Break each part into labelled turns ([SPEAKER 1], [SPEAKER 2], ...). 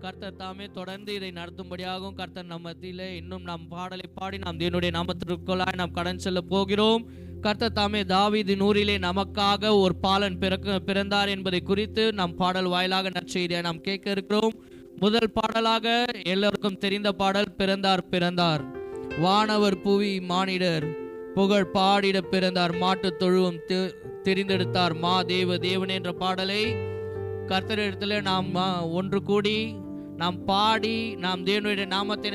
[SPEAKER 1] கர்த்தர் தாமே தொடர்ந்து இதை நடத்தும்படியாகவும் கர்த்தர் நம் மத்தியிலே இன்னும் நாம் பாடலை பாடி நாம் தேவனுடைய நாமத்திற்குள்ளாய் நாம் கடன் செல்ல போகிறோம். கர்த்தர் தாமே தாவீது நூறிலே நமக்காக ஒரு பாலன் பிறந்தார் என்பதை குறித்து நாம் பாடல் வாயிலாக நற்செய்தியை நாம் கேட்க இருக்கிறோம். முதல் பாடலாக எல்லோருக்கும் தெரிந்த பாடல், பிறந்தார் பிறந்தார், வானவர் புவி மானிடர் புகழ் பாடிட பிறந்தார், மாட்டு தொழுவம் தெரிந்தெடுத்தார் மா தேவ தேவன் என்ற பாடலை கர்த்தரிடத்துல நாம் ஒன்று கூடி நாம் பாடி நாம் தேவனுடைய நாமத்தை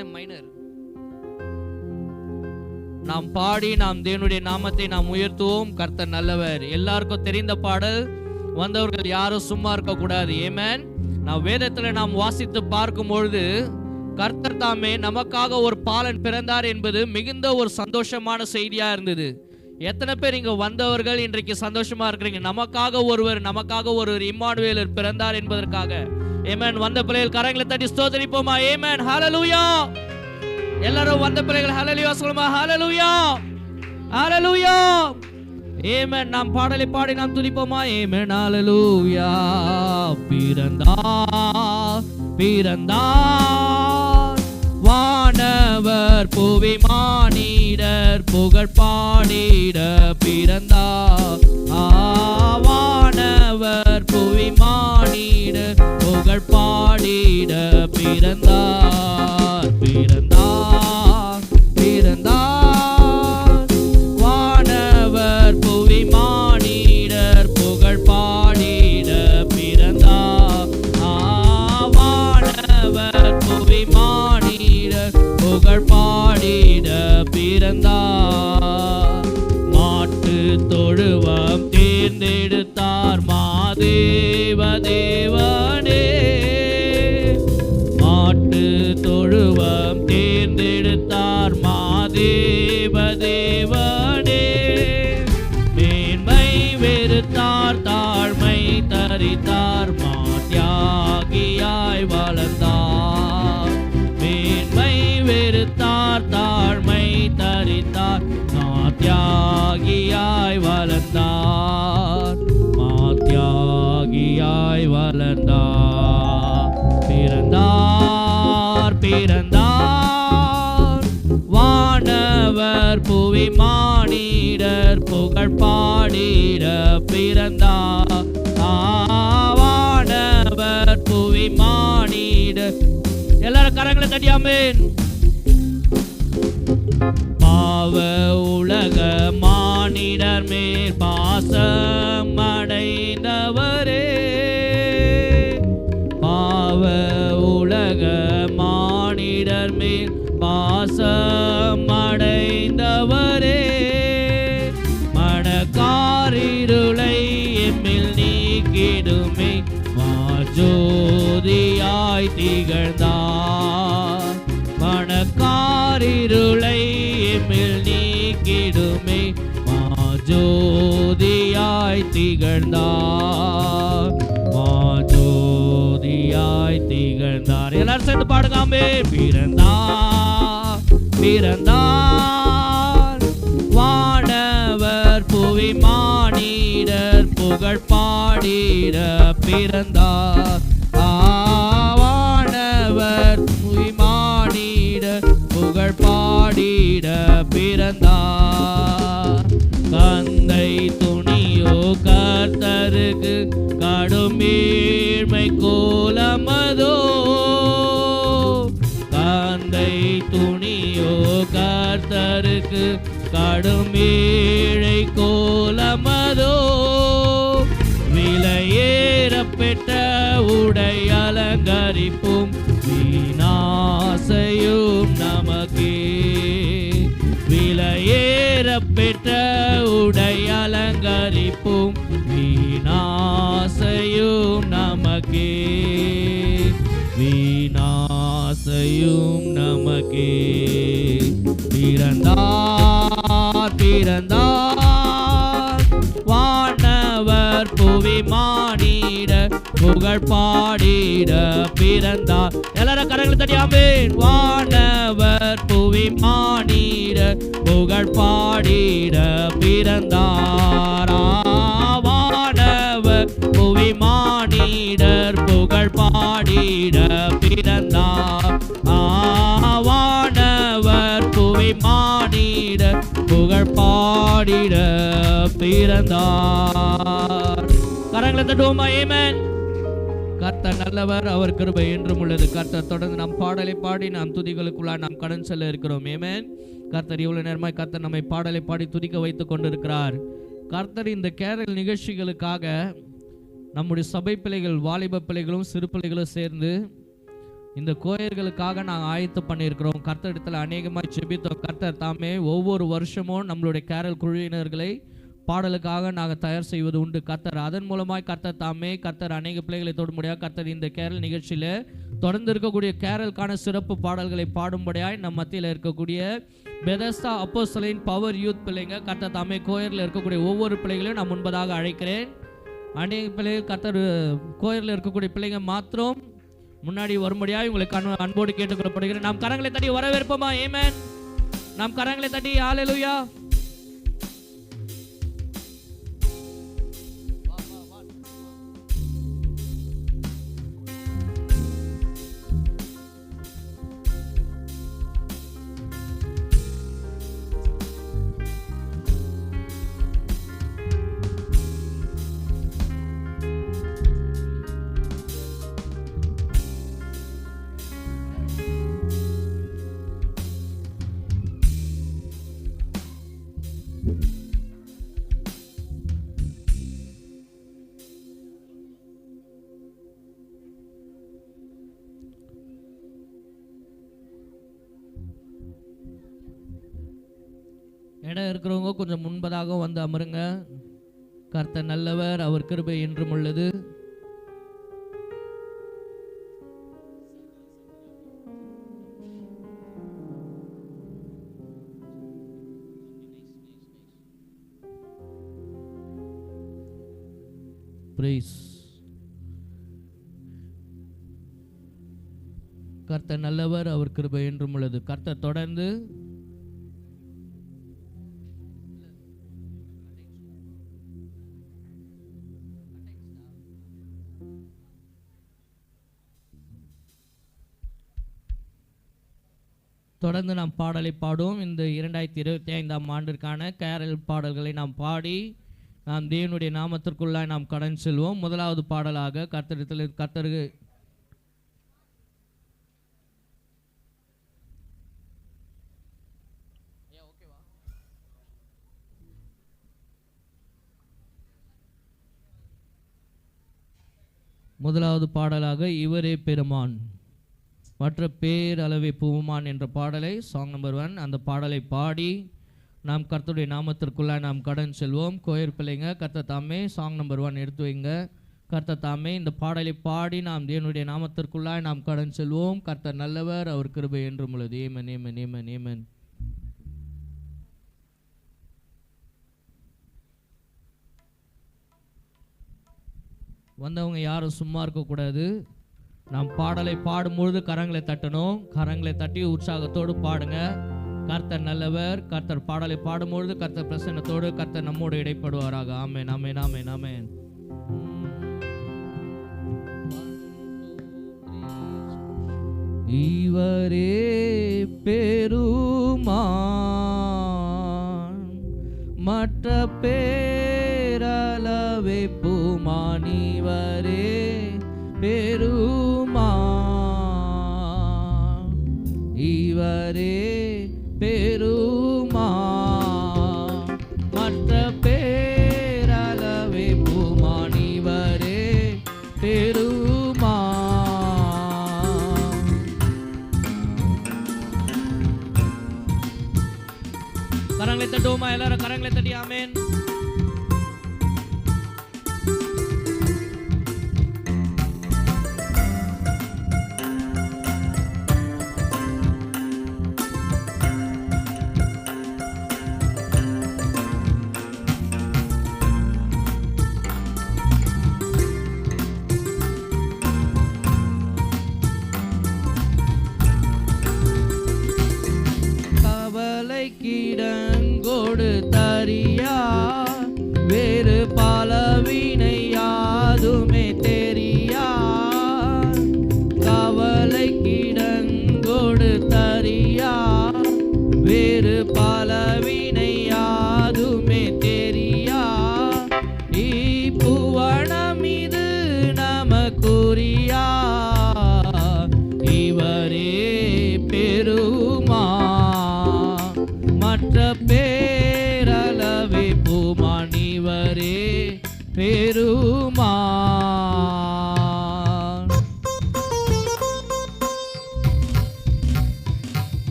[SPEAKER 1] நாம் பாடி நாம் தேவனுடைய நாமத்தை நாம் உயர்த்துவோம். கர்த்தர் நல்லவர். எல்லாருக்கும் தெரிந்த பாடல், வந்தவர்கள் யாரும் சும்மா இருக்க கூடாது. ஆமென். நாம் வேதத்துல நாம் வாசித்து பார்க்கும் பொழுது கர்த்தர் தாமே நமக்காக ஒரு பாலன் பிறந்தார் என்பது மிகுந்த ஒரு சந்தோஷமான செய்தியா இருந்தது. எத்தனை பேர் இங்க வந்தவர்கள் இன்றைக்கு சந்தோஷமா இருக்கிறீங்க? நமக்காக ஒருவர் இம்மானுவேலர் பிறந்தார் என்பதற்காக. ஆமென். வந்த பிள்ளைகள் கரங்களை தட்டி ஸ்தோத்திரிப்போமா? ஆமென். ஹல்லேலூயா. எல்லாரும் வந்த பிள்ளைகள் ஹல்லேலூயா சொல்லுமா? ஹல்லேலூயா, ஹல்லேலூயா. ஆமென். நாம் பாடலை பாடி நாம் துதிப்போமா? ஆமென். ஹல்லேலூயா. பிறந்தார் பிறந்தார், வானவர் புவி மானிடர் புகழ் பாடிட பிறந்தார். வானவர் புவி மானிடர் புகழ் பாடிட பிறந்தார். பிறந்தார் பிறந்தார், வானவர் புவி மானிடர் புகழ் பாடிட பிறந்தார். வானவர் புவி மானிடர் புகழ் பாடிட பிறந்தார். மாட்டு தொழுவம் தேர்ந்தெடுத்தார் மாதேவ தேவனே, மாட்டு தொழுவம் தேர்ந்தெடுத்தார் மாதேவ தேவனே. மேன்மை வெறுத்தார் தாழ்மை தரித்தார் மாத்தியாகியாய் வளர்ந்தார். மேன்மை வெறுத்தார் தாழ்மை தரித்தார் மாத்தியாகியாய் வளர்ந்தார். மாத்தியாகியாய் வளர்ந்தார். பிறந்தார் பிறந்தார், வானவர் புவி மானிடர் புகழ் பாடிட பிறந்தார். வானவர் புவி மானிடர். எல்லாரும் கரங்களை தட்டி ஆமென். பாவ உலக மானிடர் மேல் பாசம் அடைந்தவரே, பாவ உலக மானிடர் மேல் பாசம் அடைந்தவரே. மனக்காரிருளை எம்மில் நீக்கிடுமே மாஜோதியாய் திகழ்ந்தார். மனக்காரிருளை எம்மில் நீக்கிடுமே மாஜோதியாய் திகழ்ந்தார். மாஜோதியாய் திகழ்ந்தார். எல்லாரும் சேர்ந்து பாடுங்காமே. பிறந்தார் பிறந்தார், வானவர் புவி மானிடர் புகழ் பாடிட பிறந்தார். வானவர் புவி மானிடர் புகழ் பாடிட பிறந்தார். கந்தை துணியோ கர்த்தருக்கு கடும் ஏழ்மை கோலமதோ, கந்தை துணியோ கர்த்தருக்கு கடும் ஏழை கோலமதோ. விலையேறப்பெற்ற உடை அலங்கரிப்பும் வீணாசையும் நமக்கே. விலையேறப்பெற்ற உடை அலங்கரிப்பும் வீணாசையும் நமக்கே. வீணாசையும் நமக்கே. பிறந்தார் பிறந்தார், வானவர் புவி மானிடர் புகழ் பாடிட பிறந்தார். எல்லாரும் கரங்களை தட்டி ஆமென். வானவர் புவி மானிடர் புகழ் பாடிட பிறந்தார். வானவர் புவி மானிடர் புகழ் பாடிட பிறந்தார். ஆவானவர் புவி மானிட புகழ் பாடிட பிறந்தார். கரங்களை தட்டுவோமா? ஆமென். கர்த்தர் நல்லவர், அவர் கிருபை என்றும் உள்ளது. கர்த்தர் தொடர்ந்து நம் பாடலை பாடி நாம் துதிகளுக்குள்ளாய் நாம் கடன் செல்ல இருக்கிறோம். ஆமென். கர்த்தர் இவ்வளவு நேரமாய் கர்த்தர் நம்மை பாடலை பாடி துதிக்க வைத்துக் கொண்டிருக்கிறார். கர்த்தர் இந்த கேரல் நிகழ்ச்சிகளுக்காக நம்முடைய சபை பிள்ளைகள், வாலிப பிள்ளைகளும் சிறு பிள்ளைகளும் சேர்ந்து இந்த கோயில்களுக்காக நாங்கள் ஆயத்து பண்ணியிருக்கிறோம். கர்த்தரிடத்தில் அநேகமாக செபித்தோம். கர்த்தர் தாமே ஒவ்வொரு வருஷமும் நம்மளுடைய கேரல் குழுவினர்களை பாடலுக்காக நாங்கள் தயார் செய்வது உண்டு. கர்த்தர் அதன் மூலமாய் கர்த்தர் தாமே கர்த்தர் அநேக பிள்ளைகளை தொடும்படியாக கர்த்தர் இந்த கேரல் நிகழ்ச்சியில் தொடர்ந்து இருக்கக்கூடிய கேரலுக்கான சிறப்பு பாடல்களை பாடும்படியாய் நம் மத்தியில் இருக்கக்கூடிய பெதஸ்தா அப்போஸ்தலரின் பவர் யூத் பிள்ளைங்க, கர்த்தர் தாமே கோயிலில் இருக்கக்கூடிய ஒவ்வொரு பிள்ளைகளையும் நான் முன்பதாக அழைக்கிறேன். அநேக பிள்ளைகள் கர்த்தர் கோயிலில் இருக்கக்கூடிய பிள்ளைங்க மாத்திரம் முன்னாடி வரும்படியாக உங்களுக்கு அன்போடு கேட்டுக்கொள்ளப்படுகிறேன். நாம் கரங்களை தட்டி வரவேற்போமா? ஆமென். நாம் கரங்களை தட்டி ஹல்லேலூயா. இடம் இருக்கிறவங்க கொஞ்சம் முன்பதாக வந்து அமருங்க. கர்த்தர் நல்லவர், அவர் கிருபை என்றும் உள்ளது. கர்த்தர் நல்லவர், அவர் கிருபை என்றும் உள்ளது. கர்த்தர் தொடர்ந்து நாம் பாடலை பாடுவோம். இந்த 2025 ஆண்டிற்கான கேரல் பாடல்களை நாம் பாடி நாம் தேவனுடைய நாமத்திற்குள்ளாய் நாம் கடன் செல்வோம். முதலாவது பாடலாக கர்த்தருக்கு முதலாவது பாடலாக இவரே பெருமான் மற்ற பேரளவை பூமான் என்ற பாடலை சாங் நம்பர் 1 அந்த பாடலை பாடி நாம் கர்த்தருடைய நாமத்திற்குள்ளாய் நாம் கடன் செல்வோம். கோயர் பிள்ளைங்க கர்த்தர் தாமே சாங் நம்பர் 1 எடுத்து வைங்க. கர்த்தர் தாமே இந்த பாடலை பாடி நாம் தேவனுடைய நாமத்திற்குள்ளாய் நாம் கடன் செல்வோம். கர்த்தர் நல்லவர், அவர் கிருபை என்றும் உள்ளது. ஆமென், ஆமென், ஆமென், ஆமென். வந்தவங்க யாரும் சும்மா இருக்கக்கூடாது. நாம் பாடலை பாடும்பொழுது கரங்களை தட்டணும். கரங்களை தட்டி உற்சாகத்தோடு பாடுங்க. கர்த்தர் நல்லவர். கர்த்தர் பாடலை பாடும்பொழுது கர்த்தர் பிரசன்னத்தோடு கர்த்தர் நம்மோடு இடைப்படுவாராக. ஆமென், ஆமென், ஆமென், ஆமென். இவரே பெருமான் மற்ற பேரளவே பூமான். இவரே பெருமான், இவரே பெருமான் மற்ற பேரளவே பூமான். இவரே பெருமான். கரங்களை தட்டுவோமா? எல்லாரும் கரங்களை தட்டி ஆமென். கிடங்கோடு தரியா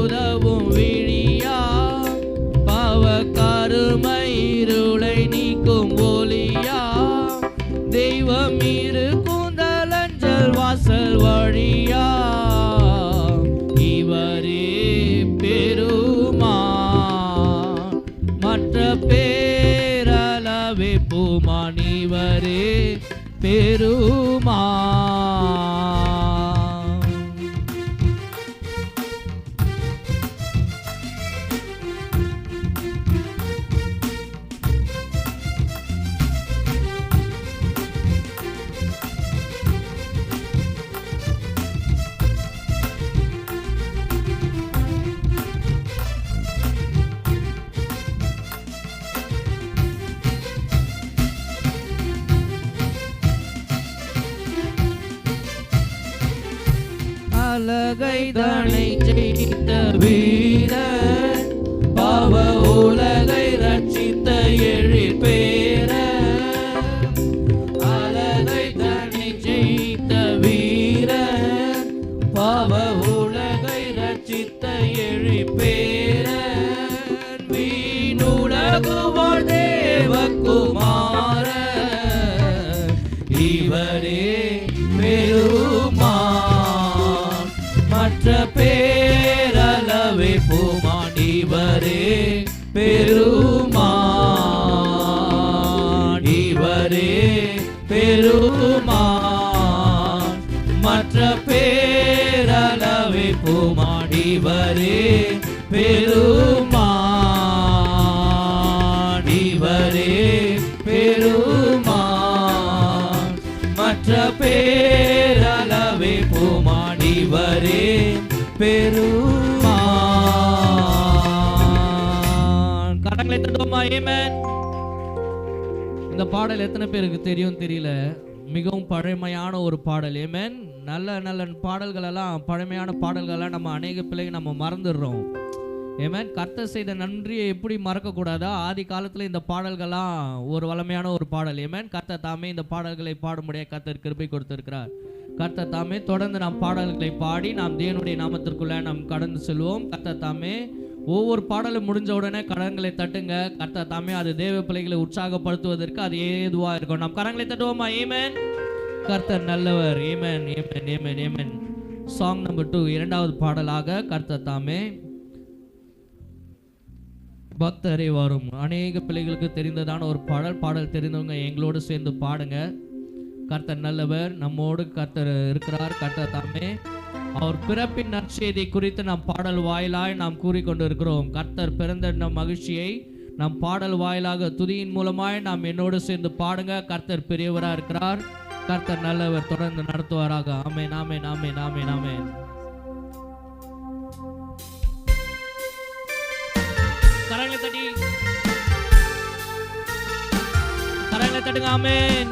[SPEAKER 1] உதவும் விழியா, பாவ கருமை இருளை நீக்கும் ஒளியா, தெய்வம் இரு கூந்தலஞ்சல் வாசல் வழியா, இவரே பெருமான் மற்ற பேரளவே பூமான், இவரே பெருமான். அலகை தனை ஜெயித்த வீரன், பாவ உலகை ரட்சித்த எழிற்பேர, அலகை தனை ஜெயித்த வீரன், பாவ உலகை ரட்சித்த எழிற்பேர, வீணுலகுவாழ் தேவகுமார, இவரே பெருமான் மற்ற பேரளவே பூமான், இவரே பெருமான், இவரே பெருமான் மற்ற பேரளவே பூமான், இவரே பெருமான், இவரே பெருமான் மற்ற பேரளவே பூமான், இவரே பெருமான். கரங்களை தட்டுவோமா? ஆமென். இந்த பாடல் எத்தனை பேருக்கு தெரியும் தெரியல, மிகவும் பழமையான ஒரு பாடல். ஆமென். நல்ல நல்ல பாடல்கள் எல்லாம், பழமையான பாடல்கள் எல்லாம் நம்ம அநேக பிள்ளைங்க நம்ம மறந்துடுறோம். ஆமென். கர்த்தர் செய்த நன்றியை எப்படி மறக்க கூடாதா? ஆதி காலத்துல இந்த பாடல்கள்லாம் ஒரு வளமையான ஒரு பாடல். ஆமென். கர்த்தர் தாமே இந்த பாடல்களை பாடும்படிய கர்த்தர் கிருபை கொடுத்திருக்கிறார். கர்த்தர் தாமே தொடர்ந்து நாம் பாடல்களை பாடி நாம் தேவனுடைய நாமத்திற்குள்ள நாம் கடந்து செல்வோம். கர்த்தர் தாமே ஒவ்வொரு பாடலும் முடிஞ்ச உடனே கரங்களை தட்டுங்க. கர்த்தர் தாமே அது தேவ பிள்ளைகளை உற்சாகப்படுத்துவதற்கு அது ஏதுவா இருக்கும். நாம் கரங்களை தட்டுவோமா? ஆமென். கர்த்தர் நல்லவர். ஆமென், ஆமென், ஆமென், ஆமென். சாங் நம்பர் 2, இரண்டாவது பாடலாக கர்த்தர் தாமே பக்தரே வரும். அநேக பிள்ளைகளுக்கு தெரிந்ததான ஒரு பாடல் தெரிந்தவங்க எங்களோடு சேர்ந்து பாடுங்க. கர்த்தர் நல்லவர், நம்மோடு கர்த்தர் இருக்கிறார். கர்த்தர் தாமே அவர் பிறப்பின் நற்செய்தி குறித்து நாம் பாடல் வாயிலாய் நாம் கூறிக்கொண்டு இருக்கிறோம். கர்த்தர் பிறந்த நம் மகிழ்ச்சியை நாம் பாடல் வாயிலாக துதியின் மூலமாய் நாம் என்னோடு சேர்ந்து பாடுங்க. கர்த்தர் பெரியவராக இருக்கிறார். கர்த்தர் நல்லவர், தொடர்ந்து நடத்துவாராக. ஆமென், ஆமென், ஆமென், ஆமென், ஆமென். கரங்களை தட்டுங்க. ஆமென்.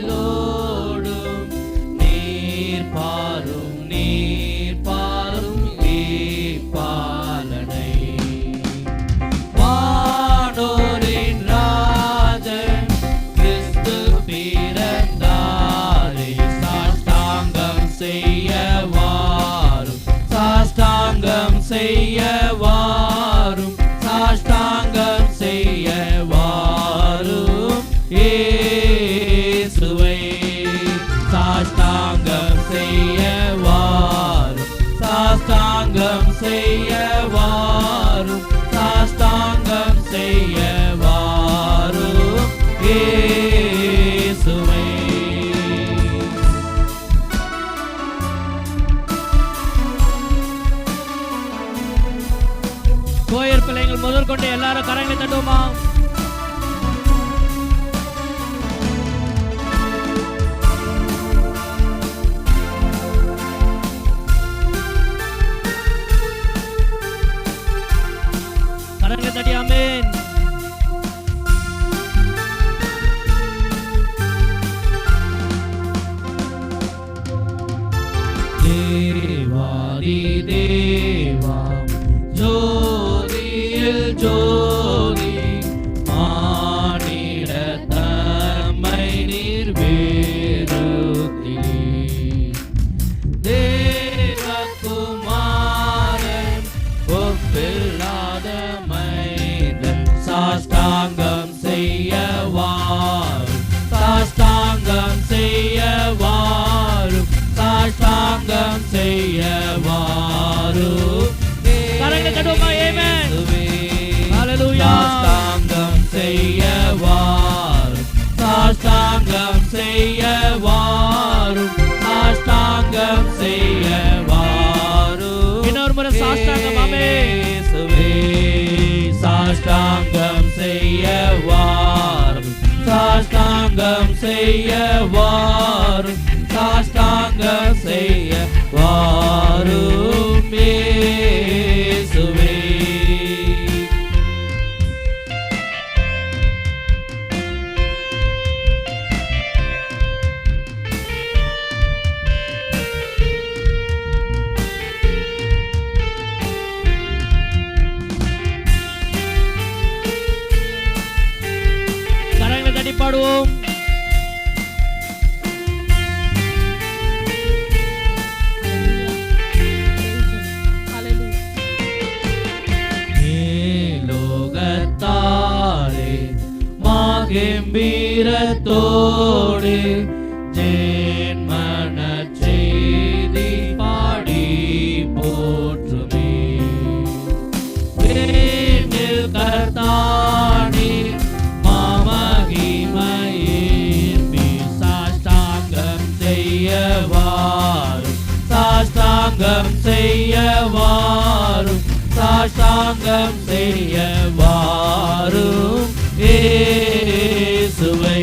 [SPEAKER 1] ஆசையாவலோடும் நீர் பாரும் பாலனை வானோரின் ராஜன் கிறிஸ்து பிறந்தாரே, சாஷ்டாங்கம் செய்ய வாரும், சாஷ்டாங்கம் செய்ய வாரும், சாஷ்டாங்கம் செய்ய வாரும் இயேசுவை, சாஷ்டாங்கம் செய்ய வாரும், சாஷ்டாங்கம் செய்ய வாரும், சாஷ்டாங்கம் செய்ய வாரும் இயேசுவை. கோயர் பிள்ளைகள் முதல் கொண்டு எல்லாரும் கரங்களை தட்டுவோமா? கரங்களை தட்டி ஆமென். ஜோதி மானிட தம்மை நீர் வேறுதி தேவகுமாரன் ஒப்பில்லாத மைந்தன் சாஷ்டாங்கம் செய்யவாரும் சாஷ்டாங்கம் செய்யவாரும் சாஷ்டாங்கம் செய்யவாரும் கரங்களை தட்டுவோமா ஆமென் ஹalleluya சாஷ்டாங்கம் செய்யவாரும் சாஷ்டாங்கம் செய்யவாரும் சாஷ்டாங்கம் செய்யவாரும் இன்னொரு முறை சாஷ்டாங்கம் ஆமென் சாஷ்டாங்கம் செய்யவாரும் சாஷ்டாங்கம் செய்யவாரும் சாஷ்டாங்கம் செய்யவாரும் இயேசுவே கரங்களை தட்டி பாடுவோம் கம்பீரத்தோடு ஜென்மன செய்தி பாடி போற்றுமே கர்த்தானே மாமகிமையின் சாஷ்டாங்கம் செய்யவாரும் சாஷ்டாங்கம் செய்யவாரும் சாஷ்டாங்கம் செய்யவாரும் இயேசுவை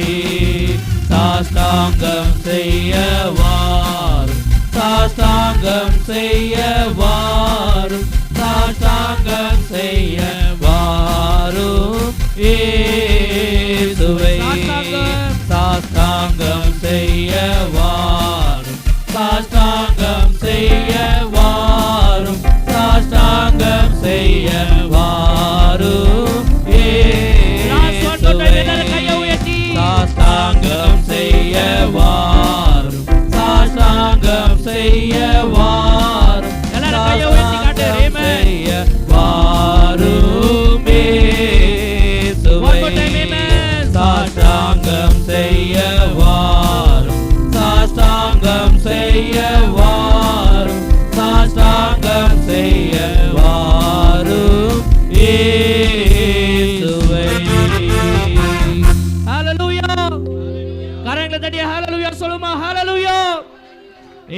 [SPEAKER 1] சாஷ்டாங்கம் செய்யவாரும் சாஷ்டாங்கம் செய்யவாரும் சாஷ்டாங்கம் செய்யவாரும் இயேசுவை சாஷ்டாங்கம் செய்யவாரும் சாஷ்டாங்கம் செய்யவாரும் சாஷ்டாங்கம் செய்யவாரும் சாஷ்டாங்கம் செய்யவாரும் சாஷ்டாங்கம் செய்யவாரும் செய்யவாரும் இயேசுவை சாஷ்டாங்கம் செய்யவாரும் சாஷ்டாங்கம் செய்யவாரும் சாஷ்டாங்கம் செய்யவாரும் இயேசுவை ஹalleluya கரங்களை தட்டி ஹalleluya சொல்லுமா ஹalleluya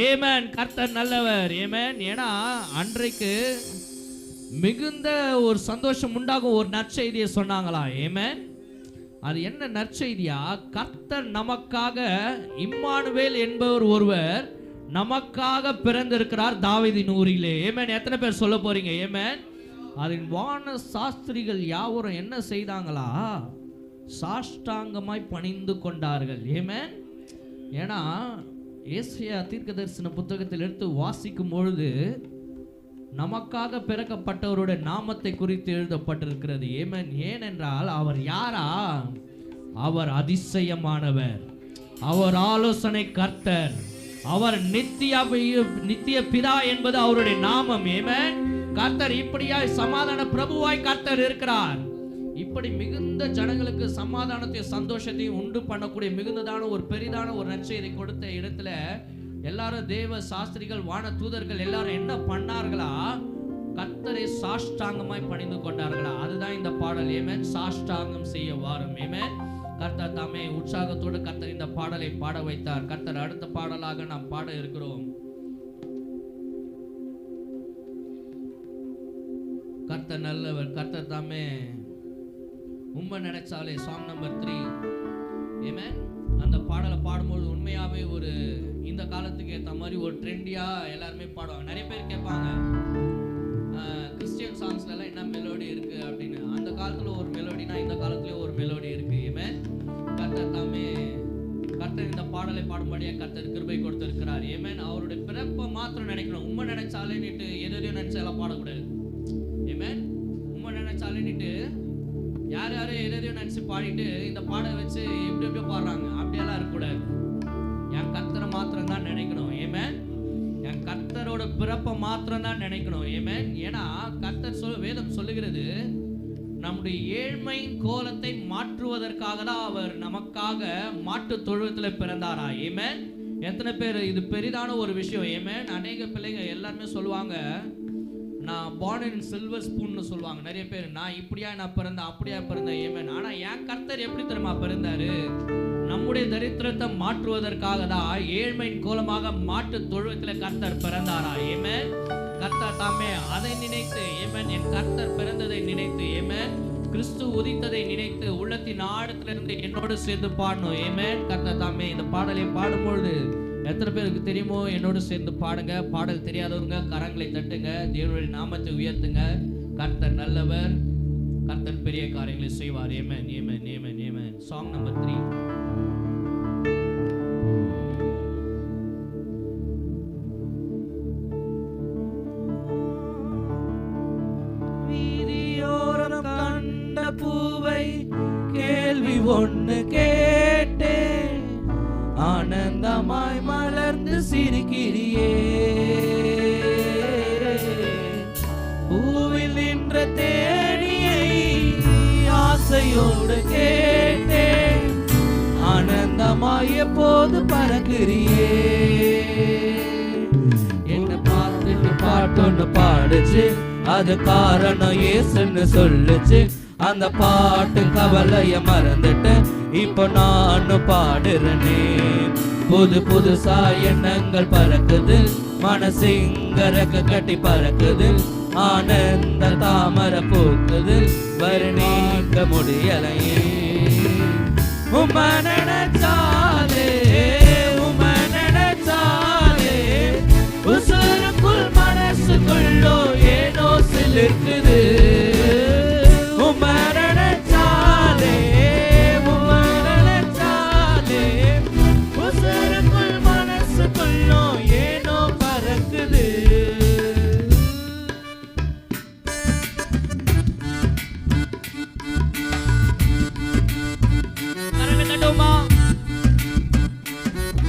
[SPEAKER 1] ஆமென் கர்த்தர் நல்லவர் ஆமென் ஏனா அன்றைக்கு மிகுந்த ஒரு சந்தோஷம் உண்டாகும் ஒரு நற்செய்தியை சொன்னாங்களா ஆமென் அது என்ன நற்செய்தியா கர்த்தர் நமக்காக இம்மானுவேல் என்பவர் ஒருவர் நமக்காக பிறந்திருக்கிறார் தாவீதின் ஊரிலே ஆமென் எத்தனை பேர் சொல்ல போறீங்க ஆமென் அதன் வான சாஸ்திரிகள் யாவரும் என்ன செய்தாங்களா சாஷ்டாங்கமாய் பணிந்து கொண்டார்கள் ஆமென் ஏனா ஏசாயா தீர்க்கதரிசன புத்தகத்தில் எடுத்து வாசிக்கும் பொழுது நமக்காக பிறக்கப்பட்டவருடைய நாமத்தை குறித்து எழுதப்பட்டிருக்கிறது ஆமென் ஏனென்றால் அவர் யாரா அவர் அதிசயமானவர் அவர் ஆலோசனை கர்த்தர் அவர் நித்திய பிதா என்பது அவருடைய நாமம் ஆமென் கர்த்தர் இப்படியாய் சமாதான பிரபுவாய் கர்த்தர் இருக்கிறார் இப்படி மிகுந்த ஜனங்களுக்கு சமாதானத்தையும் சந்தோஷத்தையும் உண்டு பண்ணக்கூடிய மிகுந்ததான ஒரு பெரிதான ஒரு நற்செய்தி கொடுத்த இடத்துல எல்லாரும் தேவ சாஸ்திரிகள் வான தூதர்கள் எல்லாரும் என்ன பண்ணார்களா கர்த்தரை சாஷ்டாங்கமாய் பணிந்து கொண்டார்களா அதுதான் இந்த பாடல் ஆமென் சாஷ்டாங்கம் செய்ய வாரும் ஆமென் கர்த்தர் தாமே உற்சாகத்தோடு கர்த்தர் இந்த பாடலை பாட வைத்தார் கர்த்தர் அடுத்த பாடலாக நாம் பாட இருக்கிறோம் கர்த்தர் நல்லவர் கர்த்தர் தாமே உண்மை நினைச்சாலே சாங் நம்பர் 3 ஆமென் அந்த பாடலை பாடும்போது உண்மையாவே ஒரு இந்த காலத்துக்கு ஏற்ற மாதிரி ஒரு ட்ரெண்டியா எல்லாருமே பாடுவாங்க நிறைய பேர் கேட்பாங்க கிறிஸ்டியன் சாங்ஸ்ல எல்லாம் என்ன மெலோடி இருக்கு அப்படின்னு அந்த காலத்துல ஒரு மெலோடினா இந்த காலத்துலயும் ஒரு மெலோடி இருக்கு ஆமென் கர்த்தர் தாமே கர்த்தர் இந்த பாடலை பாடும்படியா கர்த்தர் கிருபை கொடுத்திருக்கிறார் ஆமென் அவருடைய பிறப்பை மாத்திரம் நினைக்கணும் உண்மை நினைச்சாலே நீட்டு எதையோ நினைச்சா எல்லாம் பாடக்கூடாது ஆமென் உண்மை நினைச்சாலே நீட்டு யார் யாரும் எதையோ நினைச்சு பாடிட்டு இந்த பாடலை வச்சு எப்படி எப்படியோ பாடுறாங்க. அப்படியெல்லாம் இருக்கக்கூடாது. என் கர்த்தரை மாத்திரம் தான் நினைக்கணும். ஆமென். என் கர்த்தரோட பிறப்பை மாத்திரம் தான் நினைக்கணும். ஆமென். ஏன்னா கர்த்தர் வேதம் சொல்லுகிறது, நம்முடைய ஏழ்மையின் கோலத்தை மாற்றுவதற்காக தான் அவர் நமக்காக மாட்டு தொழுவத்துல பிறந்தாரா. ஆமென். எத்தனை பேர் இது பெரிதான ஒரு விஷயம். ஆமென். அநேக பிள்ளைங்க எல்லாருமே சொல்லுவாங்க, நான் born in silver spoon சொல்லுவாங்க. நிறைய பேர் நான் இப்படியா நான் பிறந்தேன் அப்படியா பிறந்தேன். ஆமென். ஆனா என் கர்த்தர் எப்படி தெரியுமா பிறந்தாரு? நம்முடைய தரித்திரத்தை மாற்றுவதற்காக தான் ஏழ்மையின் கோலமாக மாட்டு தொழுவத்தில் கர்த்தர் பிறந்தாரா. ஆமென். கர்த்தர் தாமே அதை நினைத்து, ஆமென், என் கர்த்தர் பிறந்ததை நினைத்து, ஆமென், கிறிஸ்து உதித்ததை நினைத்து உள்ளத்தின் ஆழத்திலிருந்து என்னோடு சேர்ந்து பாடணும். ஆமென். கர்த்தர் தாமே இந்த பாடலை பாடும்பொழுது எத்தனை பேருக்கு தெரியுமோ என்னோடு சேர்ந்து பாடுங்க. பாடல் தெரியாதவங்க கரங்களை தட்டுங்க, தேவனுடைய நாமத்தை உயர்த்துங்க. கர்த்தர் நல்லவர், கர்த்தர் பெரிய காரியங்களை செய்வார். ஆமென், ஆமென், ஆமென், ஆமென். Song number 3.
[SPEAKER 2] வீதியோரம் கண்ட பூவை கேள்வி ஒன்று கேட்டேன், ஆனந்தமாய் மலர்ந்து சிரிக்கிறியே. பூவில் நின்ற தேனியை ஆசையோடு கேட்டேன், ஆனந்தமாய் எப்போது பறக்கிறியே. என்ன பார்த்துட்டு பாட்டொன்னு பாடுச்சு, அது காரணம் ஏசுன்னு சொல்லுச்சு. அந்த பாட்டு கவலைய மறந்துட்டு இப்போ நானும் பாடுறனே. புது புதுசா எண்ணங்கள் பறக்குது, மனசு இங்க ரெக்க கட்டி பறக்குது. ஆனந்த தாமரை பூக்குது, வர்ணிக்க முடியலையே. உம்ம நினைச்சாலே, உம்ம நினைச்சாலே, உசுருக்குள் மனசுக்குள்ளோ ஏனோ சிலிர்க்குது. உம்ம நினைச்சாலே, உம்ம நினைச்சாலே, உசுருக்குள் மனசுக்குள்ளோ ஏனோ பறக்குது.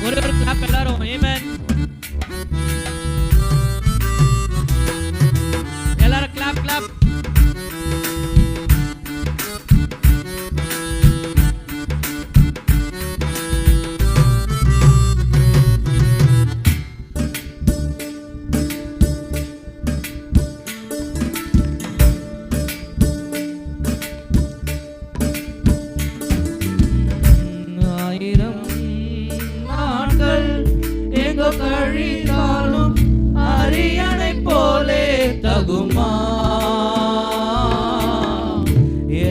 [SPEAKER 1] ஒரு கிளாப் எல்லாரும். ஆமென். எல்லாரும் கிளாப் கிளாப்.
[SPEAKER 2] கழித்தாலும் அரியணை போலே தகுமா,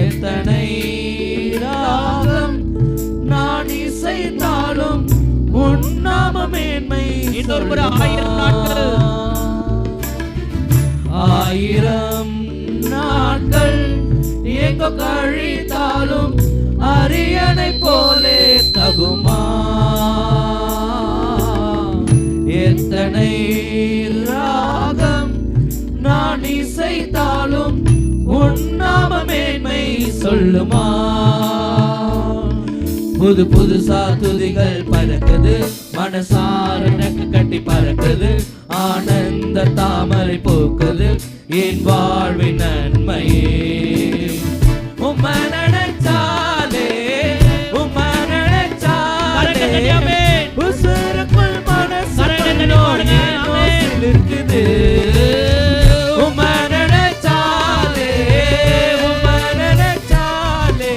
[SPEAKER 2] எத்தனை ராகம் நான் இசைத்தாலும் உன்னாம மேன்மை.
[SPEAKER 1] இன்னொரு 1000 நாட்கள்,
[SPEAKER 2] 1000 நாட்கள் எங்கோ கழித்தாலும் அரியணை போலே தகுமா, எத்தனை ராகம் நான் இசைத்தாலும் உன்னாம மேன்மை சொல்லுமா. புது புதுசா துதிகள் பறக்குது, மனசார நக்கு கட்டி பறக்குது. ஆனந்த தாமரை பூக்குது, என் வாழ்வின் நன்மையே. உம்ம நினைச்சாலே, உம்ம நினைச்சாலே, உசுருக்குள் மனசுக்குள்ளோ ஏனோ சிலிர்க்குது. உம்ம நினைச்சாலே, உம்ம நினைச்சாலே,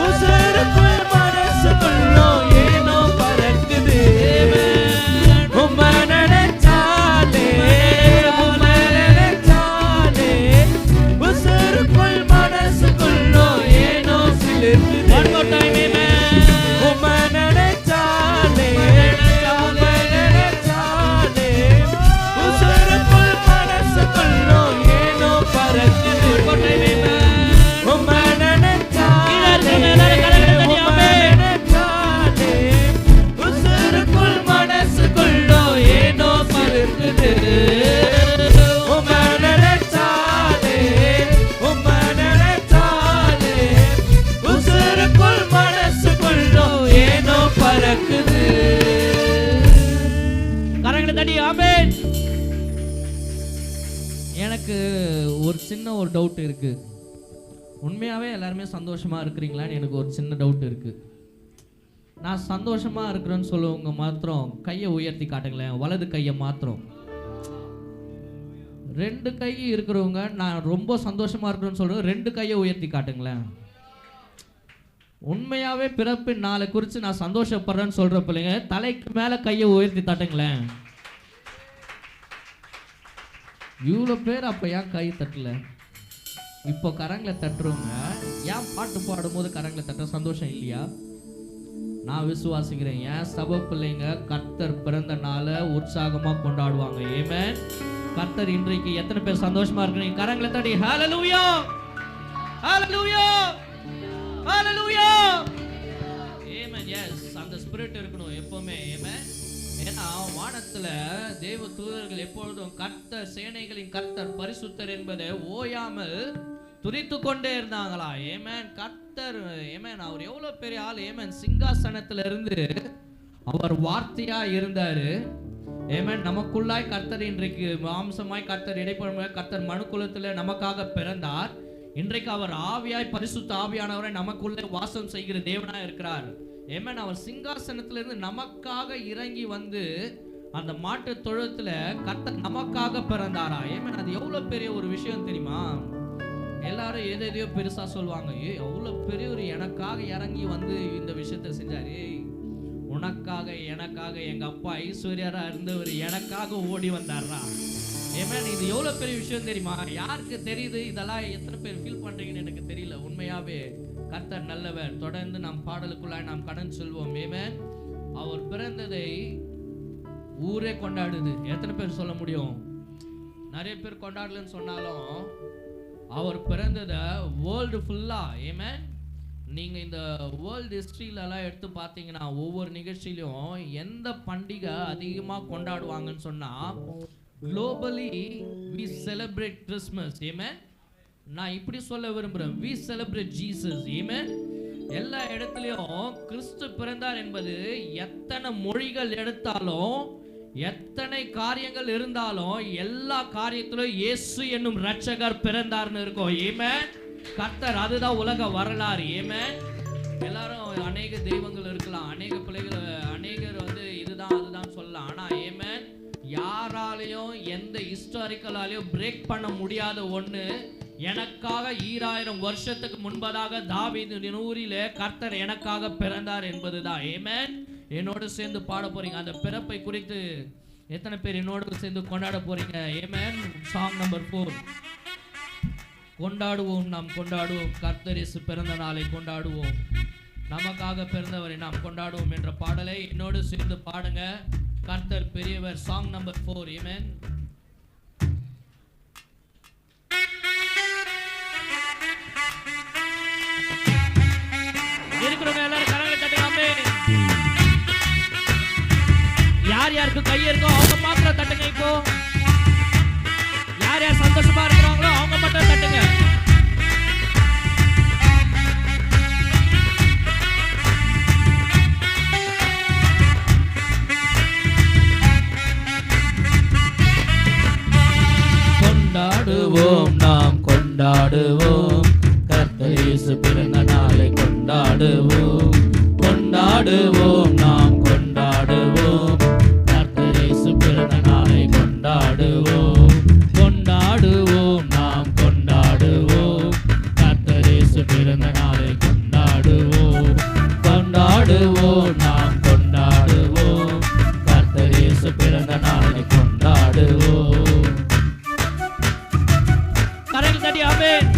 [SPEAKER 2] உசுருக்குள் மனசுக்குள்ளோ ஏனோ பறக்குது. உம்ம நினைச்சாலே, உம்ம நினைச்சாலே, உசுருக்குள் மனசுக்குள்ளோ
[SPEAKER 1] எனக்கு ஒரு சின்ன டவுட் இருக்கு. உண்மையாவே எல்லாருமே சந்தோஷமா இருக்கிறீங்களான்னு எனக்கு ஒரு சின்ன டவுட் இருக்கு. நான் சந்தோஷமா இருக்கிறேன்னு சொல்லுவவங்க மாத்திரம் கையை உயர்த்தி காட்டுங்களேன், வலது கையை மாத்திரம். 2 கை இருக்கிறவங்க நான் ரொம்ப சந்தோஷமா இருக்கிறேன்னு சொல்றேன், 2 கையை உயர்த்தி காட்டுங்களேன். உண்மையாவே பிறப்பின் நாளை குறித்து நான் சந்தோஷப்படுறேன்னு சொல்ற பிள்ளைங்க தலைக்கு மேல கையை உயர்த்தி தட்டுங்களேன். இவ்வளோ பேர் அப்ப ஏன் கை தட்டல? இப்போ கரங்களை தட்டுறவங்க ஏன் பாட்டு பாடும்போது கரங்களை தட்ட சந்தோஷம் இல்லையா? நான் விசுவாசிக்கிறேன் என் சபை பிள்ளைங்க கர்த்தர் பிறந்த நாளை உற்சாகமா கொண்டாடுவாங்க. ஆமென். கர்த்தர் இன்றைக்கு எத்தனை பேர் சந்தோஷமா இருக்கிறீங்க? கரங்களை தட்டி ஹalleluya ஹalleluya ஹalleluya. ஆமென். எஸ், அந்த ஸ்பிரிட் இருக்கணும் எப்பவுமே. ஆமென். ஏன்னா வானத்துல தேவ தூதர்கள் எப்பொழுதும் கர்த்தர் சேனைகளின் கர்த்தர் பரிசுத்தர் என்பதை ஓயாமல் துதித்து கொண்டே இருந்தாங்களா. ஏமேன். கர்த்தர் ஏமேன் அவர் எவ்வளவு பெரிய ஆள். ஏமேன். சிங்காசனத்துல இருந்து அவர் வார்த்தையா இருந்தாரு. ஏமேன். நமக்குள்ளாய் கர்த்தர் இன்றைக்கு மாம்சமாய் கர்த்தர் இடைப்படும் கர்த்தர் மனுக்குலத்துல நமக்காக பிறந்தார். இன்றைக்கு அவர் ஆவியாய் பரிசுத்த ஆவியானவரை நமக்குள்ளே வாசம் செய்கிற தேவனாய் இருக்கிறார். ஏமேன். அவர் சிங்காசனத்துல இருந்து நமக்காக இறங்கி வந்து அந்த மாட்டு தொழுத்துல கர்த்தர் நமக்காக பிறந்தாரா. ஏமேன். அது எவ்வளவு பெரிய ஒரு விஷயம் தெரியுமா? எல்லாரும் எதையோ பெருசா சொல்லுவாங்க. அவ்வளவு பெரிய ஒரு எனக்காக இறங்கி வந்து இந்த விஷயத்த செஞ்சாரு. உனக்காக எனக்காக எங்க அப்பா ஐஸ்வர்யரா இருந்தவர் எனக்காக ஓடி வந்தாரா. ஏமேன். இது எவ்வளவு பெரிய விஷயம் தெரியுமா? யாருக்கு தெரியுது? இதெல்லாம் எத்தனை பேர் ஃபீல் பண்றீங்கன்னு எனக்கு தெரியல. உண்மையாவே கர்த்தர் நல்லவர். தொடர்ந்து நாம் பாடலுக்குள்ளாய் நாம் கடன் சொல்வோம். ஏமேன். அவர் பிறந்ததை ஊரே கொண்டாடுது. எத்தனை பேர் சொல்ல முடியும்? நிறைய பேர் கொண்டாடலன்னு சொன்னாலும் அவர் பிறந்தத வேர்ல்டு ஃபுல்லா. ஆமென். நீங்க இந்த வேர்ல்டு ஹிஸ்டரியிலலாம் எடுத்து பார்த்தீங்கன்னா ஒவ்வொரு நிகழ்ச்சியிலும் எந்த பண்டிகை அதிகமாக கொண்டாடுவாங்கன்னு சொன்னா குளோபலி we celebrate Christmas. ஆமென். நான் இப்படி சொல்ல விரும்புறேன், we celebrate Jesus. ஆமென். எல்லா இடத்துலையும் கிறிஸ்து பிறந்தார் என்பது எத்தனை மொழிகள் எடுத்தாலும் எத்தனை காரியங்கள் இருந்தாலும் எல்லா காரியத்திலும் இயேசு என்னும் இரட்சகர் பிறந்தார்னு இருக்கும். ஆமென். கர்த்தர் அதுதான் உலக வரலாறு. ஆமென். எல்லாரும் அநேக தெய்வங்கள் இருக்கலாம், அநேக பிள்ளைகள், அநேகர் வந்து இதுதான் அதுதான் சொல்லலாம். ஆனா ஆமென், யாராலையும் எந்த ஹிஸ்டாரிக்கலாலையும் பிரேக் பண்ண முடியாத ஒண்ணு, எனக்காக 2000 வருஷத்துக்கு முன்பதாக தாவீது ஊரிலே கர்த்தர் எனக்காக பிறந்தார் என்பதுதான். ஆமென். என்னோடு சேர்ந்து பாட போறீங்க. அந்த பிறப்பை குறித்து எத்தனை பேர் என்னோடு சேர்ந்து கொண்டாட போறீங்க? ஆமென். Song number 4. கொண்டாடுவோம், நாம் கொண்டாடுவோம், கர்த்தர் இயேசு பிறந்த நாளை கொண்டாடுவோம், நமக்காக பிறந்தவரை நாம் கொண்டாடுவோம் என்ற பாடலை என்னோடு சேர்ந்து பாடுங்க. கர்த்தர் பெரியவர். Song number 4. ஆமென். இருக்கிறவங்க எல்லாரும் கரங்களை தட்டுங்க. ஆமென். யார் யாருக்கு கை இருக்கோ அவங்க மாத்திரம் தட்டுங்க. இப்போ யார் யார் சந்தோஷமா இருக்கிறாங்களோ அவங்க மட்டும் தட்டுங்க.
[SPEAKER 2] கொண்டாடுவோம், நாம் கொண்டாடுவோம், கர்த்தர் இயேசு பிறந்த நாளை கொண்டாடுவோம். கொண்டாடுவோம், நாம் கொண்டாடுவோம், கர்த்தர் இயேசு பிறந்த நாளை கொண்டாடுவோம். கொண்டாடுவோம், நாம் கொண்டாடுவோம், கர்த்தர் இயேசு பிறந்த நாளை கொண்டாடுவோம். கொண்டாடுவோம், நாம் கொண்டாடுவோம், கர்த்தர் இயேசு பிறந்த நாளை கொண்டாடுவோம்.
[SPEAKER 1] கரங்கள் தட்டி ஆமென்.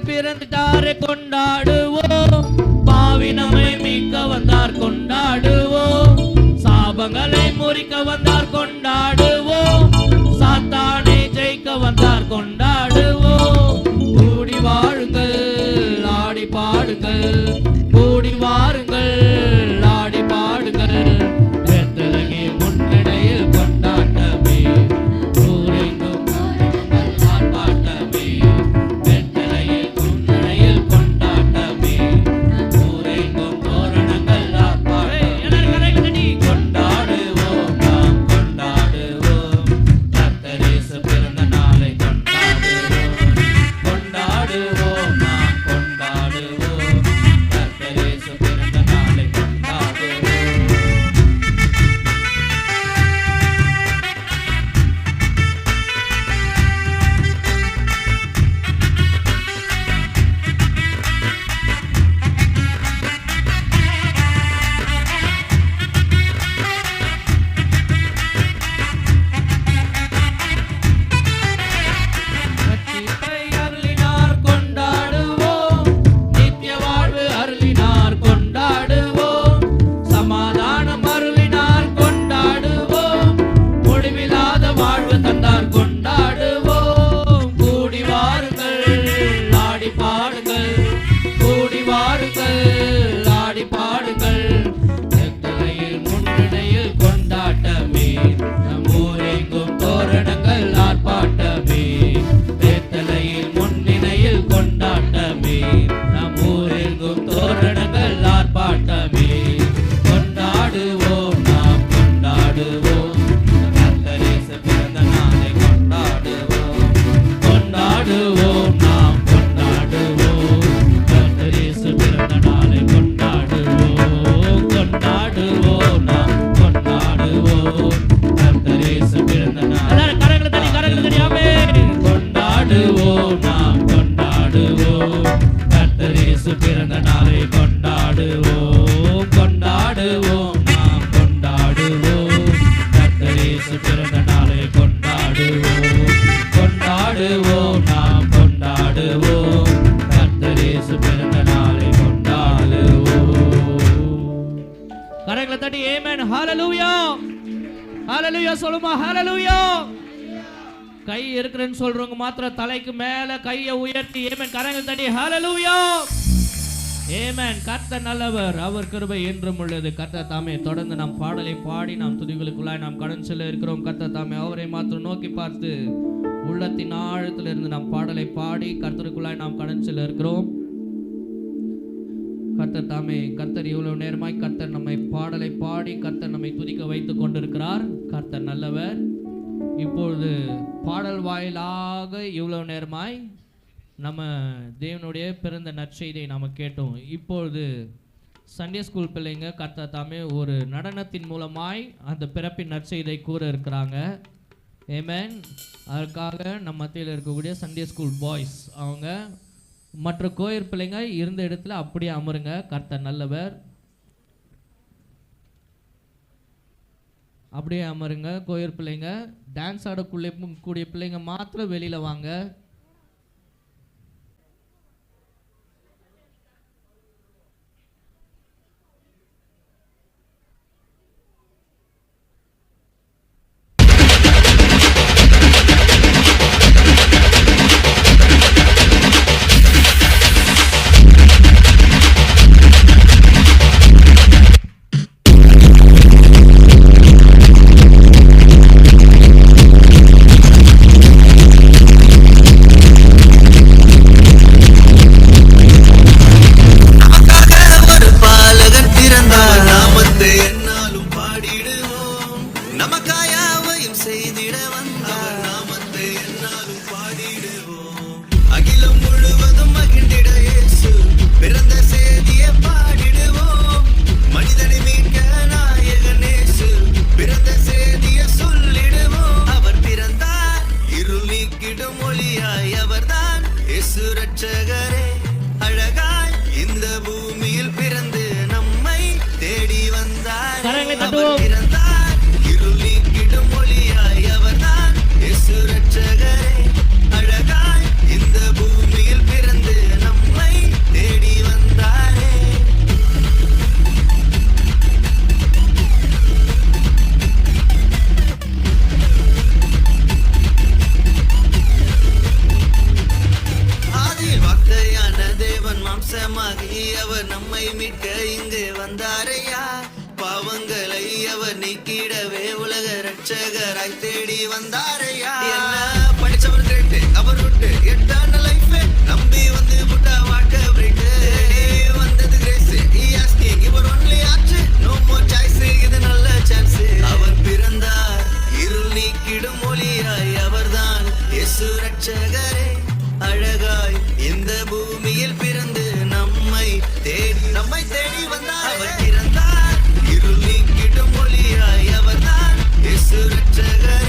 [SPEAKER 1] பிறந்தாரை கொண்டாடுவோம், பாவி நம்மை மீட்க வந்தார் கொண்டாடுவோம், சாபங்களை முறிக்க வந்தார் கொண்டாடுவோம், சாத்தானை ஜெயிக்க வந்தார் கொண்டாடுவோம். கூடி வாழுங்கள், ஆடி கரங்களை தட்டி ஆமென் ஹalleluya ஹalleluya சொல்லுமா ஹalleluya. கை இருக்குன்னு சொல்றவங்க மாத்திரம் தலைக்கு மேல கையை உயர்த்தி ஆமென் கரங்களை தட்டி ஹalleluya ஆமென். கர்த்தர் நல்லவர், அவர் கிருபை என்றும் உள்ளது. கர்த்தர் தாமே தொடர்ந்து நாம் பாடலை பாடி நாம் துதிகளுக்குள்ளாய் நாம் கடன் செல்ல இருக்கிறோம். கர்த்தர் தாமே அவரை மாத்திரம் நோக்கி பார்த்து உள்ளத்தின் ஆழத்திலிருந்து நாம் பாடலை பாடி கர்த்தருக்குள்ளாய் நாம் கடன் செல்ல இருக்கிறோம். கர்த்தர் தாமே கர்த்தர் இவ்வளவு நேரமாய் கர்த்தர் நம்மை பாடலை பாடி கர்த்தர் நம்மை துதிக்க வைத்துக் கொண்டிருக்கிறார். கர்த்தர் நல்லவர். இப்பொழுது பாடல் வாயிலாக இவ்வளவு நேரமாய் நம்ம தேவனுடைய பிறந்த நற்செய்தியை நாம் கேட்டோம். இப்பொழுது சண்டே ஸ்கூல் பிள்ளைங்க கர்த்தர் தாமே ஒரு நடனத்தின் மூலமாய் அந்த பிறப்பின் நற்செய்தியை கூற இருக்கிறாங்க. ஆமென். அதற்காக நம்ம மத்தியில் இருக்கக்கூடிய சண்டே ஸ்கூல் பாய்ஸ் அவங்க மற்ற கோயில் பிள்ளைங்க இருந்த இடத்துல அப்படியே அமருங்க. கர்த்தர் நல்லவர். அப்படியே அமருங்க. கோயில் பிள்ளைங்க டான்ஸ் ஆடக்குள்ளே கூடிய பிள்ளைங்க மாத்திரம் வெளியில வாங்க.
[SPEAKER 3] அவர் நம்மை மீட்க இங்கு வந்தாரையா. பாவங்களை அவர் நீக்கிடவே உலக ரட்சகராய் தேடி வந்தாரையா. என்ன படிச்சவர் கிரேட், அவர் விட்டு எட்டான லைஃப் நம்பி வந்து புட்டா வாழ்க்கை பிரேட் வந்தது கிரேஸ். இவர் ஒன்லி ஆச்சு, நோ மோர் சாய்ஸ், இது நல்ல சான்ஸ். அவர் பிறந்தார் இருள் நீக்கிடும் ஒளியாய், அவர்தான் இயேசு ரட்சகரே. அழகாய் இந்த பூமியில் பிறந்து நம்மை தேடி வந்தார். அவர் பிறந்தார் இருள் நீக்கிடும் ஒளியாய், அவர்தான் இயேசு ரட்சகரே.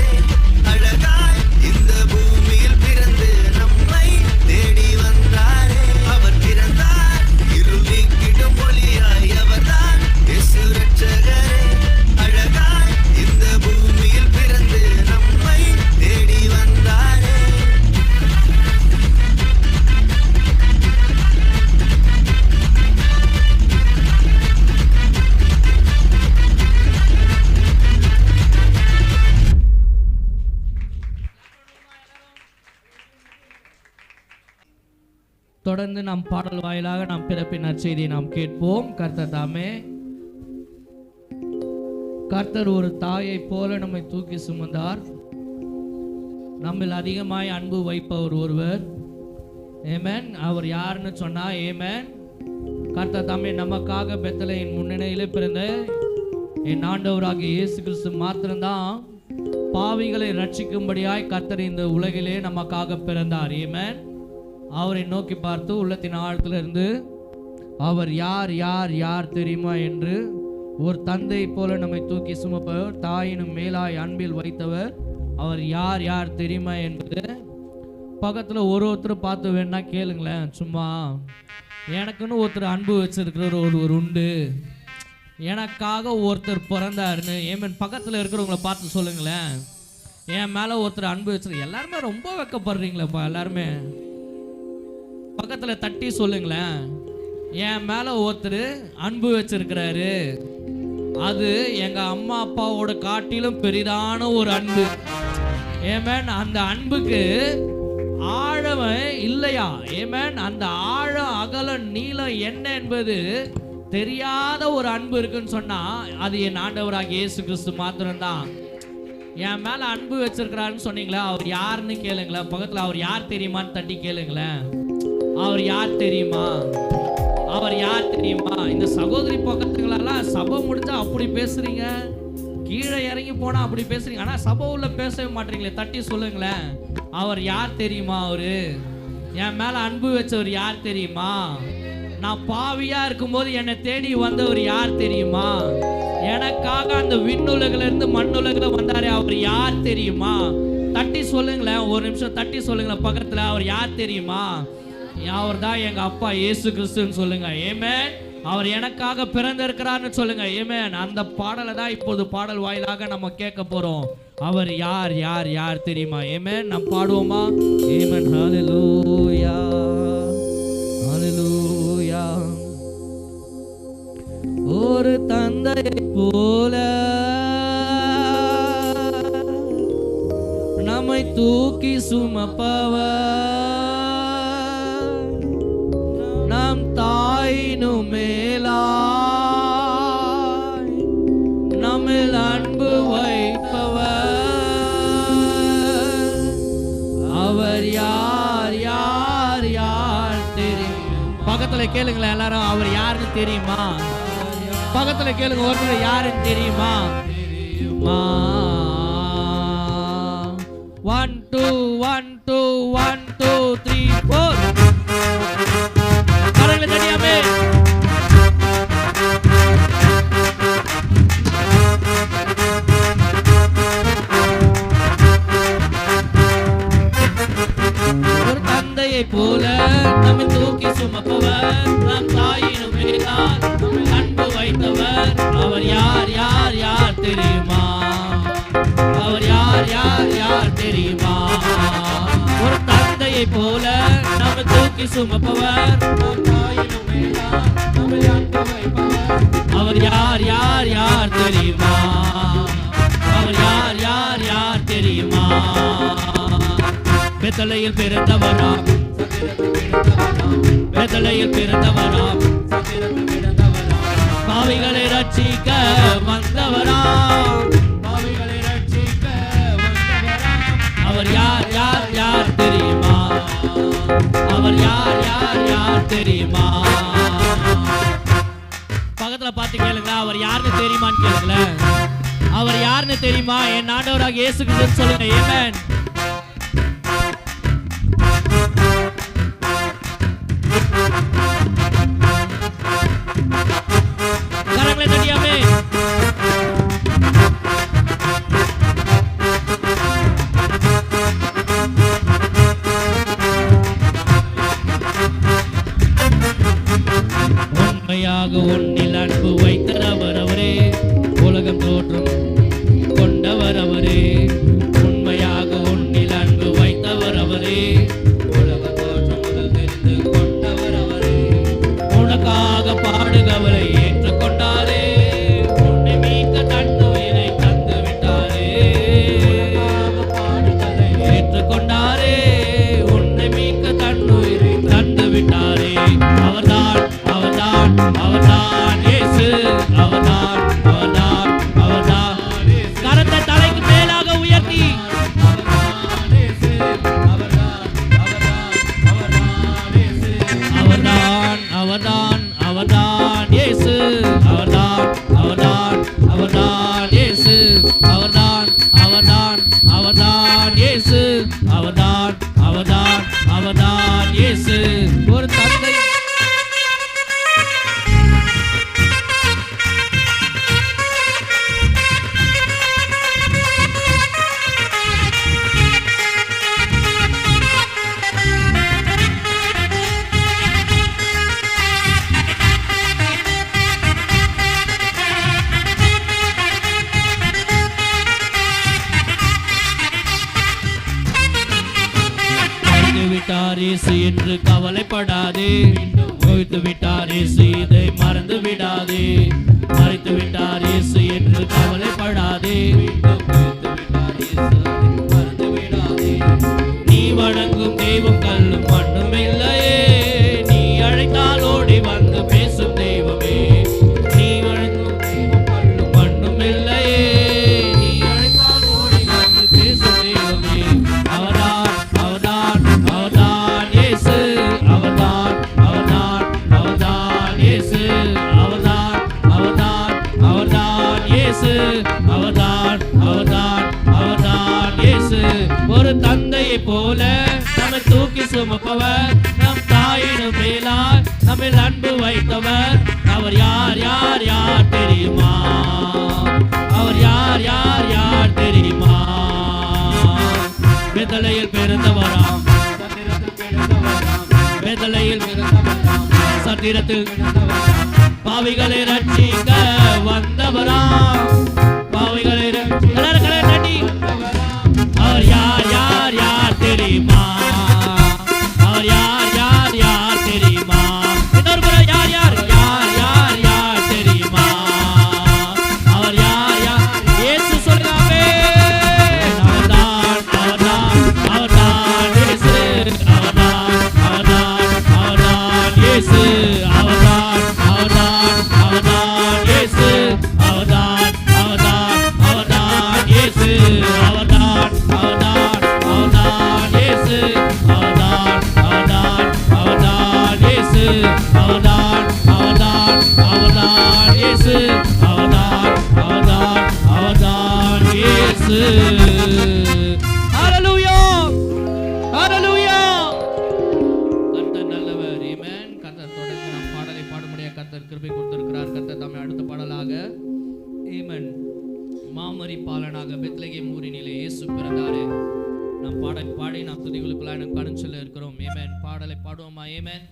[SPEAKER 3] அழகாய் இந்த பூமியில் பிறந்து நம்மை தேடி வந்தாரே. அவர் பிறந்தார் இருள் நீக்கிடும் ஒளியாய், அவர்தான் இயேசு ரட்சகரே. அழகாய் இந்த பூமியில் பிறந்து நம்மை தேடி வந்தாரே.
[SPEAKER 1] தொடர்ந்து நாம் பாடல் வாயிலாக நாம் பிறப்பின் நற்செய்தியை நாம் கேட்போம். கர்த்தர் தாமே கர்த்தர் ஒரு தாயை போல நம்மை தூக்கி சுமந்தார். நம்மில் அதிகமாய் அன்பு வைப்பவர் ஒருவர். ஆமென். அவர் யாருன்னு சொன்னா ஆமென். கர்த்தர் தாமே நமக்காக பெத்லகேமின் முன்னணியிலே பிறந்த என் ஆண்டவராகிய இயேசு கிறிஸ்து மாத்திரம்தான் பாவிகளை ரட்சிக்கும்படியாய் கர்த்தர் இந்த உலகிலே நமக்காக பிறந்தார். ஆமென். அவரை நோக்கி பார்த்து உள்ளத்தின் ஆழத்திலிருந்து அவர் யார் யார் யார் தெரியுமா என்று ஒரு தந்தை போல நம்மை தூக்கி சுமப்பவர், தாயினும் மேலாய் அன்பில் வைத்தவர் அவர் யார் யார் தெரியுமா என்பது பக்கத்தில் ஒருத்தர் பார்த்து வேணா கேளுங்களேன். சும்மா எனக்குன்னு ஒருத்தர் அன்பு வச்சிருக்கிற ஒருவர் உண்டு, எனக்காக ஒருத்தர் பிறந்தாருன்னு ஏமன் பக்கத்தில் இருக்கிறவங்கள பார்த்து சொல்லுங்களேன். என் மேலே ஒருத்தர் அன்பு வச்சிருக்க. எல்லாருமே ரொம்ப வெக்கப்படுறீங்களேப்பா. எல்லாருமே பக்கத்தில் தட்டி சொல்லுங்களேன், என் மேலே ஒருத்தர் அன்பு வச்சிருக்கிறாரு, அது எங்க அம்மா அப்பாவோட காட்டிலும் பெரிதான ஒரு அன்பு. ஏமேன். அந்த அன்புக்கு ஆழம் இல்லையா? ஏமேன். அந்த ஆழம் அகலம் நீளம் என்ன என்பது தெரியாத ஒரு அன்பு இருக்குன்னு சொன்னா அது என் ஆண்டவராக இயேசு கிறிஸ்து மாத்திரம்தான். என் மேல அன்பு வச்சிருக்கிறாருன்னு சொன்னீங்களா, அவர் யாருன்னு கேளுங்களேன். பக்கத்துல அவர் யார் தெரியுமான்னு தட்டி கேளுங்களேன். அவர் யார் தெரியுமா? அவர் யார் தெரியுமா? இந்த சகோதரி பக்கத்துங்களெல்லாம் சபை முடிஞ்சா அப்படி பேசுறீங்க, கீழே இறங்கி போனா அப்படி பேசுறீங்க, ஆனா சபை உள்ள பேசவே மாட்டீங்களே. தட்டி சொல்லுங்களேன். அவர் யார் தெரியுமா? அவரு என் மேல அன்பு வச்சவர் யார் தெரியுமா? நான் பாவியா இருக்கும்போது என்னை தேடி வந்தவர் யார் தெரியுமா? எனக்காக அந்த விண்ணுலகில இருந்து மண்ணுலகில வந்தாரே, அவர் யார் தெரியுமா? தட்டி சொல்லுங்களேன். ஒரு நிமிஷம் தட்டி சொல்லுங்களேன் பக்கத்துல. அவர் யார் தெரியுமா? அவர் தான் எங்க அப்பா இயேசு கிறிஸ்துன்னு சொல்லுங்க. ஆமென். அவர் எனக்காக பிறந்திருக்கிறார்னு சொல்லுங்க. ஆமென். அந்த பாடலை தான் இப்போது பாடல் வாயிலாக நம்ம கேட்க போறோம். அவர் யார் யார் யார் தெரியுமா? ஆமென். நாம் பாடுவோமா? ஆமென். ஹalleluya ஹalleluya. ஒரு தந்தை போல நம்மை தூக்கி சுமப்பவர், நம் தாயினும் மேலாய் நம்மில் அன்பு வைப்பவர், அவர் யார் யார் யார் தெரியும்? பக்கத்துல கேளுங்களேன் எல்லாரும். அவர் யாருன்னு தெரியுமா? பக்கத்துல கேளுங்க. ஒருத்தர் யாருன்னு தெரியுமா? 1 2 1 2 1 2 3 4 கரங்களை தட்டியாமே. ஒரு தந்தையை போல நம்மை தூக்கி சுமப்பவர், நம் தாயினும் மேலால் அன்பு வைத்தவர், அவர் யார் யார் யார் தெரியுமா? அவர் யார் யார் யார் தெரியுமா? ஒரு தந்தையை போல நம்மை தூக்கி சுமப்பவர், நம் தாயினும் மேலால் நம்மை அன்பு வைப்பவர், அவர் யார் யார் யார் தெரியுமா? அவர் யார் யார் யார் தெரியுமா? பெத்தலையில் பிறந்தவராம், பெத்தலையில் பிறந்தவராம், பாவிகளை ரட்சிக்க வந்தவராம், பாவிகளை ரட்சிக்க வந்தவராம், அவர் யார் யார் யார் தெரியுமா? அவர் யார் யார் யார் தெரியுமா? பக்கத்துல பார்த்து கேளுங்க. அவர் யாருன்னு தெரியுமான்னு கேளுங்களேன். அவர் யாருன்னு தெரியுமா? என் ஆண்டவராக இயேசு கிறிஸ்து சொல்லுங்க. ஆமென். கரங்களை தட்டியாமே. உண்மையாக உன்னில் அன்பு வைத்தவர் அவரே, உலகம் தோற்றம் கொண்டவர் அவரே. உண்மையாக உன்னில் அன்பு வைத்தவர் அவரே, உலகம் தோற்றம் முதல் தெரிந்து கொண்டவர் அவரே. உனக்காக பாடுகவரை ஏற்றுக்கொண்டாரே, உன்னை மீட்க தன் உயிரை தந்து விட்டாரே. பாடுகளை ஏற்றுக்கொண்டாரே, உன்னை மீட்க தன் உயிரை தந்து விட்டாரே. அவர்தான் அவர்தான் அவர்தான் இயேசு, அவர்தான் அவர்தான் அவர்தான். கரத்தை தலைக்கு மேலாக உயர்த்தி அவர்தான் அவர்தான் அவர்தான் இயேசு, அவர்தான் அவர்தான் அவர்தான் இயேசு, அவர்தான் அவர்தான் அவர்தான் இயேசு, அவர்தான் அவர்தான் அவர்தான் இயேசு. ஒரு தந்தை விட்டார் இயேசு என்று கவலைப்படாதே, மொய்த்து விட்டார் இயேசு, இதை மறந்து விடாதே. மறைத்து விட்டார் இயேசு
[SPEAKER 2] இயேசு, அவர்தான் அவர்தான் அவர்தான் இயேசு. ஒரு தந்தையை போல நம்மை தூக்கி சுமப்பவர், நம் தாயினும் மேலாய் நம்மில் அன்பு வைத்தவர். அவர் யார் யார் யார் தெரியுமா? அவர் யார் யார் யார் தெரியுமா? பெத்தலையில் பிறந்தவராம், பெத்தலையில் பிறந்தவராம், சத்திரத்தில் பாவிகளை ரட்சிக்க வந்தவராம், பாவிகளை அவர் யார் யார் யார் தெரியுமா? அவர் யார் யார் யார் தெரியுமா? இன்னொரு முறை யார் யார் யார் யார் யார் தெரியுமா? அவர் யார் யார்? இயேசு சொல்றாமே, அவர்தான் அவர்தான் அவர்தான் இயேசு, அவர்தான் அவர்தான் அவர்தான் இயேசு, அவர்தான் அவர்தான் அவர்தான் இயேசு, அவர்தான் அவர்தான் அவர்தான் இயேசு, அவர்தான் அவர்தான் அவர்தான் இயேசு, அவர்தான் அவர்தான் அவர்தான் இயேசு, அவர்தான் அவர்தான் அவர்தான் இயேசு, அவர்தான் அவர்தான் அவர்தான் இயேசு. ஹல்லேலூயா, ஹல்லேலூயா. கர்த்தர் நல்லவர். ஆமென். கர்த்தர் தொடர்ந்து நாம் பாடலை பாடும்படியாக கர்த்தர் கிருபை கொடுத்திருக்கிறார். கர்த்தர் தம்மை அடுத்த பாடலாக ஆமென் மாமரி பாலனாக பெத்லகேம் ஊரினிலே இயேசு பிறந்தாரே நாம் பாடல் பாடி நாம் துதிகளுக்குள்ளாய் நாம் கடந்து செல்ல இருக்கிறோம். ஆமென். பாடலை பாடுவோமா? ஆமென்.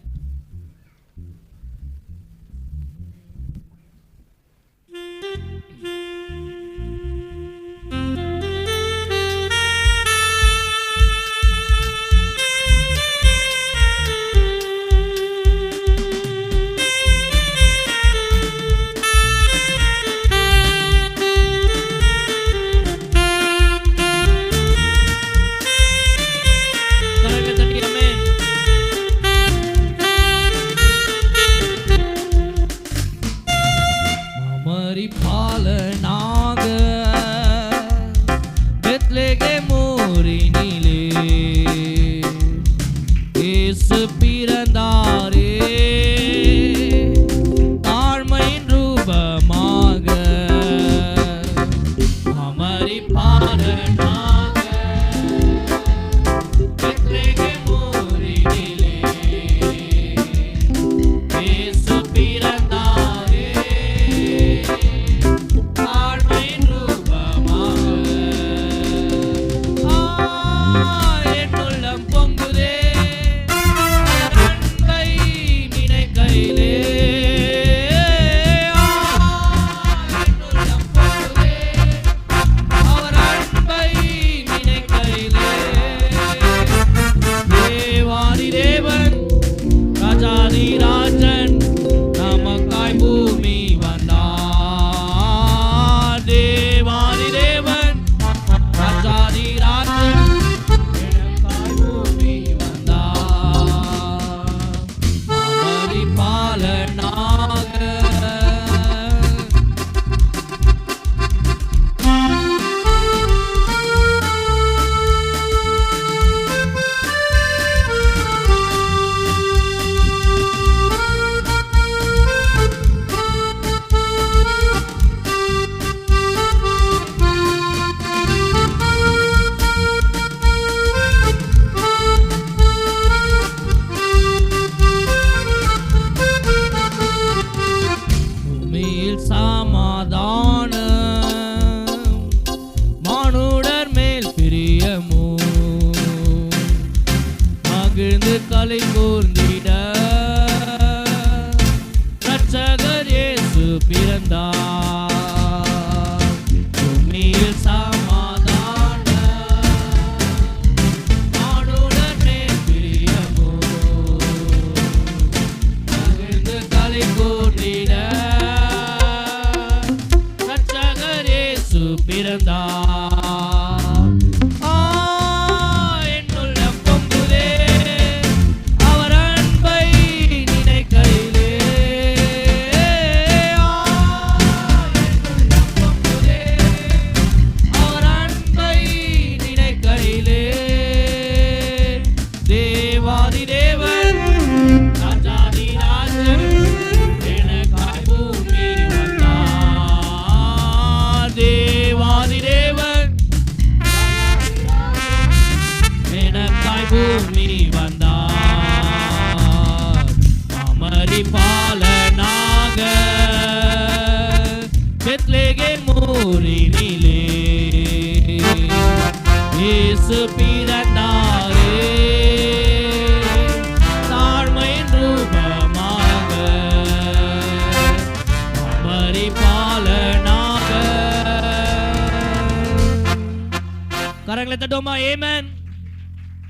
[SPEAKER 2] பாலனாக பெத்லகேம் ஊரினிலே இயேசு பிறந்தாரே, தாழ்மையின் ரூபமாக அமரி பாலனாக பெத்லகேம் ஊரினிலே இயேசு பிறந்தாரே, ராஜன் நமக்காய் பூமி வந்தார். தேவாதி தேவன் ராஜாதி ராஜன் எனக்காய் பூமி வந்தார். அமரி பாலனாக கலை கூர்ந்திட ரட்சகர் இயேசு பிறந்தார். பூமியில் சமாதான மானுடர் மேல் பிரியமோ மகிழ்ந்து கலை கூர்ந்திட ரட்சகர் இயேசு பிறந்தார்.
[SPEAKER 1] வந்தார் அமரி பாலனாக பெத்லகேம் ஊரினிலே இயேசு பிறந்தாரே தாழ்மையின் ரூபமாக அமரி பாலனாக. கரங்களை தட்டுவோமா? ஆமென்.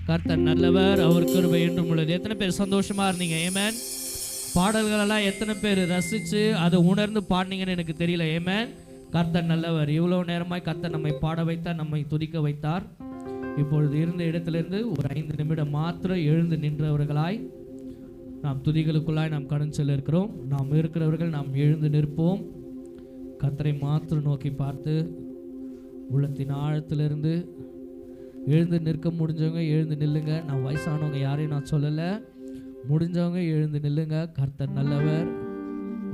[SPEAKER 1] கர்த்தர் நல்லவர், அவர் கிருபை என்றும் உள்ளது. எத்தனை பேர் சந்தோஷமா இருந்தீங்க? ஆமென். பாடல்கள் எல்லாம் எத்தனை பேர் ரசிச்சு அதை உணர்ந்து பாடினீங்கன்னு எனக்கு தெரியல. ஆமென். கர்த்தர் நல்லவர். இவ்வளவு நேரமாய் கர்த்தர் நம்மை பாட வைத்தார், நம்மை துதிக்க வைத்தார். இப்பொழுது இருந்த இடத்திலிருந்து ஒரு 5 நிமிடம் மாத்திரம் எழுந்து நின்றவர்களாய் நாம் துதிகளுக்குள்ளாய் நாம் கடந்து செல்ல இருக்கிறோம். நாம் இருக்கிறவர்கள் நாம் எழுந்து நிற்போம். கர்த்தரை மாத்திரம் நோக்கி பார்த்து உள்ளத்தின் ஆழத்திலிருந்து எழுந்து நிற்க முடிஞ்சவங்க எழுந்து நில்லுங்க. நான் வயசானவங்க யாரையும் நான் சொல்லலை, முடிஞ்சவங்க எழுந்து நில்லுங்க. கர்த்தர் நல்லவர்,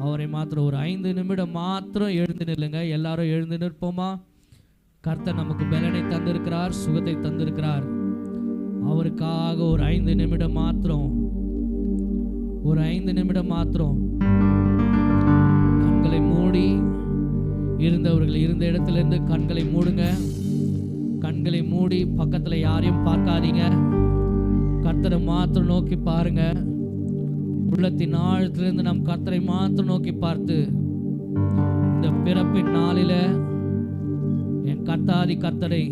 [SPEAKER 1] அவரை மாத்திரம் ஒரு 5 நிமிடம் மாத்திரம் எழுந்து நில்லுங்க. எல்லாரும் எழுந்து நிற்போமா? கர்த்தர் நமக்கு பலனை தந்திருக்கிறார், சுகத்தை தந்திருக்கிறார். அவருக்காக ஒரு 5 நிமிடம் மாத்திரம், ஒரு 5 நிமிடம் மாத்திரம் கண்களை மூடி இருந்தவர்கள் இருந்த இடத்துல இருந்து கண்களை மூடுங்க. கண்களை மூடி பக்கத்துல யாரையும் பார்க்காதீங்க. கர்த்தரை மாத்திரம் நோக்கி பாருங்க. உள்ளத்தின் ஆழத்திலிருந்து நம் கர்த்தரை மாத்திரம் நோக்கி பார்த்து இந்த பிறப்பின் நாளில என் கர்த்தாதி கர்த்தரை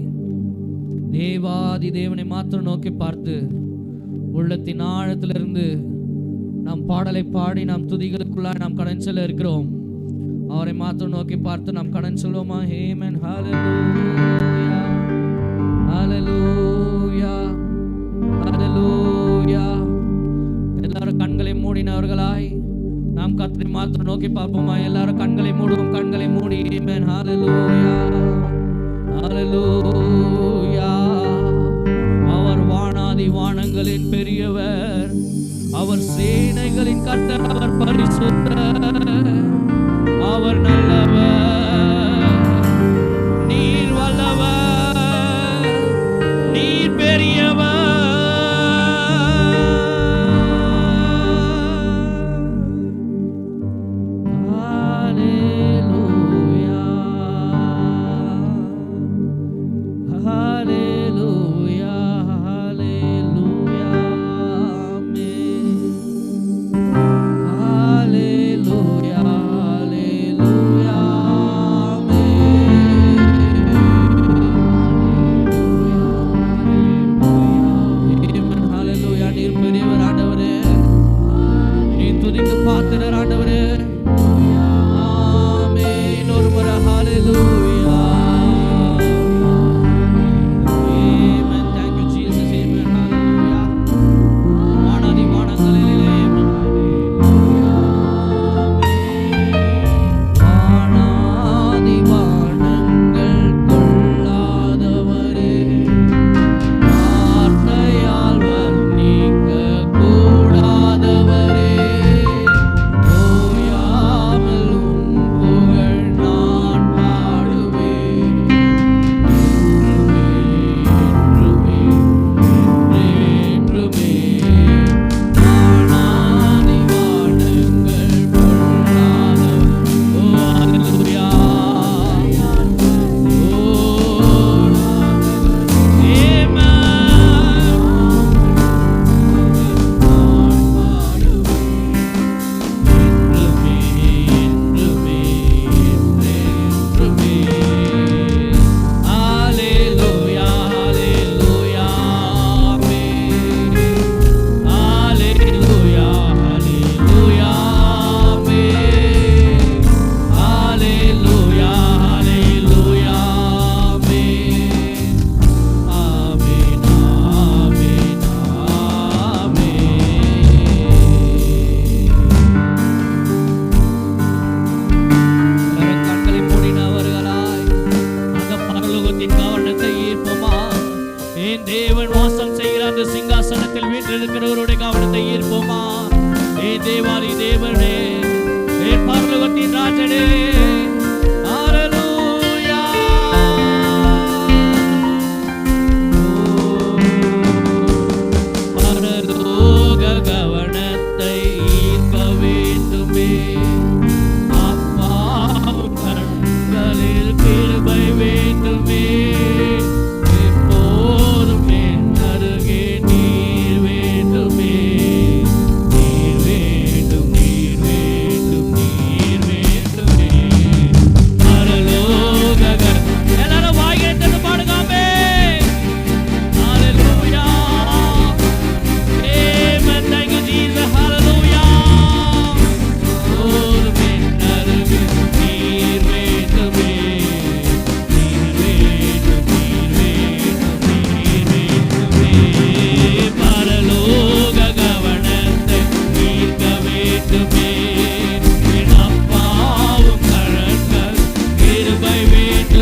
[SPEAKER 1] தேவாதி தேவனை மாத்திரம் நோக்கி பார்த்து உள்ளத்தின் ஆழத்திலிருந்து நாம் பாடலை பாடி நாம் துதிகளுக்குள்ளாய் நாம் கடன் செல்ல இருக்கிறோம். அவரை மாத்திரம் நோக்கி பார்த்து நாம் கடன் செல்வோமா? ஆமென். ஹல்லேலூயா, ஹல்லேலூயா, ஹல்லேலூயா. எல்லாரும் கண்களை மூடினவர்களாய் நாம் கர்த்தரை மாத்திரம் நோக்கி பார்ப்போமா? எல்லாரும் கண்களை மூடுவோம். கண்களை மூடி ஆமென். ஹல்லேலூயா, ஹல்லேலூயா. அவர் வானாதி வானங்களின் பெரியவர், அவர் சேனைகளின் கர்த்தர், அவர் பரிசுத்தர், அவர் நல்லவர், நீர் வல்லவர், நீர் பெரியவர். ஹல்லேலூயா, ஹல்லேலூயா, ஹல்லேலூயா, ஆமென். ஹல்லேலூயா.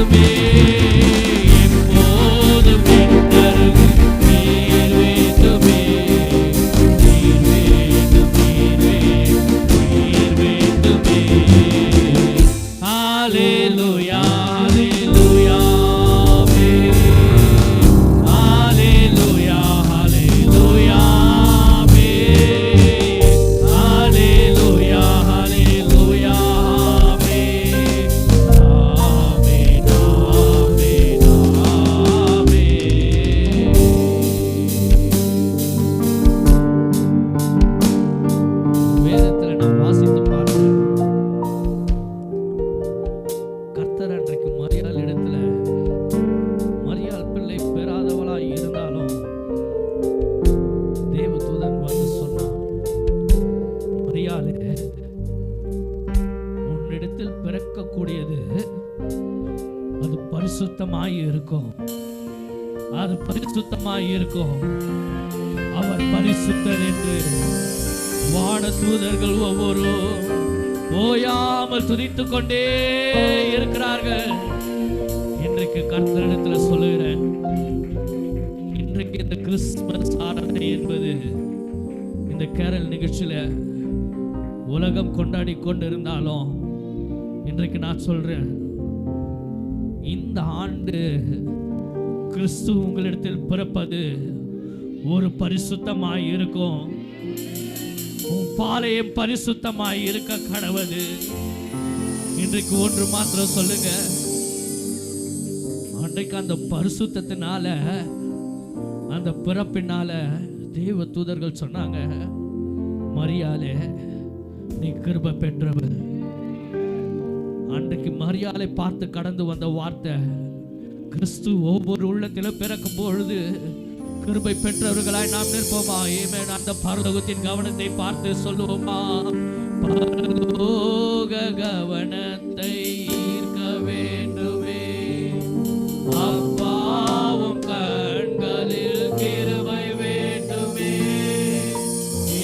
[SPEAKER 2] வேண்டுமே எப்போதும் என்னருகு நீர் வேண்டுமே நீர் வேண்டும் நீர் வேண்டுமே ஹalleluya ஹalleluya ஹalleluya ஹalleluya ஹalleluya ஹalleluya ஆமென் ஆமென் ஆமென். வேதத்துல நாம் வாசித்து பார்க்கிறோம். கர்த்தர் அன்றைக்கு மரியாள் இடத்துல மரியாள் பிள்ளை பெறாதவளாய் இருந்தாலும் தேவதூதன் வந்து சொன்னான், மரியாளே, உன்னிடத்தில் பிறக்கக்கூடியது அது பரிசுத்தமாய் இருக்கும், அது பரிசுத்தமாய் இருக்கும். அவர் பரிசுத்தர் என்று வான தூதர்கள் ஒவ்வொரு ஓயாமல் துதித்துக் கொண்டே இருக்கிறார்கள். இன்றைக்கு கர்த்தரிடத்தில் சொல்லுகிறேன், இன்றைக்கு இந்த கிறிஸ்துமஸ் ஆராதனை என்பது இந்த கேரல் நிகழ்ச்சியில உலகம் கொண்டாடி கொண்டிருந்தாலும் இன்றைக்கு நான் சொல்றேன், இந்த ஆண்டு கிறிஸ்து உங்களிடத்தில் பிறப்பது ஒரு பரிசுத்தமாய் இருக்கும். உன் பாளையம் பரிசுத்தமாய் இருக்க கடவுது. இன்றைக்கு ஒன்று மாத்திரம் சொல்லுங்க, அன்றைக்கு அந்த பரிசுத்தத்தினால அந்த பிறப்பினால தேவ தூதர்கள் சொன்னாங்க, மரியாளே, நீ கிருபை பெற்றவர். அன்றைக்கு மரியாளை பார்த்து கடந்து வந்த வார்த்தை, கிறிஸ்து ஒவ்வொரு உள்ளத்திலும் பிறக்கும் பொழுது கிருபை பெற்றவர்களாய் நாம் நிற்போமா? ஆமென். அந்த பரலோகத்தின் கவனத்தை பார்த்து சொல்லுவோமா? பரலோக கவனத்தை ஈர்க்க வேண்டுமே, அப்பாவும் கண்களில் கிருபை வேண்டுமே,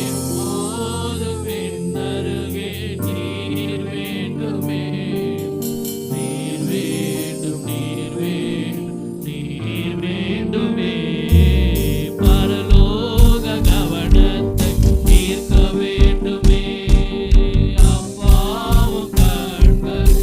[SPEAKER 2] எப்போதும் என்னருகே நீர் வேண்டுமே நீர் வேண்டும் நீர் வேண்டும் நீர் வேண்டுமே. பரலோக கவனத்தை ஈர்க்க வேண்டுமே, அப்பாவும் கண்கள்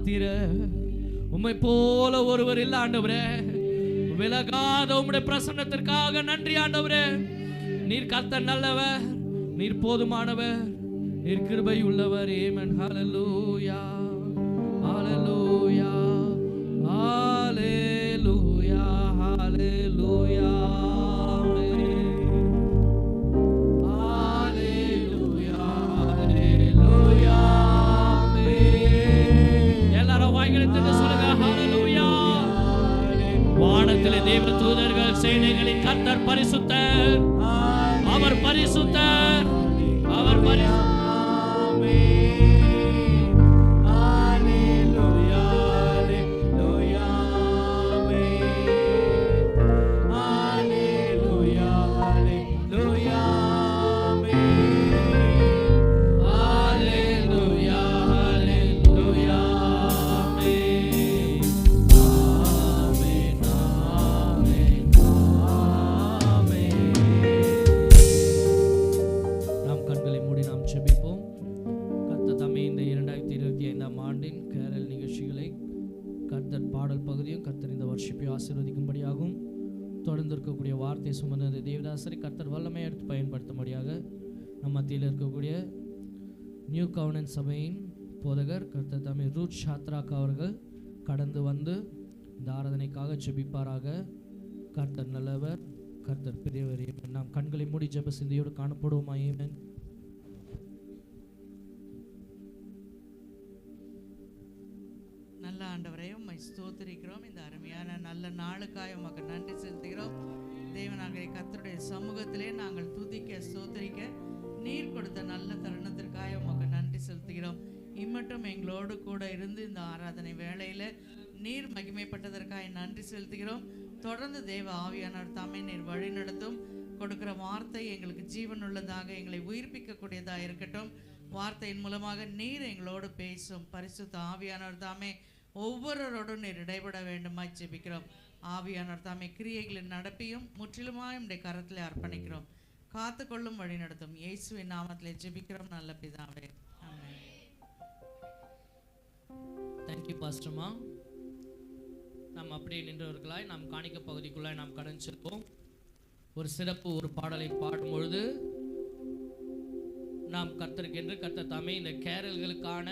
[SPEAKER 2] காத்தீர. உம்மை போல ஒருவர் இல்ல ஆண்டவரே. விலகாத உம்முடைய பிரசன்னத்திற்காக நன்றி ஆண்டவரே. நீர் கர்த்தர் நல்லவர், நீர் போதுமானவர், நீர் கிருபை உள்ளவர். ஆமென். ஹalleluya, ஹalleluya, ஹalleluya, ஹalleluya. வானத்திலே தேவ தூதர்கள் சேனைகளின் கர்த்தர் பரிசுத்தர், அவர் பரிசுத்தர், அவர் பரிசுத்தர். ஆசீர்வதிக்கும்படியாகவும் தொடர்ந்து இருக்கக்கூடிய வார்த்தை சுமந்த தேவதாசரை கர்த்தர் வல்லமையை எடுத்து பயன்படுத்தும்படியாக நம் மத்தியில் இருக்கக்கூடிய நியூ கவர்னன்ஸ் சபையின் போதகர் கர்த்தர் தாமே ரூத் சாத்ராக் அவர்கள் கடந்து வந்து இந்த ஆராதனைக்காக ஜெபிப்பாராக. கர்த்தர் நல்லவர், கர்த்தர் பெரியவர். நாம் கண்களை மூடி ஜெப சிந்தையோடு காணப்படுவோமா? ஆமென்.
[SPEAKER 4] நல்ல ஆண்டவரே, உம்மை ஸ்தோத்திரிக்கிறோம். இந்த அருமையான நல்ல நாளுக்காய் உமக்கு நன்றி செலுத்துகிறோம். தேவனாகிய கர்த்தருடைய சமூகத்திலே நாங்கள் துதிக்க ஸ்தோத்திரிக்க நீர் கொடுத்த நல்ல தருணத்திற்காக உமக்கு நன்றி செலுத்துகிறோம். இம்மட்டும் எங்களோடு கூட இருந்து இந்த ஆராதனை வேளையில நீர் மகிமைப்பட்டதற்காக நன்றி செலுத்துகிறோம். தொடர்ந்து தேவ ஆவியானவர் தாமே நீர் வழி நடத்தும். கொடுக்கிற வார்த்தை எங்களுக்கு ஜீவன் உள்ளதாக, எங்களை உயிர்ப்பிக்கக்கூடியதாக இருக்கட்டும். வார்த்தையின் மூலமாக நீர் எங்களோடு பேசும். பரிசுத்த ஆவியானவர் தாமே ஒவ்வொருவரோடும் நீர் இடைபட வேண்டுமாய் ஜெபிக்கிறோம். ஆவியானவர் தாமே கிரியைகளின் நடப்பியும் முற்றிலுமாய் உம்முடைய கரத்தில் அர்ப்பணிக்கிறோம். காத்துக்கொள்ளும் வழி நடத்தும். இயேசுவின் நாமத்திலே ஜெபிக்கிறோம் நல்ல பிதாவே, ஆமென்.
[SPEAKER 2] தேங்க்யூ பாஸ்டர்மா. நாம் அப்படியே நின்றவர்களாய் நாம் காணிக்க பகுதிக்குள்ளாய் நாம் கடந்திருக்கோம். ஒரு சிறப்பு ஒரு பாடலை பாடும் பொழுது நாம் கர்த்தருக்கென்று கர்த்தர் தாமே இந்த கேரல்களுக்கான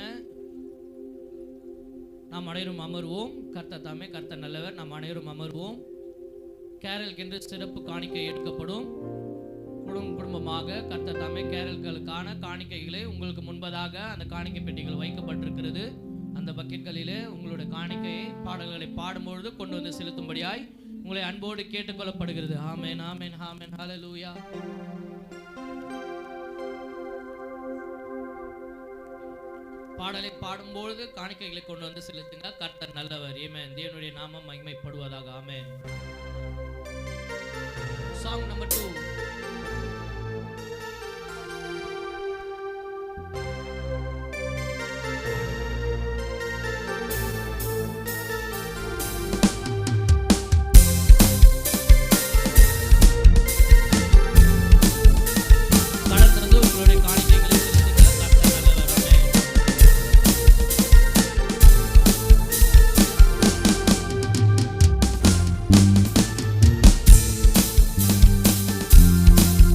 [SPEAKER 2] நாம் அனைவரும் அமர்வோம். கர்த்தர் தாமே கர்த்தர் நல்லவர். நாம் அனைவரும் அமர்வோம். கேரல்கென்று சிறப்பு காணிக்கை எடுக்கப்படும். குடும்பமாக கர்த்தர் தாமே கேரல்களுக்கான காணிக்கைகளை உங்களுக்கு முன்பதாக அந்த காணிக்கை பெட்டிகள் வைக்கப்பட்டிருக்கிறது. அந்த பக்கெட்களிலே உங்களுடைய காணிக்கையை பாடல்களை பாடும்பொழுது கொண்டு வந்து செலுத்தும்படியாய் உங்களை அன்போடு கேட்டுக்கொள்ளப்படுகிறது. ஆமென், ஆமென், ஆமென், ஹல்லேலூயா. பாடலை பாடும்பொழுது காணிக்கைகளை கொண்டு வந்து செலுத்துங்க. கர்த்தர் நல்லவர். ஆமென். தேவனுடைய நாமம் மகிமைப்படுவதாக. ஆமென். Song number 2.
[SPEAKER 5] Thank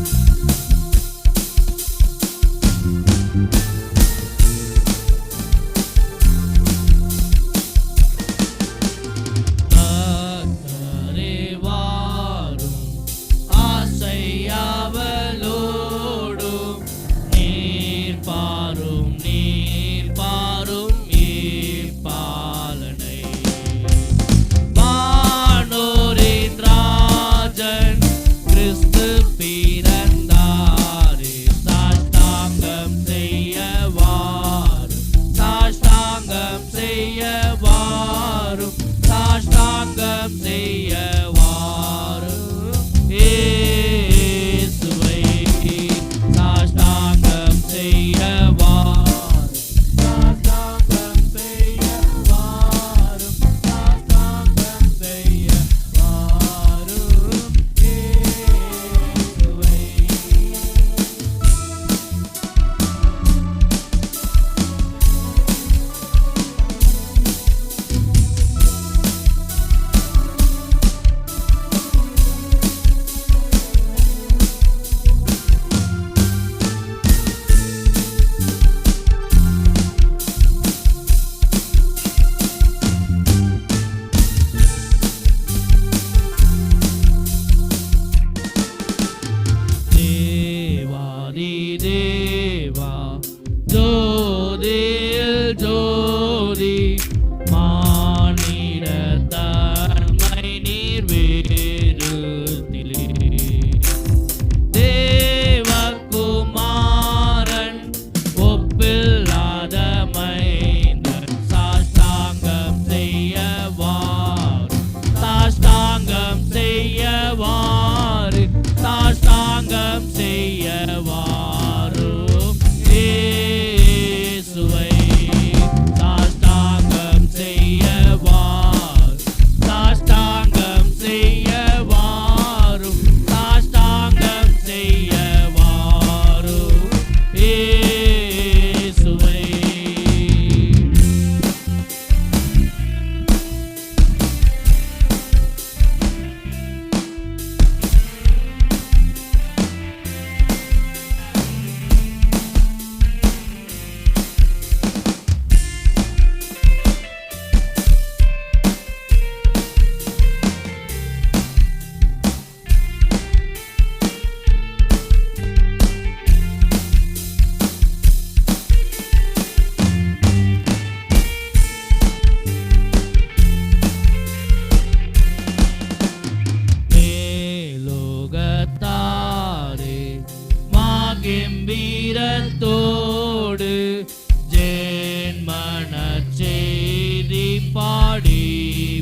[SPEAKER 1] பாடி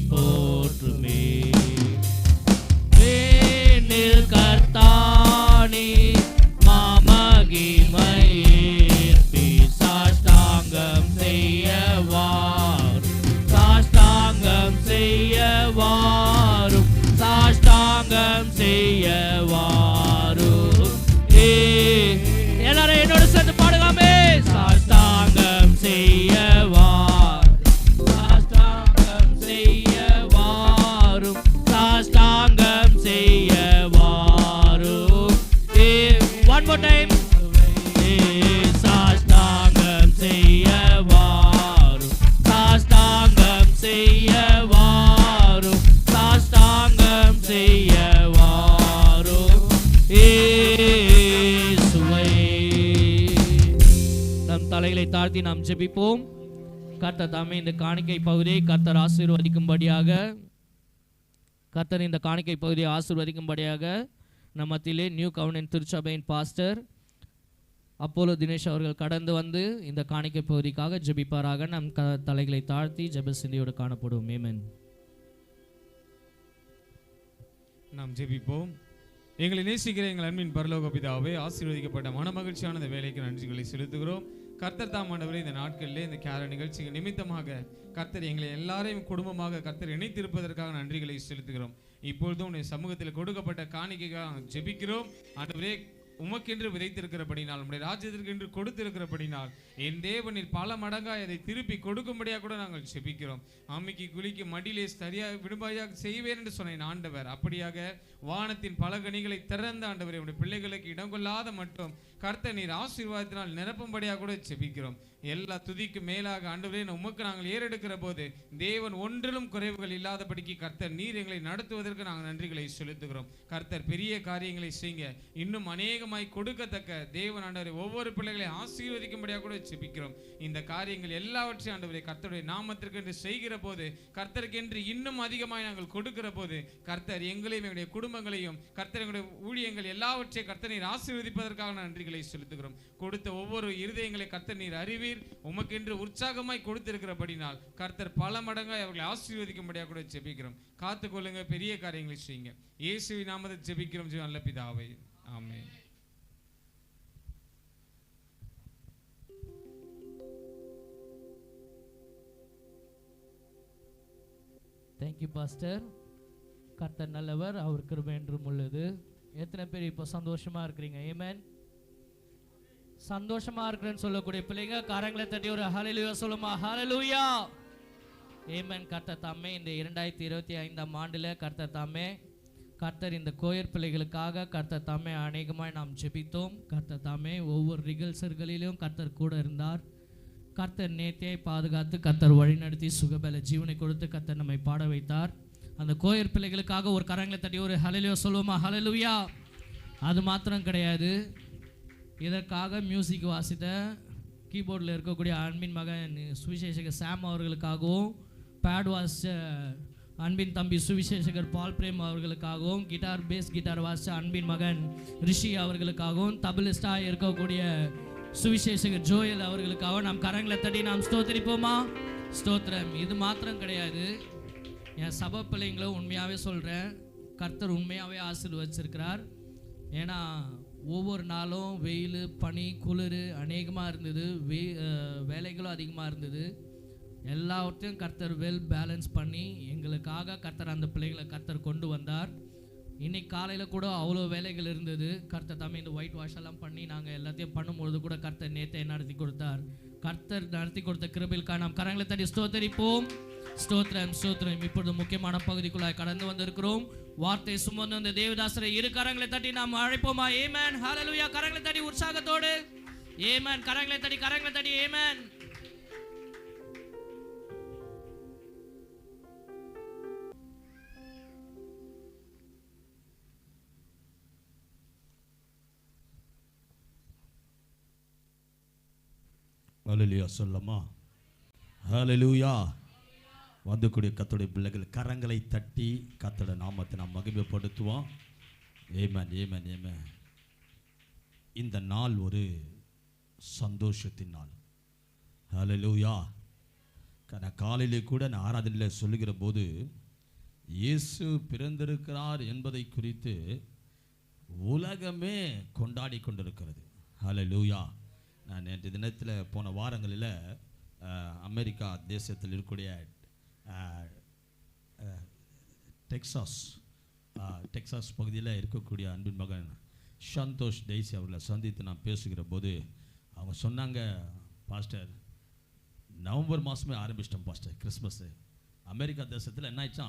[SPEAKER 1] போற்றுமே. வேனில் கர்த்தானே மாமகிமையேற்பி சாஷ்டாங்கம் செய்யவார், சாஷ்டாங்கம் செய்யவாரும், சாஷ்டாங்கம் செய்யவாரும். எல்லாரும் என்னோட சேர்ந்து பாடுகாமே. சாஷ்டாங்கம் செய்யவார், சாஷ்டாங்கம் செய்யவாரும், சாஷ்டாங்கம் செய்யவாரும். One more time. சாஷ்டாங்கம் செய்யவாரும், சாஷ்டாங்கம் செய்யவாரும், சாஷ்டாங்கம் செய்யவாரும். இயேசுவே. நம் தலைகளை தாழ்த்தி நாம் ஜெபிப்போம். கர்த்தர் தாமே இந்த காணிக்கை பகுதியை கர்த்தர் ஆசீர்வதிக்கும்படியாக, கர்த்தர் இந்த காணிக்கை பகுதியை ஆசீர்வதிக்கும்படியாக நம்ம மத்தியிலே நியூ கவர்னன்ட் திருச்சபையின் பாஸ்டர் அப்போலோ தினேஷ் அவர்கள் கடந்து வந்து இந்த காணிக்கை பகுதிக்காக ஜெபிப்பாராக. நம் தலைகளை தாழ்த்தி ஜெப சிந்தையோடு காணப்படுவோம். ஆமென்.
[SPEAKER 5] நாம் ஜெபிப்போம். எங்களை நேசிக்கிற எங்கள் அன்பின் பரலோக பிதாவே, ஆசீர்வதிக்கப்பட்ட மனமகிழ்ச்சியான இந்த வேலைக்கு நன்றிகளை செலுத்துகிறோம். கர்த்தர் தாம் ஆண்டவரே, இந்த நாட்களிலே இந்த கேர நிகழ்ச்சிகள் நிமித்தமாக கர்த்தர் எங்களை எல்லாரையும் குடும்பமாக கர்த்தர் இணைத்திருப்பதற்காக நன்றிகளை செலுத்துகிறோம். இப்பொழுதும் உடைய சமூகத்தில் கொடுக்கப்பட்ட காணிக்கைக்காக ஜெபிக்கிறோம். ஆண்டவரே, உமக்கென்று விதைத்திருக்கிறபடினால், உடைய ராஜ்யத்திற்கென்று கொடுத்திருக்கிறபடினால் என் தேவனில் பல மடங்காய் அதை திருப்பி கொடுக்கும்படியாக கூட நாங்கள் ஜெபிக்கிறோம். அம்மிக்கு குளிக்கு மடியிலே சரியாக விடுபாயாக செய்வேன் என்று சொன்னேன் ஆண்டவர். அப்படியாக வானத்தின் பல கனிகளை திறந்த ஆண்டவரை உடைய பிள்ளைகளுக்கு இடம் கொள்ளாத மட்டும் கர்த்தர் நீர் ஆசீர்வாதத்தினால் நிரப்பும்படியாக கூட ஜெபிக்கிறோம். எல்லா துதிக்கு மேலாக ஆண்டவரே, உமக்கு நாங்கள் ஏறெடுக்கிற போது தேவன் ஒன்றிலும் குறைவுகள் இல்லாதபடிக்கு கர்த்தர் நீர் எங்களை நடத்துவதற்கு நாங்கள் நன்றிகளை செலுத்துகிறோம். கர்த்தர் பெரிய காரியங்களை செய்ய இன்னும் அநேகமாய் கொடுக்கத்தக்க தேவன் ஆண்டவரை ஒவ்வொரு பிள்ளைகளை ஆசீர்வதிக்கும்படியாக கூட ஜெபிக்கிறோம். இந்த காரியங்கள் எல்லாவற்றையும் ஆண்டவரை கர்த்தருடைய நாமத்திற்கு என்று செய்கிற போது, கர்த்தருக்கு என்று இன்னும் அதிகமாய் நாங்கள் கொடுக்கிற போது கர்த்தர் எங்களையும் எங்களுடைய குடும்பங்களையும் கர்த்தர் எங்களுடைய ஊழியங்கள் எல்லாவற்றையும் கர்த்தர் நீர் ஆசீர்வதிப்பதற்காக நன்றிகளை செலுத்துகிறோம். கொடுத்த ஒவ்வொரு இருதயங்களை கர்த்தர் நீர் அறிவீர். உமக்கென்று உற்சாகமாய் கொடுத்திருக்கிறபடினால் கர்த்தர் பல மடங்காய் அவர்களை ஆசீர்வதிக்கும்படியாக கூட ஜெபிக்கிறோம். காத்துக்கொள்ளுங்க, பெரிய காரியங்களை செய்யுங்க. இயேசுவின் நாமத்தில் ஜெபிக்கிறோம் நல்ல பிதாவே, ஆமென்.
[SPEAKER 1] Thank you pastor. கர்த்தர் நல்லவர், அவர் கிருபை என்றும் உள்ளது. எத்தனை பேர் இப்போ சந்தோஷமா இருக்கிறீங்க? ஆமென். சந்தோஷமா இருக்கிறேன்னு சொல்லக்கூடிய பிள்ளைங்க கரங்களை தட்டி ஒரு ஹல்லேலூயா சொல்லுமா. ஹல்லேலூயா. ஆமென். கர்த்தர் தாமே இந்த 2025ஆம் ஆண்டுல கர்த்தர் தாமே கர்த்தர் இந்த கோயர் பிள்ளைகளுக்காக கர்த்தர் தாமே அநேகமாய் நாம் ஜெபித்தோம். கர்த்தர் தாமே ஒவ்வொரு ரிகல்சர்களிலும் கர்த்தர் கூட இருந்தார். கர்த்தர் நேர்த்தியை பாதுகாத்து கர்த்தர் வழிநடத்தி சுகபல ஜீவனை கொடுத்து கர்த்தர் நம்மை பாட வைத்தார். அந்த கோயர் பிள்ளைகளுக்காக ஒரு கரங்களை தட்டி ஒரு ஹல்லேலூயா சொல்லுவோமா. ஹல்லேலூயா. அது மாத்திரம் கிடையாது, இதற்காக மியூசிக் வாசித்த கீபோர்டில் இருக்கக்கூடிய அன்பின் மகன் சுவிசேஷகர் சாம் அவர்களுக்காகவும், பேட் வாசித்த அன்பின் தம்பி சுவிசேஷகர் பால் பிரேம் அவர்களுக்காகவும், கிட்டார் பேஸ் கிட்டார் வாசித்த அன்பின் மகன் ரிஷி அவர்களுக்காகவும், தபிலிஸ்டாக இருக்கக்கூடிய சுவிசேஷகர் ஜோயல் அவர்களுக்காக நாம் கரங்களை தட்டி நாம் ஸ்தோத்திரிப்போமா. ஸ்தோத்திரம். இது மாத்திரம் கிடையாது, என் சபை பிள்ளைங்களும் உண்மையாகவே சொல்கிறேன், கர்த்தர் உண்மையாகவே ஆசீர்வதிச்சிருக்கிறார். ஏன்னா ஒவ்வொரு நாளும் வெயில், பனி, குளிர் அநேகமாக இருந்தது, வேலைகளும் அதிகமாக இருந்தது. எல்லாவற்றையும் கர்த்தர் வெல் பேலன்ஸ் பண்ணி எங்களுக்காக கர்த்தர் அந்த பிள்ளைகளை கர்த்தர் கொண்டு வந்தார். இன்னைக்கு காலையில் கூட அவ்வளோ வேலைகள் இருந்தது. கர்த்தர் தாமே இந்த ஒயிட் வாஷ் எல்லாம் பண்ணி நாங்கள் எல்லாத்தையும் பண்ணும்பொழுது கூட கர்த்தர் நேற்றை நடத்தி கொடுத்தார். கர்த்தர் நடத்தி கொடுத்த கிருபைக்காக நாம் கரங்களை தட்டி ஸ்தோத்தரிப்போம். ஸ்தோத்திரம் ஸ்தோத்திரம். இப்பொழுது முக்கியமான பகுதிக்குள்ளாய் கடந்து வந்திருக்கிறோம். வார்த்தை சுமந்து அந்த தேவதாசரை இரு கரங்களை தட்டி நாம் அழைப்போமா. ஆமென். ஹல்லேலூயா. கரங்களை தட்டி உற்சாகத்தோடு ஆமென். கரங்களை தட்டி ஆமென்.
[SPEAKER 6] ஹல்லேலூயா சொல்லமா. ஹல்லேலூயா. வந்துக்கூடிய கர்த்தருடைய பிள்ளைகள் கரங்களை தட்டி கர்த்தருடைய நாமத்தை நாம் மகிமைப்படுத்துவோம். ஆமென் ஆமென் ஆமென். இந்த நாள் ஒரு சந்தோஷத்தின் நாள். ஹல்லேலூயா. காலையிலே கூட நான் ஆராதனையில் சொல்லுகிற போது இயேசு பிறந்திருக்கிறார் என்பதை குறித்து உலகமே கொண்டாடி கொண்டிருக்கிறது. ஹல்லேலூயா. நான் நேற்று தினத்தில் போன வாரங்களில் அமெரிக்கா தேசத்தில் இருக்கக்கூடிய டெக்சாஸ் பகுதியில் இருக்கக்கூடிய அன்பின் மகன் சந்தோஷ் டெய்ஸி அவர்களை சந்தித்து நான் பேசுகிற போது அவங்க சொன்னாங்க, பாஸ்டர் நவம்பர் மாதமே ஆரம்பிச்சிட்டோம் பாஸ்டர் கிறிஸ்மஸ்ஸு. அமெரிக்கா தேசத்தில் என்ன ஆயிடுச்சா,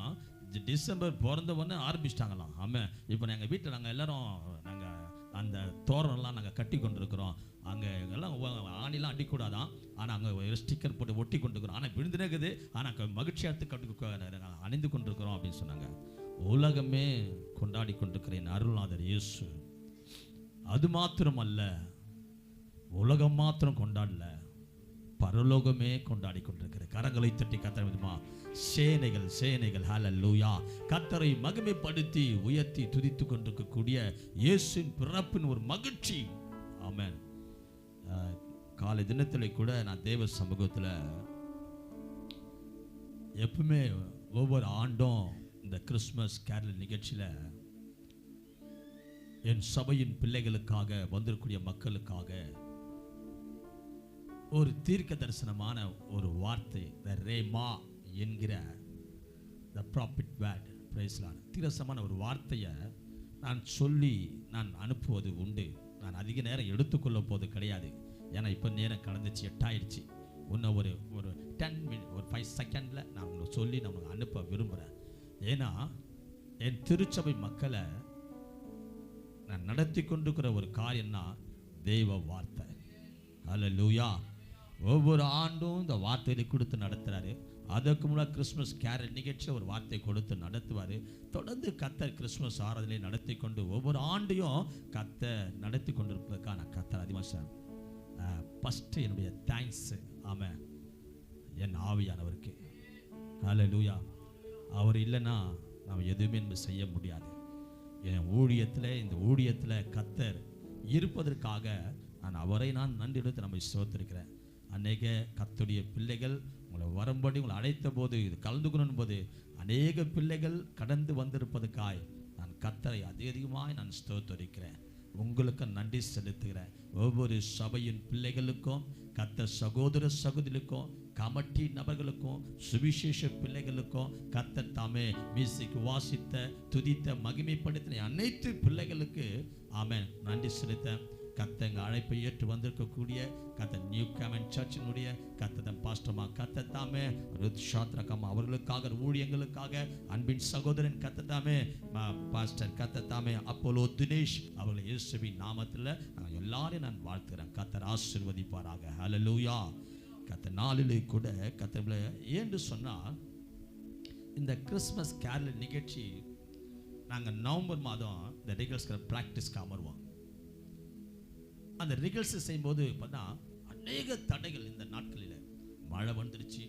[SPEAKER 6] டிசம்பர் பிறந்தவொன்னே ஆரம்பிச்சிட்டாங்களாம். ஆமாம், இப்போ எங்கள் வீட்டில் நாங்கள் எல்லோரும் நாங்கள் அந்த தோரணம்லாம் நாங்கள் கட்டி கொண்டிருக்கிறோம். அங்கே எல்லாம் ஆணிலாம் அடிக்கூடாதான், ஆனால் அங்கே ஸ்டிக்கர் போட்டு ஒட்டி கொண்டிருக்கிறோம். ஆனால் விழுந்துனேக்குது, ஆனால் மகிழ்ச்சியாக அணிந்து கொண்டிருக்கிறோம் அப்படின்னு சொன்னாங்க. உலகமே கொண்டாடி கொண்டிருக்கிறேன் அருள்நாதர் இயேசு. அது மாத்திரமல்ல, உலகம் மாத்திரம் கொண்டாடல, பரலோகமே கொண்டாடி கொண்டிருக்கிற. கரங்களை தட்டி கத்தர் விதமா சேனைகள் சேனைகள் ஹல்லேலூயா கர்த்தரை மகிமைப்படுத்தி உயர்த்தி துதித்து கொண்டிருக்கக்கூடிய இயேசுவின் பிறப்பின் ஒரு மகிழ்ச்சி. ஆமென். காலை தினத்தில் கூட நான் தேவ சமூகத்தில் எப்பவுமே ஒவ்வொரு ஆண்டும் இந்த கிறிஸ்மஸ் கேரல் நிகழ்ச்சியில் என் சபையின் பிள்ளைகளுக்காக வந்திருக்கூடிய மக்களுக்காக ஒரு தீர்க்க தரிசனமான ஒரு வார்த்தை, த ரேமா என்கிற த ப்ராஃபிட் வேர்ட், பிரைஸ் லார்ட், தீர்க்கமான ஒரு வார்த்தையை நான் சொல்லி நான் அனுப்புவது உண்டு. நான் அதிக நேரம் எடுத்துக்கொள்ள போது கிடையாது. ஏன்னா இப்போ நேரம் கடந்துச்சு, 8 ஆயிடுச்சு. இன்னும் ஒரு 10 மினிட், ஒரு 5 செகண்டில் நான் உங்களுக்கு சொல்லி நான் உங்களுக்கு அனுப்ப விரும்புகிறேன். ஏன்னா என் திருச்சபை மக்களை நான் நடத்தி கொண்டிருக்கிற ஒரு காரியம்னா தெய்வ வார்த்தை. ஹல்லேலூயா. ஒவ்வொரு ஆண்டும் இந்த வார்த்தையை கொடுத்து நடத்துகிறாரு. அதற்கு முன்னாடி கிறிஸ்மஸ் கேரல் நிகழ்ச்சியில் ஒரு வார்த்தை கொடுத்து நடத்துவார். தொடர்ந்து கர்த்தர் கிறிஸ்மஸ் ஆராதனை நடத்தி கொண்டு ஒவ்வொரு ஆண்டையும் கர்த்தர் நடத்தி கொண்டிருப்பதற்காக நான் கர்த்தர் அதிகமாக ஃபஸ்ட்டு என்னுடைய தேங்க்ஸு ஆமாம் என் ஆவியானவருக்கு. ஹல்லேலூயா. அவர் இல்லைன்னா நாம் எதுவுமே நம்ம செய்ய முடியாது. என் ஊழியத்தில், இந்த ஊழியத்தில் கர்த்தர் இருப்பதற்காக அவரை நான் நன்றி எடுத்து நம்ம ஸ்தோத்திரிக்கிறேன். அநேக கர்த்தருடைய பிள்ளைகள் உங்களை வரும்படி உங்களை அழைத்த போது, இது கலந்துக்கணும் போது அநேக பிள்ளைகள் கடந்து வந்திருப்பதுக்காய் நான் கர்த்தரை அதிகமாய் நான் ஸ்தோத்திரிக்கிறேன். உங்களுக்கு நன்றி செலுத்துகிறேன். ஒவ்வொரு சபையின் பிள்ளைகளுக்கும், கர்த்தர் சகோதர சகோதரிகளுக்கும், கமிட்டி நபர்களுக்கும், சுவிசேஷ பிள்ளைகளுக்கும், கர்த்தர் தாமே மியூசிக் வாசித்த துதித்த மகிமைப்படுத்தின அனைத்து பிள்ளைகளுக்கு ஆமென் நன்றி செலுத்த. கர்த்தர் எங்கள் அழைப்பை ஏற்று வந்திருக்கக்கூடிய கர்த்தர் நியூ காமன் சர்ச்சினுடைய கர்த்தர் பாஸ்டர்மா கர்த்தர் தாமே ருத் ஷாத்ரகம்மா அவர்களுக்காக, ஊழியங்களுக்காக அன்பின் சகோதரன் கர்த்தர் தாமே பாஸ்டர் கர்த்தர் தாமே அப்போலோ தினேஷ் அவர்களை இயேசுவின் நாமத்தில் நான் எல்லாரையும் நான் வாழ்த்துகிறேன். கர்த்தர் ஆசீர்வதிப்பாராக. ஹல்லேலூயா. கர்த்தர் நாளிலே கூட கர்த்தர் ஏன்னு சொன்னால், இந்த கிறிஸ்மஸ் கேரல் நிகழ்ச்சி நாங்கள் நவம்பர் மாதம் இந்த ரிகல்ஸ்க்கு ப்ராக்டிஸ்க்கு அமர்வோம். அந்த ரிகல்ஸ் செய்யும்போது பார்த்தா அநேக தடைகள். இந்த நாட்களில் மழை வந்துடுச்சு,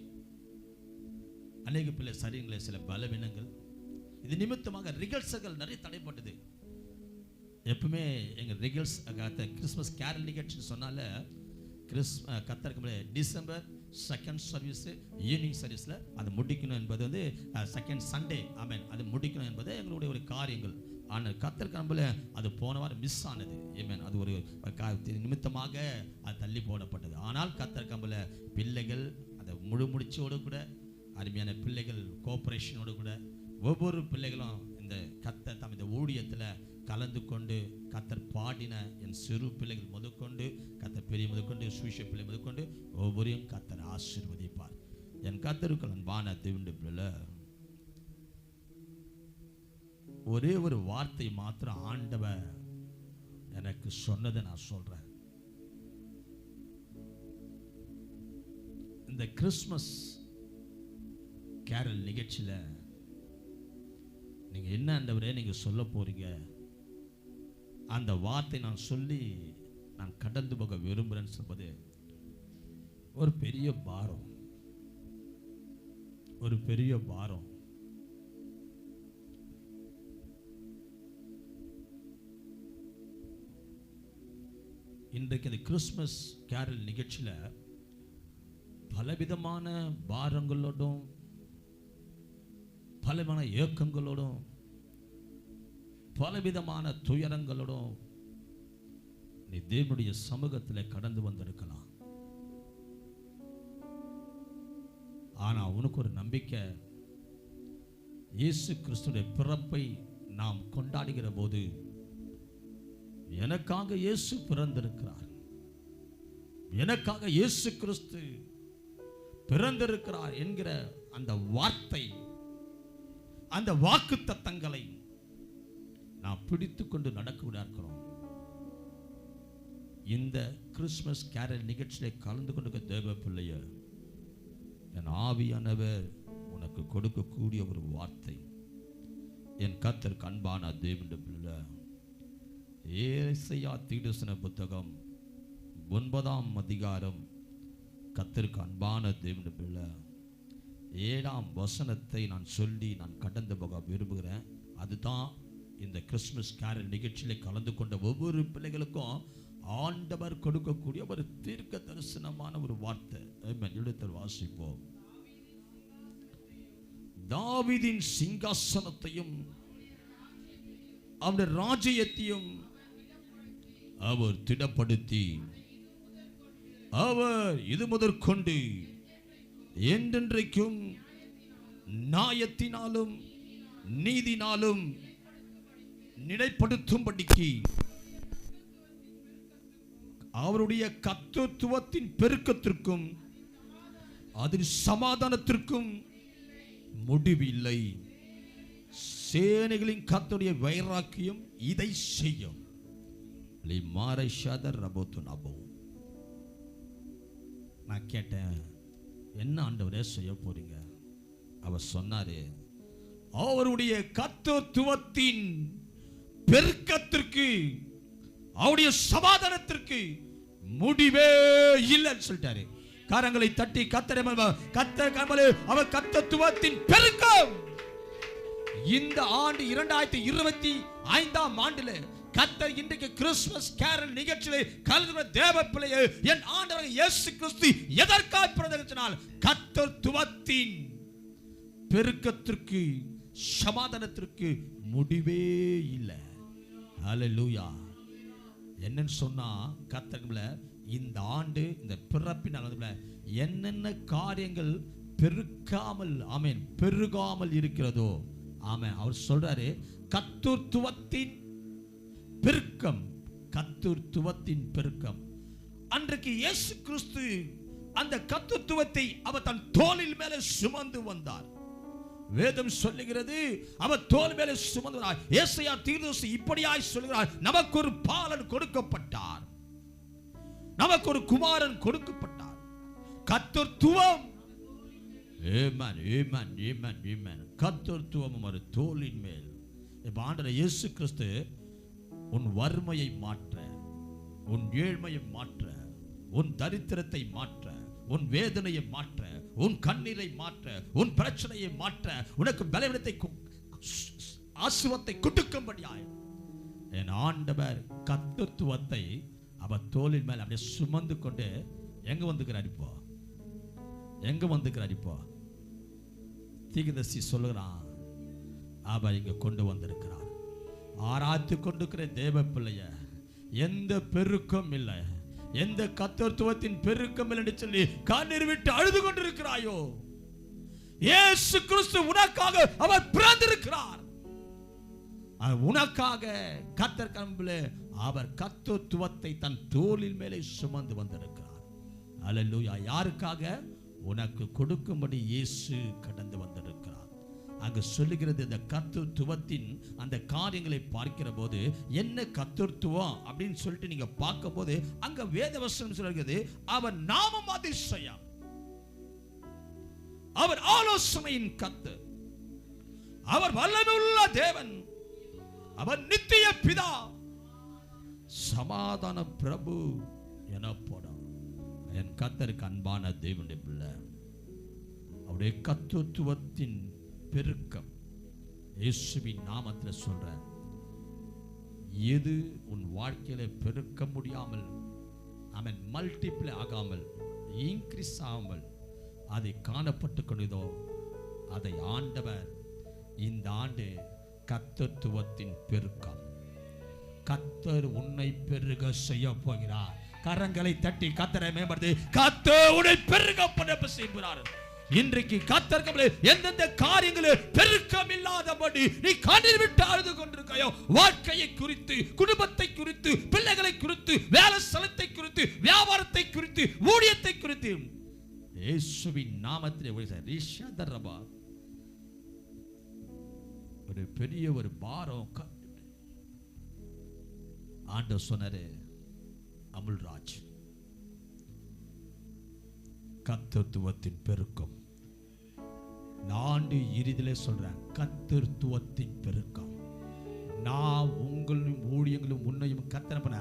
[SPEAKER 6] அநேக பிள்ளை சரிங்களே சில பலவீனங்கள், இது நிமித்தமாக ரிகல்ஸுகள் நிறைய தடைப்பட்டது. எப்பவுமே எங்கள் ரிகல்ஸ் கிறிஸ்மஸ் கேரல் நிகழ்ச்சின்னு சொன்னால கர்த்தருக்கு டிசம்பர் 2nd சர்வீஸு ஈவினிங் சர்வீஸில் அது முடிக்கணும் என்பது வந்து 2nd சண்டே ஆமென் அது முடிக்கணும் என்பது எங்களுடைய ஒரு காரியங்கள். ஆனால் கர்த்தருக்கு நம்மள அது போன வாரம் மிஸ் ஆனது. ஆமென். அது ஒரு நிமித்தமாக அது தள்ளி போடப்பட்டது. ஆனால் கர்த்தருக்கு நம்மள பிள்ளைகள் அதை முடிச்சோடு கூட அருமையான பிள்ளைகள் கோஆப்ரேஷனோடு கூட ஒவ்வொரு பிள்ளைகளும் இந்த கர்த்தர் தம் இந்த ஊழியத்தில் கலந்து கொண்டு கர்த்தர் பாடின என் சிறு பிள்ளைகள் முதற்கொண்டு கர்த்தர் பெரிய முதற்கொண்டு சுவிசேஷ பிள்ளை முதற்கொண்டு ஒவ்வொருவரையும் கர்த்தர் ஆசீர்வதிப்பார். என் கர்த்தருக்கு அன்பான தேவனுடைய பிள்ளை, ஒரே ஒரு வார்த்தை மாத்திரம் ஆண்டவர் எனக்கு சொன்னதை நான் சொல்றேன். இந்த கிறிஸ்மஸ் கேரல் நிகழ்ச்சியில் நீங்க என்ன ஆண்டவரே நீங்க சொல்ல போறீங்க, அந்த வார்த்தை நான் சொல்லி நான் கடந்து போக விரும்புகிறேன்னு சொல்வது ஒரு பெரிய பாரம், ஒரு பெரிய பாரம். இன்றைக்கு இந்த கிறிஸ்மஸ் கேரல் நிகழ்ச்சியில் பலவிதமான பாரங்களோடும் பலவிதமான ஏக்கங்களோடும் பலவிதமான துயரங்களோடும் நீ தேவனுடைய சமூகத்தில் கடந்து வந்திருக்கலாம். ஆனா உனக்கு ஒரு நம்பிக்கை, இயேசு கிறிஸ்துடைய பிறப்பை நாம் கொண்டாடுகிற போது எனக்காக இயேசு பிறந்திருக்கிறார், எனக்காக இயேசு கிறிஸ்து பிறந்திருக்கிறார் என்கிற அந்த வார்த்தை, அந்த வாக்குத்தத்தங்களை நாம் பிடித்து கொண்டு நடக்க இருக்கிறோம். இந்த கிறிஸ்துமஸ் கேரல் நிகழ்ச்சியை கலந்து கொண்டு தேவ பிள்ளைய, என் ஆவியானவர் உனக்கு கொடுக்கக்கூடிய ஒரு வார்த்தை, என் கர்த்தருக்கு அன்பான தேவனுடைய பிள்ளை, ஏசாயா தீர்க்கதரிசன புத்தகம் 9ஆம் அதிகாரம், கர்த்தருக்கு அன்பான தேவனுடைய பிள்ளை 7ஆம் வசனத்தை நான் சொல்லி நான் கடந்து போக விரும்புகிறேன். அதுதான் இந்த கிறிஸ்துமஸ் கேரல் நிகழ்ச்சியில கலந்து கொண்ட ஒவ்வொரு பிள்ளைகளுக்கும் ஆண்டவர் கொடுக்கக்கூடிய ஒரு தீர்க்க தரிசனமான ஒரு வார்த்தை. எடுத்து வாசிப்போம். தாவீதின் சிங்காசனத்தையும் அவருடைய ராஜ்யத்தையும் அவர் திடப்படுத்தி, அவர் இது முதற்கொண்டு என்றென்றைக்கும் நியாயத்தினாலும் நீதினாலும் நிலைப்படுத்தும்படிக்கு அவருடைய கர்த்தத்துவத்தின் பெருக்கத்திற்கும் அதில் சமாதானத்திற்கும் முடிவில்லை. சேனைகளின் கர்த்தருடைய வைராக்கியம் இதை செய்யும். நான் கேட்டேன், என்ன ஆண்டவரே செய்ய போறீங்க? அவர் சொன்னாரு, அவருடைய கர்த்தத்துவத்தின் பெருக்கத்திற்கு அவருடைய சமாதானத்திற்கு முடிவே இல்லைன்னு சொல்லிட்டாரு. கரங்களை தட்டி கர்த்தர் அவர் கர்த்தத்துவத்தின் பெருக்கம். இந்த ஆண்டு 2025ஆம் ஆண்டுல கர்த்தர் இன்றைக்கு கிறிஸ்துமஸ் கேரல் நிகழ்ச்சியிலே கலந்து தேவ பிள்ளையே, என் ஆண்டவர் இயேசு கிறிஸ்து எதற்காக பிறந்தனால் கர்த்தத்துவத்தின் பெருக்கத்திற்கு சமாதானத்திற்கு முடிவே இல்லை. ஹல்லேலூயா. என்னன்னு சொன்னா கர்த்தர்ல இந்த ஆண்டு இந்த பிறப்பினால் என்னென்ன காரியங்கள் பெருக்காமல் ஆமென் பெருகாமல் இருக்கிறதோ ஆமென் அவர் சொல்றாரு கர்த்தத்துவத்தின் பெருக்கம். கர்த்தத்துவத்தின் பெருக்கம். அன்றைக்கு இயேசு கிறிஸ்து அந்த கர்த்தத்துவத்தை அவர் தன் தோளில் மேலே சுமந்து வந்தார். வேதம் சொல்லுகிறது அவர் தோள் மேலே சுமந்து வந்தார். ஏசாயா தீர்க்கதரிசி இப்படியாய் சொல்கிறார், நமக்கு ஒரு பாலன் கொடுக்கப்பட்டார், நமக்கு ஒரு குமாரன் கொடுக்கப்பட்டார். கர்த்தத்துவம் ஆமென் ஆமென் ஆமென் ஆமென் கர்த்தத்துவம் ஒரு தோளின் மேல். இப்ப ஆண்டவர் இயேசு கிறிஸ்து உன் வறுமையை மாற்ற, உன் ஏழ்மையை மாற்ற, உன் தரித்திரத்தை மாற்ற, உன் வேதனையை மாற்ற, உன் கண்ணீரை மாற்ற, உன் பிரச்சனையை மாற்ற, உனக்கு பலவீனத்தை ஆசீர்வாதத்தை கொடுக்கும்படியாய் என் ஆண்டவர் கர்த்தத்துவத்தை அவர் தோளின் மேல் அப்படியே சுமந்து கொண்டு எங்க வந்துக்கிறார்? இப்போ எங்க வந்துக்கிறார்? இப்போ தீர்க்கதரிசி சொல்லுகிறான், அவர் இங்க கொண்டு வந்திருக்கிறார். ஆராய்த்து கொண்டிருக்கிற தேவ பிள்ளைய, எந்த பெருக்கம் இல்லை, எந்த கர்த்தத்துவத்தின் பெருக்கம் இல்லை என்று சொல்லி கண்ணீர் விட்டு அழுது கொண்டிருக்கிறாயோ, இயேசு கிறிஸ்து உனக்காக அவர் பிறந்திருக்கிறார். உனக்காக கர்த்தர் கண்பிலே அவர் கர்த்தத்துவத்தை தன் தோளின் மேலே சுமந்து வந்திருக்கிறார். அல்லேலூயா. யாருக்காக? உனக்கு கொடுக்கும்படி இயேசு கடந்து வந்திருக்கிறார். அங்கு சொல்லுகிறது இந்த கர்த்தத்துவத்தின் அந்த காரியங்களை பார்க்கிற போது என்ன கர்த்தத்துவம் அப்படின்னு சொல்லிட்டு நீங்க பார்க்கும் போது அங்க வேதவசனம் சொல்லுகிறது, அவர் நாமம் அதிசயம், அவர் ஆலோசனையின் கர்த்தர், அவர் வல்லமையுள்ள தேவன், அவர் நித்திய பிதா, சமாதான பிரபு எனப்படும். என் கர்த்தருக்கு அன்பான தேவனுடைய பிள்ளை, அவருடைய கர்த்தத்துவத்தின் பெருக்கம் இயேசுவின் நாமத்தில் சொல்றேன். எது உன் வாழ்க்கையில பெருக்க முடியாமல், அவன் மல்டிப்ளை ஆகாமல், இன்க்ரீஸ் ஆகாமல் அதை காணப்பட்டு கொண்டதோ அதை ஆண்டவர் இந்த ஆண்டு கர்த்தத்துவத்தின் பெருக்கம், கர்த்தர் உன்னை பெருக செய்ய போகிறார். கரங்களை தட்டி கர்த்தரை மேம்படுத்தி கர்த்தர் உன்னை பெருக பண்ண செய்கிறார். இன்றைக்கு கர்த்தர் எந்தெந்த காரியங்களில் பெருக்கம் இல்லாதபடி நீ கண்ணீர் விட்டு அழுது கொண்டிருக்கையோ, வாழ்க்கையை குறித்து, குடும்பத்தை குறித்து, பிள்ளைகளை குறித்து, வேலை ஸ்தலத்தை குறித்து, வியாபாரத்தை குறித்து, ஊழியத்தை குறித்து இயேசுவின் நாமத்திலே ஒரு பெரிய ஒரு பாரம் ஆண்டவர் சொன்னாரு. அமுல்ராஜ், கர்த்தத்துவத்தின் பெருக்கம். நான் இறுதியிலே சொல்றேன், கர்த்தத்துவத்தின் பெருக்கம். நான் உங்களும் ஊழியங்களும் உன்னையும் கர்த்தர் பண்ண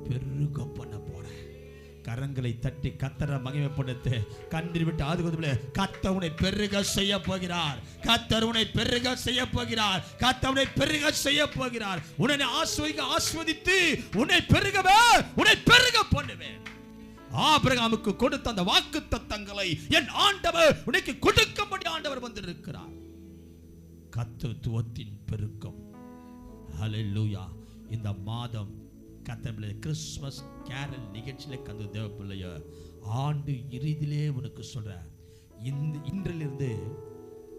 [SPEAKER 6] பெருக பண்ண போறேன். கரங்களை தட்டி கர்த்தரை மகிமைப்படுத்த கண்ணீர் விட்டு ஆதுகொண்டு கர்த்தர் உன்னை பெருக செய்ய போகிறார். கர்த்தர் உன்னை பெருக செய்ய போகிறார். கர்த்தர் உன்னை பெருக செய்ய போகிறார். உன்னை ஆசீர்வதித்து உன்னை பெருக பண்ணுவேன். ஆபிரகாமுக்கு கொடுத்த அந்த வாக்குத்தத்தங்களை என் ஆண்டவர் உனக்கு கொடுக்கும்படி ஆண்டவர் வந்திருக்கிறார். கர்த்தத்துவத்தின் பெருக்கம். ஹல்லேலூயா. இந்த மாதம் கர்த்தர் கிறிஸ்துமஸ் கேரல் நிகழ்ச்சியில கந்து தேவ பிள்ளைய ஆண்டு இறுதியிலே உனக்கு சொல்ற, இன்றிலிருந்து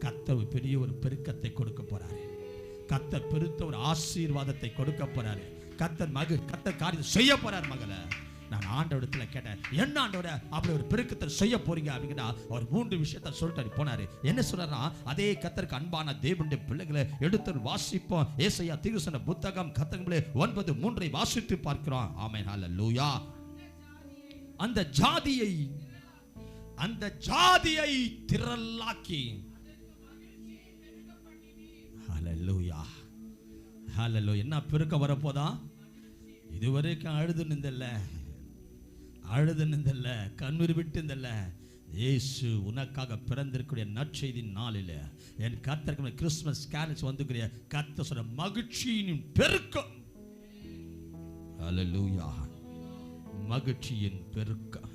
[SPEAKER 6] கர்த்தர் பெரிய ஒரு பெருக்கத்தை கொடுக்க போறாரு. கர்த்தர் பெருத்த ஒரு ஆசீர்வாதத்தை கொடுக்க போறாரு. கர்த்தர் காரியம் செய்ய போறார். மகள, நான் ஆண்டவரிடத்துல கேட்டேன், என்ன ஆண்டவரே அப்படி ஒரு பெருக்கத்தை செய்ய போறீங்க அப்படின்னா அவர் 3 விஷயத்தை சொல்லிட்டு போனாரு. என்ன சொல்றாருன்னா, அதே கர்த்தருக்கு அன்பான தேவனுடைய பிள்ளைகளை எடுத்து வாசிப்போம். ஏசாயா தீர்க்கதரிசன புத்தகம் கர்த்தர்களே 9:3 வாசித்து பார்க்கிறோம். ஆமென், ஹல்லேலூயா. அந்த ஜாதியை திரளாக்கி, ஹல்லேலூயா ஹல்லேலூயா. என்ன பெருக்க வரப்போதா? இதுவரைக்கும் அழுது நின்றல்ல, கண்ணீர் விட்டு நின்றல்ல. இயேசு உனக்காக பிறந்திருக்கிற நற்செய்தி நாளில் என் கர்த்தருக்கு கிறிஸ்துமஸ் கேரல்ஸ் வந்துக்கிற கர்த்தர் சொல்ற மகிழ்ச்சியின் பெருக்கம். ஹல்லேலூயா. மகிழ்ச்சியின் பெருக்கம்.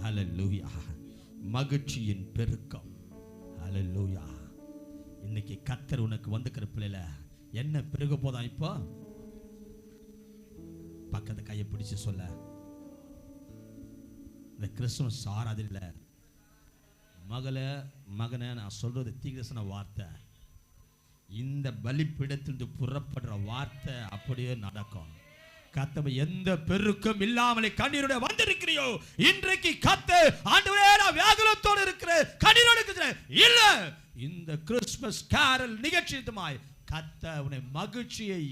[SPEAKER 6] ஹல்லேலூயா. மகிழ்ச்சியின் பெருக்கம். ஹல்லேலூயா. இன்னைக்கு கர்த்தர் உனக்கு வந்துக்கிற பிள்ளைல என்ன பெருக போதா? இப்போ பக்கத்து கையை பிடிச்சு சொல்ல, இந்த கிறிஸ்துமஸ் ஆராதனையில மகனே நான் சொல்றது தீர்க்கதரிசன வார்த்தை. இந்த பலிபீடத்திலிருந்து புறப்படுற வார்த்தை அப்படியே நடக்கும். கர்த்தர் எந்த பெருக்கம் இல்லாமலே கண்ணீரோட வந்திருக்கிறியோ, இன்றைக்கு கர்த்தர் ஆண்டவரே நான் வியாகுலத்தோடு இருக்கிறேன், கண்ணீரோடு இருக்கிறேன் இல்ல, இந்த கிறிஸ்துமஸ் கேரல் நிகழ்ச்சியுமாய் கர்த்தர் உன்னை மகிழ்ச்சியை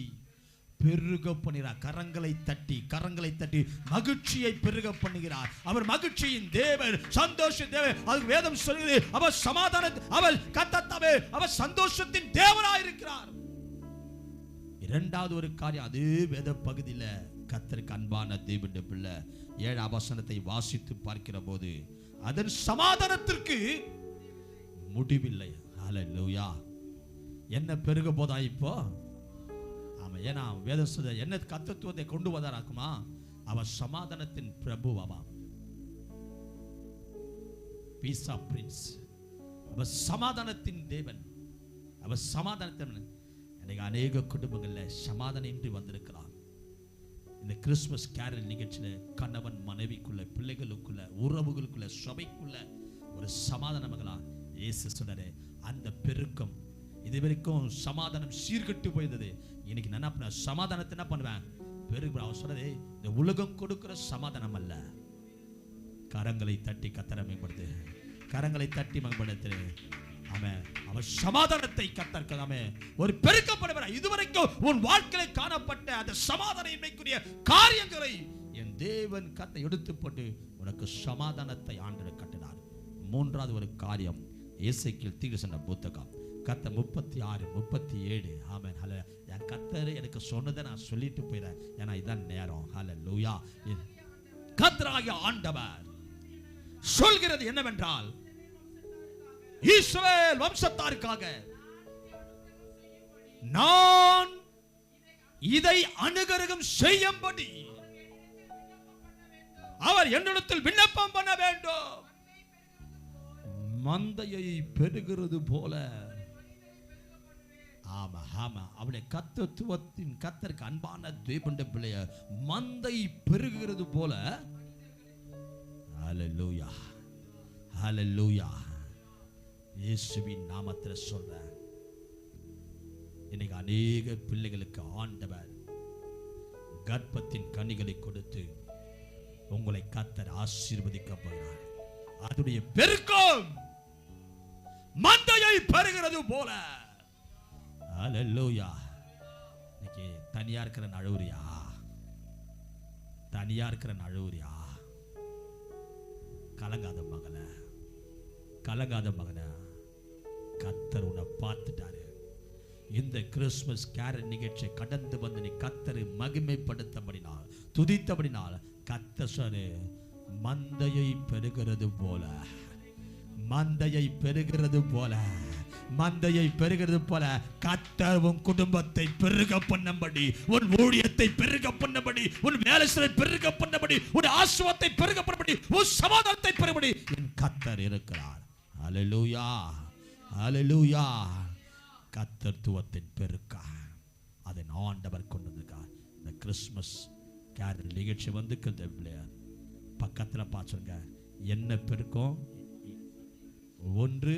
[SPEAKER 6] பெருக பண்ணுகிறார். கரங்களை தட்டி மகிழ்ச்சியை பெருக பண்ணுகிறார். அவர் மகிழ்ச்சியின் தேவன், சந்தோஷ தேவன். அதுக்கு வேதம் சொல்கிறது, அவர் சமாதான, அவர் சந்தோஷத்தின் தேவனாய் இருக்கிறார். இரண்டாவது ஒரு காரியம், அது வேத பகுதியில கர்த்தருக்கு அன்பான தேவனுடைய பிள்ளை 7ஆம் வசனத்தை வாசித்து பார்க்கிற போது அதன் சமாதானத்திற்கு முடிவில்லை. ஹல்லேலூயா. என்ன பெருக போதா இப்போ? ஏன்னா வேதம் சொல்ற என்ன கர்த்தத்துவத்தை கொண்டு வந்தாராக்குமா, அவர் சமாதானத்தின் பிரபுவாம், பீஸ் ஆஃப் பிரின்ஸ். அவர் சமாதானத்தின் தேவன், அவர் சமாதானத்தின். இன்னைக்கு அநேக குடும்பங்கள்ல சமாதானம் இன்றி வந்திருக்கலாம். இந்த கிறிஸ்துமஸ் கேரல் நிகழ்ச்சியில கணவன் மனைவிக்குள்ள, பிள்ளைகளுக்குள்ள, உறவுகளுக்குள்ள, சபைக்குள்ள ஒரு சமாதானங்களா இயேசு சொன்னாரே, அந்த பெருக்கம். இது வரைக்கும் சமாதானம் சீர்கெட்டு போயிருந்தது. இன்னைக்கு நான் சமாதானத்தை என்ன பண்ணுவேன்? பெருகு. அவர் சொல்றதே, இந்த உலகம் கொடுக்கிற சமாதானம் அல்ல. கரங்களை தட்டி கர்த்தரை மேம்படுத்து, கரங்களை தட்டி மேம்படுத்து. அவர் சமாதானத்தை கர்த்தர்க்கலாமே ஒரு பெருக்கப்படுவார். இதுவரைக்கும் உன் வாழ்க்கையில் காணப்பட்ட அந்த சமாதானத்திற்குரிய காரியங்களை என் தேவன் கர்த்தர் எடுத்து போட்டு உனக்கு சமாதானத்தை ஆண்டவர் கட்டினார். மூன்றாவது ஒரு காரியம், எசேக்கியேல் தீர்க்கதரிசன புத்தகம் கர்த்தர் 36:37. ஆமென். ஹல்லேலூயா. என் கர்த்தர் எனக்கு சொன்னதை நான் சொல்லிட்டு போயிறேன், ஏன்னா இதான் நேரம். ஹல்லேலூயா. கர்த்தராகிய ஆண்டவர் சொல்கிறது என்னவென்றால், இஸ்ரவேல் வம்சத்தாருக்காக நான் இதை அனுகிரகம் செய்யும்படி அவர் என்னிடத்தில் விண்ணப்பம் பண்ண வேண்டும். மந்தையை பெருகிறது போல. ஆமா ஆமா, அவருடைய கர்த்தத்துவத்தின் கர்த்தருக்கு அன்பான தேவனுடைய பிள்ளைய மந்தை பெருகிறது போல. ஹல்லேலூயா ஹல்லேலூயா. இயேசுவின் நாமத்தில் சொல்றேன், இன்னைக்கு அநேக பிள்ளைகளுக்கு ஆண்டவர் கர்ப்பத்தின் கனிகளை கொடுத்து உங்களை கர்த்தர் ஆசீர்வதிக்க போகிறார். அதுடைய பெருக்கம் மந்தையை பெருகிறது போல. ஹல்லேலூயா. இன்னைக்கு தனியா இருக்கிற அழுவுறியா? தனியா இருக்கிற அழுவுறியா? கலங்காத மகன, கலங்காத மகன, கர்த்தர் உன்னை பார்த்துட்டாரு. இந்த கிறிஸ்துமஸ் கேரல் நிகழ்ச்சியை கடந்து வந்து நீ கர்த்தரை மகிமைப்படுத்தபடினால், துதித்தபடினால், கர்த்தர் சொன்னாரு, மந்தையை பெருகிறது போல, மந்தையை பெருகிறது போல, மந்தையை பெருகிறது போல கர்த்தர் உன் குடும்பத்தை பெருக பண்ணும்படி, உன் ஊழியத்தை பெருக பண்ணும்படி, உன் வேலையை பெருக பண்ணும்படி, உன் ஆசீர்வாதத்தை பெருக பண்ணும்படி, உன் சமாதானத்தை பெருகபடி என் கர்த்தர் இருக்கிறார். ஹல்லேலூயா ஹல்லேலூயா. கர்த்தத்துவத்தின் பெருக்க அதை ஆண்டவர் கொண்டு வந்திருக்கார். இந்த கிறிஸ்துமஸ் கேரல் நிகழ்ச்சி வந்து பக்கத்தில் பார்த்துருங்க. என்ன பெருக்கம்? ஒன்று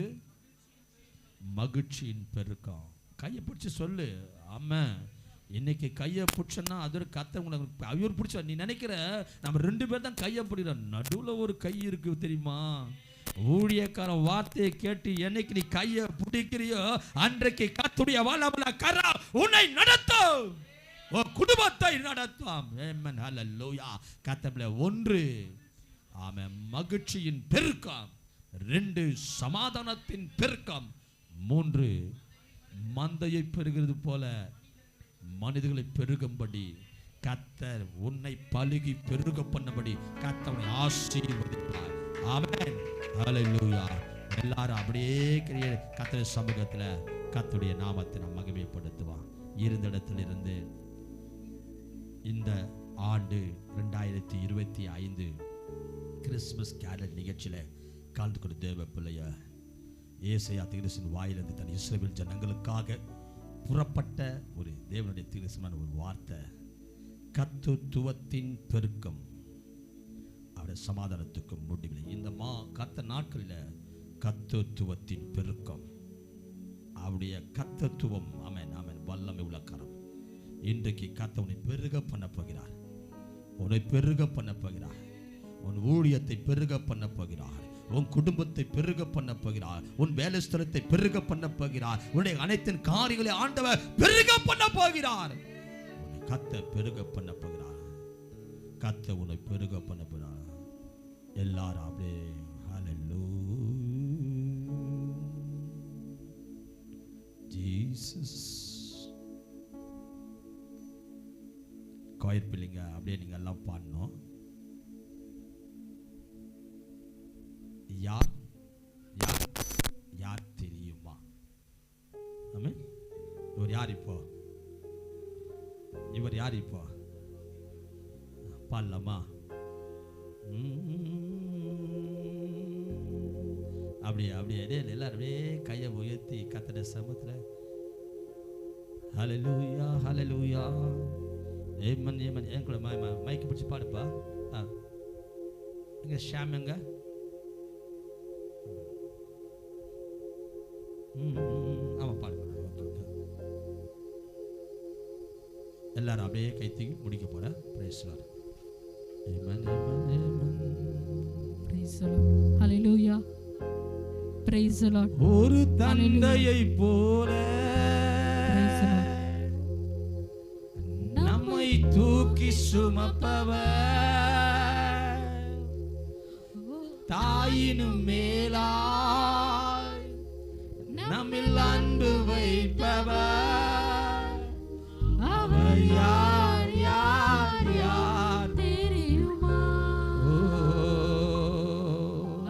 [SPEAKER 6] மகிழ்ச்சியின் பெருக்கம். கையை பிடிச்சி சொல்லு. ஆமா, இன்னைக்கு கையை பிடிச்சோன்னா அது ஒரு கத்த உனக்கு ஐயோர் பிடிச்ச. நீ நினைக்கிற நம்ம 2 பேர் தான் கையை பிடிக்கிறோம், நடுவில் ஒரு கை இருக்கு தெரியுமா? ஊழியக்கார வார்த்தையை கேட்டு என்னைக்கு நீ கையை பிடிக்கிறியோ அன்றைக்கு கர்த்தருடைய வல்லமையுள்ள கரம் உன்னை நடத்தும், உன் குடும்பத்தை நடத்தும். ஆமென் ஹல்லேலூயா. கர்த்தருடைய ஒன்று ஆமென் மகிழ்ச்சியின் பெருக்கம், 2 சமாதானத்தின் பெருக்கம், 3 மந்தையை பெருகிறது போல மனிதர்களை பெருகும்படி கர்த்தர் உன்னை பலுகி பெருக பண்ணபடி கர்த்தர் உன்னை ஆசீர்வதிப்பார். ஆமென் ஹல்லேலூயா. எல்லாரும் அப்படியே கர்த்தர் சமூகத்துல கர்த்தருடைய நாமத்தை நாம் மகிமைப்படுத்துவான். இருந்த இடத்திலிருந்து இந்த ஆண்டு 2025 கிறிஸ்துமஸ் கேரல் நிகழ்ச்சியில கலந்து கொண்ட தேவ பிள்ளைய ஏசாயா தீர்க்கதரிசியின் வாயிலிருந்து தன் இஸ்ரவேல் ஜனங்களுக்காக புறப்பட்ட ஒரு தேவனுடைய தீர்க்கதரிசனமான ஒரு வார்த்தை, கர்த்தத்துவத்தின் பெருக்கம் அவருடைய சமாதானத்துக்கும் முடிவில்லை. இந்த கர்த்தர் நாட்களில் கர்த்தத்துவத்தின் பெருக்கம், அவருடைய கர்த்தத்துவம் ஆமென் ஆமென் வல்லமை உள்ள கரம். இன்றைக்கு கர்த்தர் உன்னை பெருக பண்ண போகிறார், உன்னை பெருக பண்ண போகிறார், உன் ஊழியத்தை பெருக பண்ண போகிறார், உன் குடும்பத்தை பெருக பண்ண போகிறார், உன் வேலை ஸ்தலத்தை பெருக பண்ண போகிறார், உன்னுடைய அனைத்து காரியங்களை ஆண்டவர் பெருக பண்ண போகிறார். உன்னை கர்த்தர் பெருக பண்ண போகிறார், கர்த்தர் உன்னை பெருக பண்ண போகிறார். எல்லாரும் அப்படியே ஹல்லேலூயா ஜீசஸ். கோயர் பிள்ளைங்க அப்படியே நீங்க எல்லாம் பாடணும். யார் யார் யார் தெரியுமா? ஆமென். இவர் யார் இப்போ? இவர் யார் இப்போ? பாடலாமா? அப்படியே அப்படியே எல்லாரும் அப்படியே கையை உயர்த்தி கர்த்தருடைய சமூகத்துல ஹல்லேலூயா ஹல்லேலூயா. Yemen Yemen. என் கூட மைக்கு பிடிச்சி பாடுப்பா. எங்க ஷாம் எங்க? ஆமா பாடு. எல்லாரும் அப்படியே கை தூக்கி முடிக்க போற. Praise the Lord. Amen amen amen.
[SPEAKER 2] Praise the Lord. Hallelujah. Praise the Lord.
[SPEAKER 6] ஒரு தந்தையை போல நம்மை தூக்கி சுமப்பவர், தாயினும் மேலாய் நம்மில் அன்பு வைப்பவர், அவர் யார் யார் யார்
[SPEAKER 2] தெரியுமா?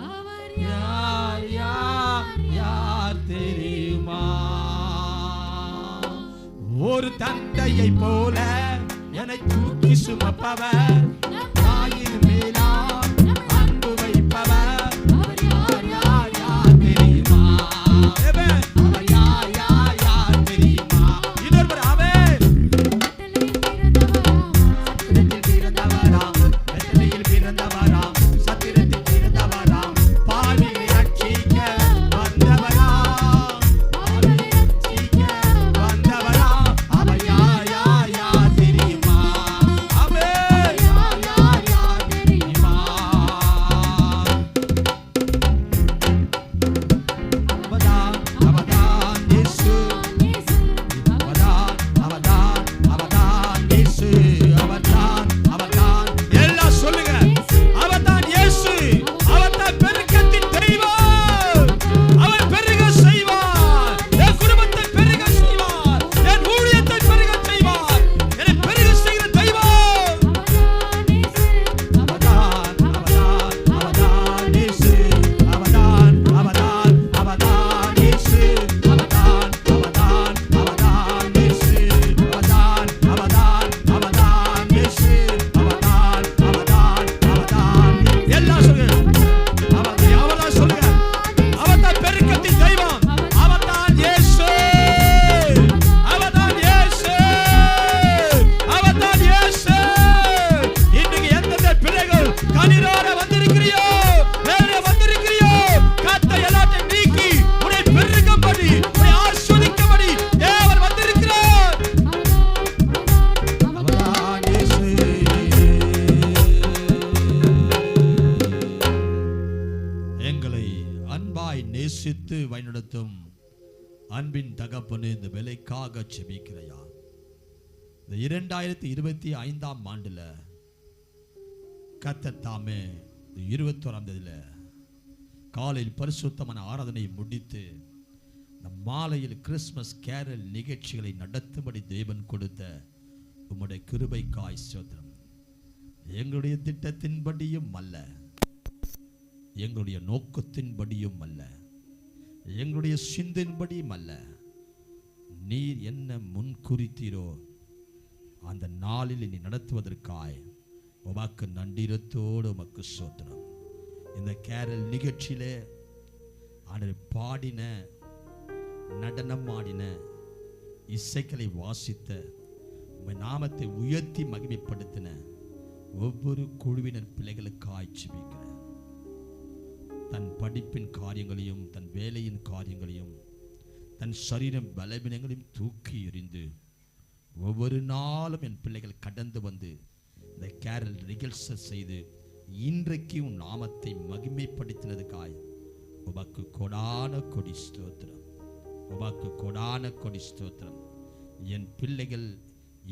[SPEAKER 6] அவர் யார் யார் யார் தெரியுமா? ஒரு தந்தையை போல என்னை தூக்கி சுமப்பவர், தாயின் மேலாய் அன்பு வைப்பவர், அவர் யார் யார் யார் தெரியுமா? வழிநடத்தும் அன்பின் தகப்பனே, இந்த வேலைக்காக ஜெபிக்கிறையா. இந்த 2025ஆம் ஆண்டுல கர்த்தர் தாமே 21ஆம் தேதியில காலையில் பரிசுத்தமான ஆராதனை முடித்து இந்த மாலையில் கிறிஸ்துமஸ் கேரல் நிகழ்ச்சிகளை நடத்தும்படி தேவன் கொடுத்த உம்முடைய கிருபைக்காய் ஸ்தோத்திரம். எங்களுடைய திட்டத்தின்படியும் அல்ல, எங்களுடைய நோக்கத்தின்படியும் அல்ல, எங்களுடைய சிந்தின்படியும் அல்ல, நீர் என்ன முன்குறித்தீரோ அந்த நாளில் நீ நடத்துவதற்காய் உமக்கு நன்றிரத்தோடு உமக்கு ஸ்தோத்திரம். இந்த கேரல் நிகழ்ச்சியிலே ஆண்டவர் பாடின, நடனம் ஆடின, இசைக்களை வாசித்த, உம்முடைய நாமத்தை உயர்த்தி மகிமைப்படுத்தின ஒவ்வொரு குழுவினர் பிள்ளைகளுக்காய் ஜெபிக்கிறேன். தன் படிப்பின் காரியங்களையும் தன் வேலையின் காரியங்களையும் தன் சரீரம் பலவீனங்களையும் தூக்கி எறிந்து ஒவ்வொரு நாளும் என் பிள்ளைகள் கடந்து வந்து இந்த கேரல் ரிகல்சல் செய்து இன்றைக்கு உன் நாமத்தை மகிமைப்படுத்தினதுக்காய் உமக்கு கொடான கொடி ஸ்தோத்திரம், உமக்கு கொடான கொடி ஸ்தோத்திரம். என் பிள்ளைகள்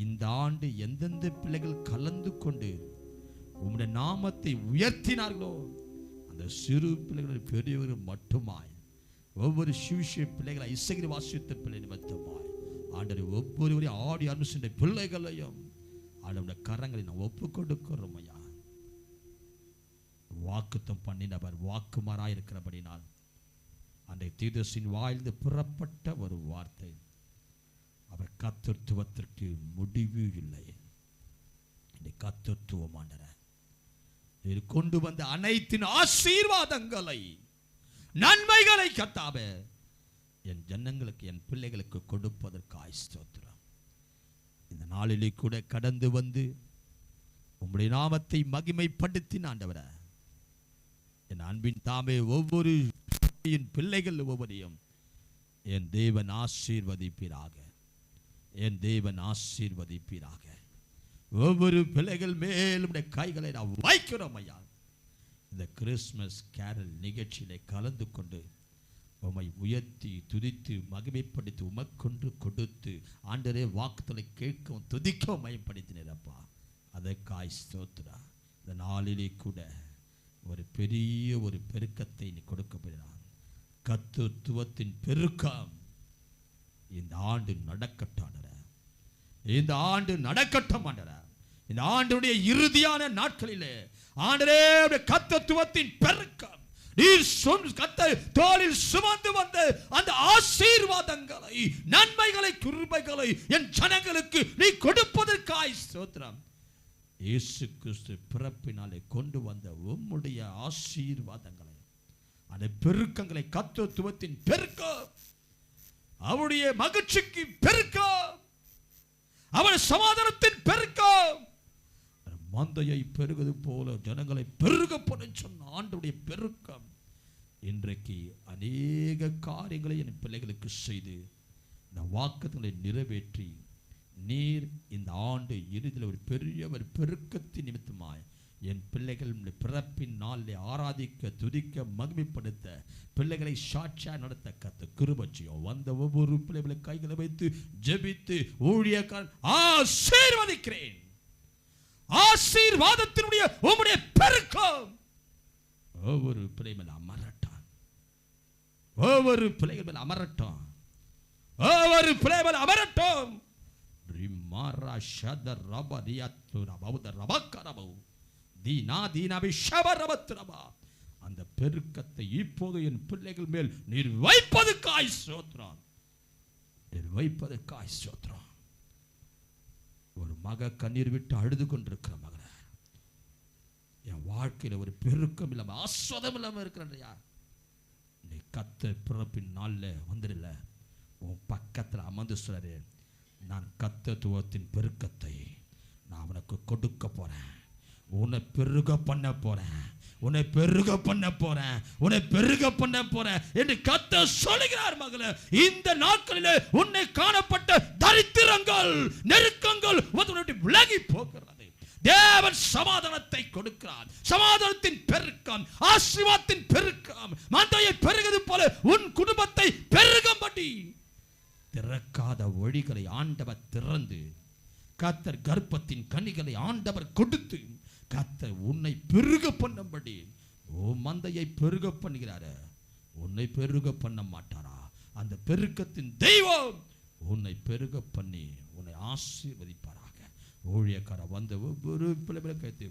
[SPEAKER 6] இந்த ஆண்டு எந்தெந்த பிள்ளைகள் கலந்து கொண்டு உம்முடைய நாமத்தை உயர்த்தினார்களோ அந்த சிறு பிள்ளைகள் பெரியவர்கள் மட்டுமாய் ஒவ்வொரு சிவிஷ பிள்ளைகளை இசைகிற வாசித்த பிள்ளை நிமித்தமாய் ஆண்டவர் ஒவ்வொருவரையும் ஆடி அனுசரித்த பிள்ளைகளையும் ஆண்டவருடைய கரங்களை நான் ஒப்பு கொடுக்கிறோம் ஐயா. வாக்குத்தம் பண்ணினவர் வாக்குமாராய் இருக்கிறபடினால் அன்றைய தீர்க்கதரிசியின் வாயிலிருந்து புறப்பட்ட ஒரு வார்த்தை, அவர் கர்த்தத்துவத்திற்கு முடிவு இல்லை. கர்த்தத்துவம் ஆண்டவர் கொண்டு வந்த அனைத்தின் ஆசீர்வாதங்களை நன்மைகளை கர்த்தாவே என் ஜனங்களுக்கு என் பிள்ளைகளுக்கு கொடுப்பதற்காய் ஸ்தோத்திரம். இந்த நாளிலே கூட கடந்து வந்து உம்முடைய நாமத்தை மகிமைப்படுத்தின ஆண்டவரே, என் அன்பின் தாமே ஒவ்வொரு பிள்ளைகள் ஒவ்வொருவரையும் என் தேவன் ஆசீர்வதிப்பீராக, என் தேவன் ஆசீர்வதிப்பீராக. ஒவ்வொரு பிள்ளைகள் மேலும் கைகளை நான் வைக்கிறோம் ஐயா. இந்த கிறிஸ்துமஸ் கேரல் நிகழ்ச்சியிலே கலந்து கொண்டு உம்மை உயர்த்தி துதித்து மகிமைப்படுத்தி உமக்கொன்று கொடுத்து ஆண்டரே வாக்குத்தலை கேட்கவும் துதிக்கவும் மயப்படுத்தினப்பா, அதற்காய் ஸ்தோத்திரம். இந்த நாளிலே கூட ஒரு பெரிய ஒரு பெருக்கத்தை நீ கொடுக்கப்படுகிறான். கர்த்தத்துவத்தின் பெருக்கம் இந்த ஆண்டு நடக்கட்டும், இந்த ஆண்டு நடக்கட்டும் ஆண்டவரே. இந்த ஆண்டுடைய இறுதியான நாட்களிலே ஆண்டவரே கர்த்தத்துவத்தின் பெருக்கம் நீர் தோளில் சுமந்து வந்த அந்த ஆசீர்வாதங்களை நன்மைகளை கிருபைகளை என் ஜனங்களுக்கு நீ கொடுப்பதற்காய் ஸ்தோத்திரம். இயேசு கிறிஸ்து பிறப்பினாலே கொண்டு வந்த உம்முடைய ஆசீர்வாதங்களை அந்த பெருக்கங்களை கர்த்தத்துவத்தின் பெருக்கம், அவருடைய மகிழ்ச்சிக்கு பெருக்கம், அவருடைய சமாதானத்தின் பெருக்கம், மந்தையை பெருகுது போல ஜனங்களை பெருக பண்ண சொன்ன ஆண்டுடைய பெருக்கம் இன்றைக்கு அநேக காரியங்களை என் பிள்ளைகளுக்கு செய்து இந்த வாக்குத்தங்களை நிறைவேற்றி நீர் இந்த ஆண்டு இறுதியில் ஒரு பெரிய ஒரு பெருக்கத்தின் நிமித்தமாய் என் பிள்ளைகள் பிறப்பின் நாளில் ஆராதிக்க துதிக்க மகிமைப்படுத்த பிள்ளைகளை சாட்சியா நடத்த கத்த கிருபையும் வந்த ஒவ்வொரு பிள்ளைகளை கைகளை வைத்து ஜெபித்து ஊழியக்காரன் ஆசீர்வதிக்கிறேன். ஆசீர்வாதத்தினுடைய உம்முடைய பெருக்கம் ஒவ்வொரு பிள்ளை மேல் அமரட்டும், ஒவ்வொரு பிள்ளைகள் மேல் அமரட்டும், ஒவ்வொரு பிள்ளை மேல் அமரட்டும். ரிமாரா ஷத ரப ரியாத்து ரபவுத ரபக்கரபு தீனா தீனாபி ஷபரபத்ரபா. அந்த பெருக்கத்தை இப்போது என் பிள்ளைகள் மேல் நீர் வைப்பதற்காய் ஸ்தோத்திரம், நீர் வைப்பதற்காய் ஸ்தோத்திரம். ஒரு மக கண்ணீர் விட்டு அழுது கொண்டிருக்கிற மகனை என் வாழ்க்கையில ஒரு பெருக்கம் இல்லாம ஆஸ்வாதம் இல்லாம இருக்கிற நீ கத்த பிறப்பின் நாள்ல வந்துடல உன் பக்கத்துல அமர்ந்து சொல்றாரு, நான் கர்த்தத்துவத்தின் பெருக்கத்தை நான் அவனுக்கு கொடுக்க போறேன், உன்னை பெருக பண்ண போறேன், உன்னை பெருக பண்ண போறேன், உன்னை பெருக பண்ண போறேன் என்று கர்த்தர் சொல்கிறார். மகளே, இந்த நாட்களிலே உன்னை காணப்பட்ட தரித்திரங்கள் நெருக்கங்கள் விலகி போகிறது. தேவன் சமாதானத்தை கொடுக்கிறார். சமாதானத்தின் பெருக்கம், ஆசீர்வாதத்தின் பெருக்கம், மந்தையை பெருகுது போல உன் குடும்பத்தை பெருகும்படி திறக்காத வழிகளை ஆண்டவர் திறந்து, கர்த்தர் கர்ப்பத்தின் கனிகளை ஆண்டவர் கொடுத்து, கர்த்தர் உன்னை பெருக பண்ணும்படி மந்தையை பெருக பண்ணுகிறாரு. உன்னை பெருக பண்ண மாட்டாரா? அந்த பெருக்கத்தின் தெய்வம் உன்னை பெருக பண்ணி உன்னை ஆசீர்வதிப்பாராக. ஊழியக்கார வந்த ஒவ்வொரு பிள்ளைகளை கைத்து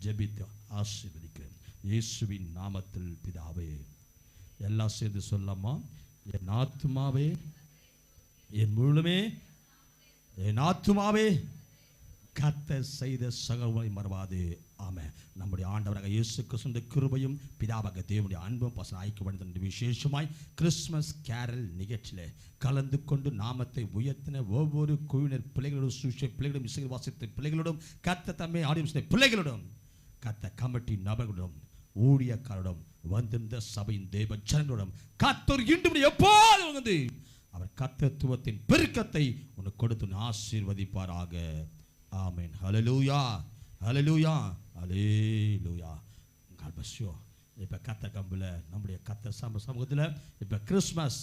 [SPEAKER 6] ஜெபித்து ஆசீர்வதிக்கிறேன் இயேசுவின் நாமத்தில் பிதாவே. எல்லாம் சேர்ந்து சொல்லாமா? என் ஆத்துமாவே, என் முழுமே, என் ஆத்துமாவே கர்த்தர் செய்த சகலங்களை மறவாது. ஆமென். நம்முடைய ஆண்டவராக இயேசு கிறிஸ்துவின் கிருபையும் பிதாவாக தேவனுடைய அன்பும் பாசம் ஐக்கியப்படுத்த விசேஷமாய் கிறிஸ்துமஸ் கேரல் நிகழ்ச்சியிலே கலந்து கொண்டு நாமத்தை உயர்த்தின ஒவ்வொரு குழுவினர் பிள்ளைகளோடும், சுவிசேஷ பிள்ளைகளும், இசை வாசித்த பிள்ளைகளோடும், கர்த்தர் தம்மை ஆடியும் பிள்ளைகளோடும், கர்த்தர் கமிட்டி நபர்களுடன், ஊழியக்காரரிடம், வந்திருந்த சபையின் தேவ ஜனங்களுடன் கர்த்தர் இன்றும் எப்போது வந்து அவர் கர்த்தத்துவத்தின் பெருக்கத்தை உனக்கு கொடுத்து ஆசீர்வதிப்பாராக. ஆமென். ஹல்லேலூயா, ஹல்லேலூயா, ஹல்லேலூயா. God bless you. இப்போ கர்த்தர் கம்பில் நம்முடைய கர்த்தர் சமூகத்தில் இப்போ கிறிஸ்மஸ்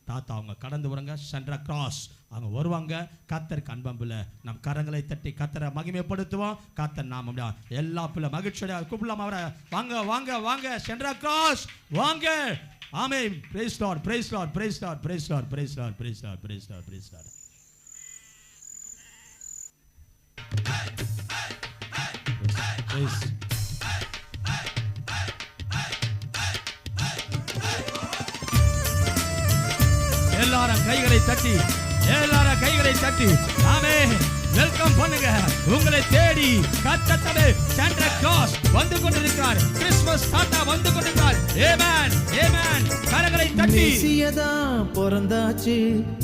[SPEAKER 6] தாத்தா அவங்க கடந்து வராங்க. சென்ட்ரா கிராஸ் அவங்க வருவாங்க. கர்த்தருக்கு அன்பம்பில் நம் கரங்களை தட்டி கர்த்தரை மகிமைப்படுத்துவோம். கர்த்தர் நாம் எல்லா பிள்ளை மகிழ்ச்சியோட கூப்பிடலாம் அவரை. வாங்க வாங்க வாங்க, சென்ட்ரா கிராஸ் வாங்க. ஆமென். praise Lord, praise Lord, praise Lord, praise Lord, praise Lord, praise Lord, praise Lord, praise Lord. Praise. எல்லாரும் கைகளை தட்டி, எல்லாரும் கைகளை தட்டி ஆமென் வெல்கம் பண்ணுங்க. உங்களை தேடி கர்த்தர் சாண்டா கிளாஸ் வந்து கொண்டிருக்கிறார். கிறிஸ்மஸ் தாத்தா வந்து கொண்டிருக்கிறார். ஆமென், ஆமென். கரங்களை தட்டி
[SPEAKER 7] மெசியதா பிறந்தாச்சு,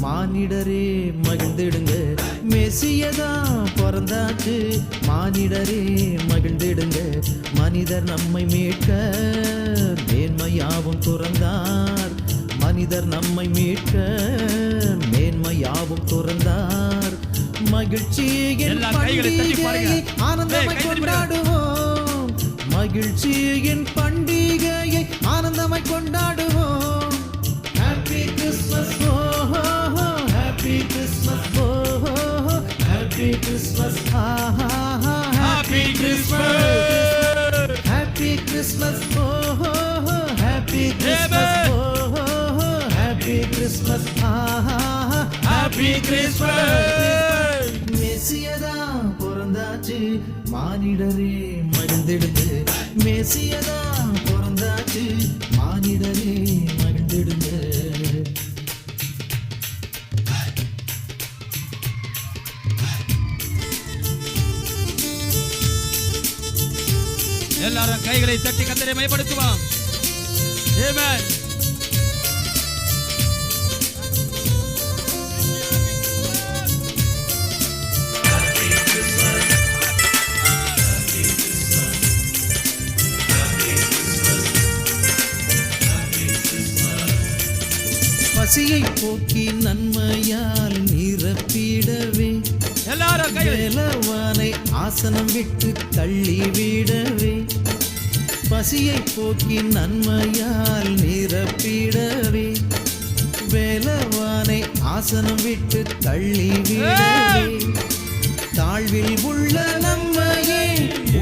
[SPEAKER 7] மானிடரே மகிழ்ந்திடுங்க. மெசியதா பிறந்தாச்சு, மானிடரே மகிழ்ந்திடுங்க. மனிதர் நம்மை மீட்க மேன்மையாவும் துறந்தார். மனிதர் நம்மை மீட்க மேன்மையாவும் துறந்தார். மகிழ்ச்சியின் பண்டிகையை ஆனந்தமாய் கொண்டாடுவோம். மகிழ்ச்சியின் பண்டிகையை ஆனந்தமாய் கொண்டாடுவோம். Happy Christmas, oh happy Christmas, oh happy Christmas, happy Christmas, happy Christmas, oh happy Christmas, oh happy Christmas, happy Christmas. மெசியதா பிறந்தாச்சு, மானிடரே மகிழ்ந்திடுங்க. மெசியதா பிறந்தாச்சு, மானிடரே மகிழ்ந்திடுங்க.
[SPEAKER 6] எல்லாரும் கைகளை தட்டி கர்த்தரை மகிமைப்படுத்துவோம். ஆமென்.
[SPEAKER 7] பசியை போக்கி நன்மையால் நிரப்பிடவே,
[SPEAKER 6] எல்லாரும்
[SPEAKER 7] வேலவானை ஆசனம் விட்டு தள்ளி விடவே. பசியை போக்கி நன்மையால் நிரப்பிடவே, வேலவானை ஆசனம் விட்டு தள்ளி விடவே. தாழ்வில் உள்ள நம்மையே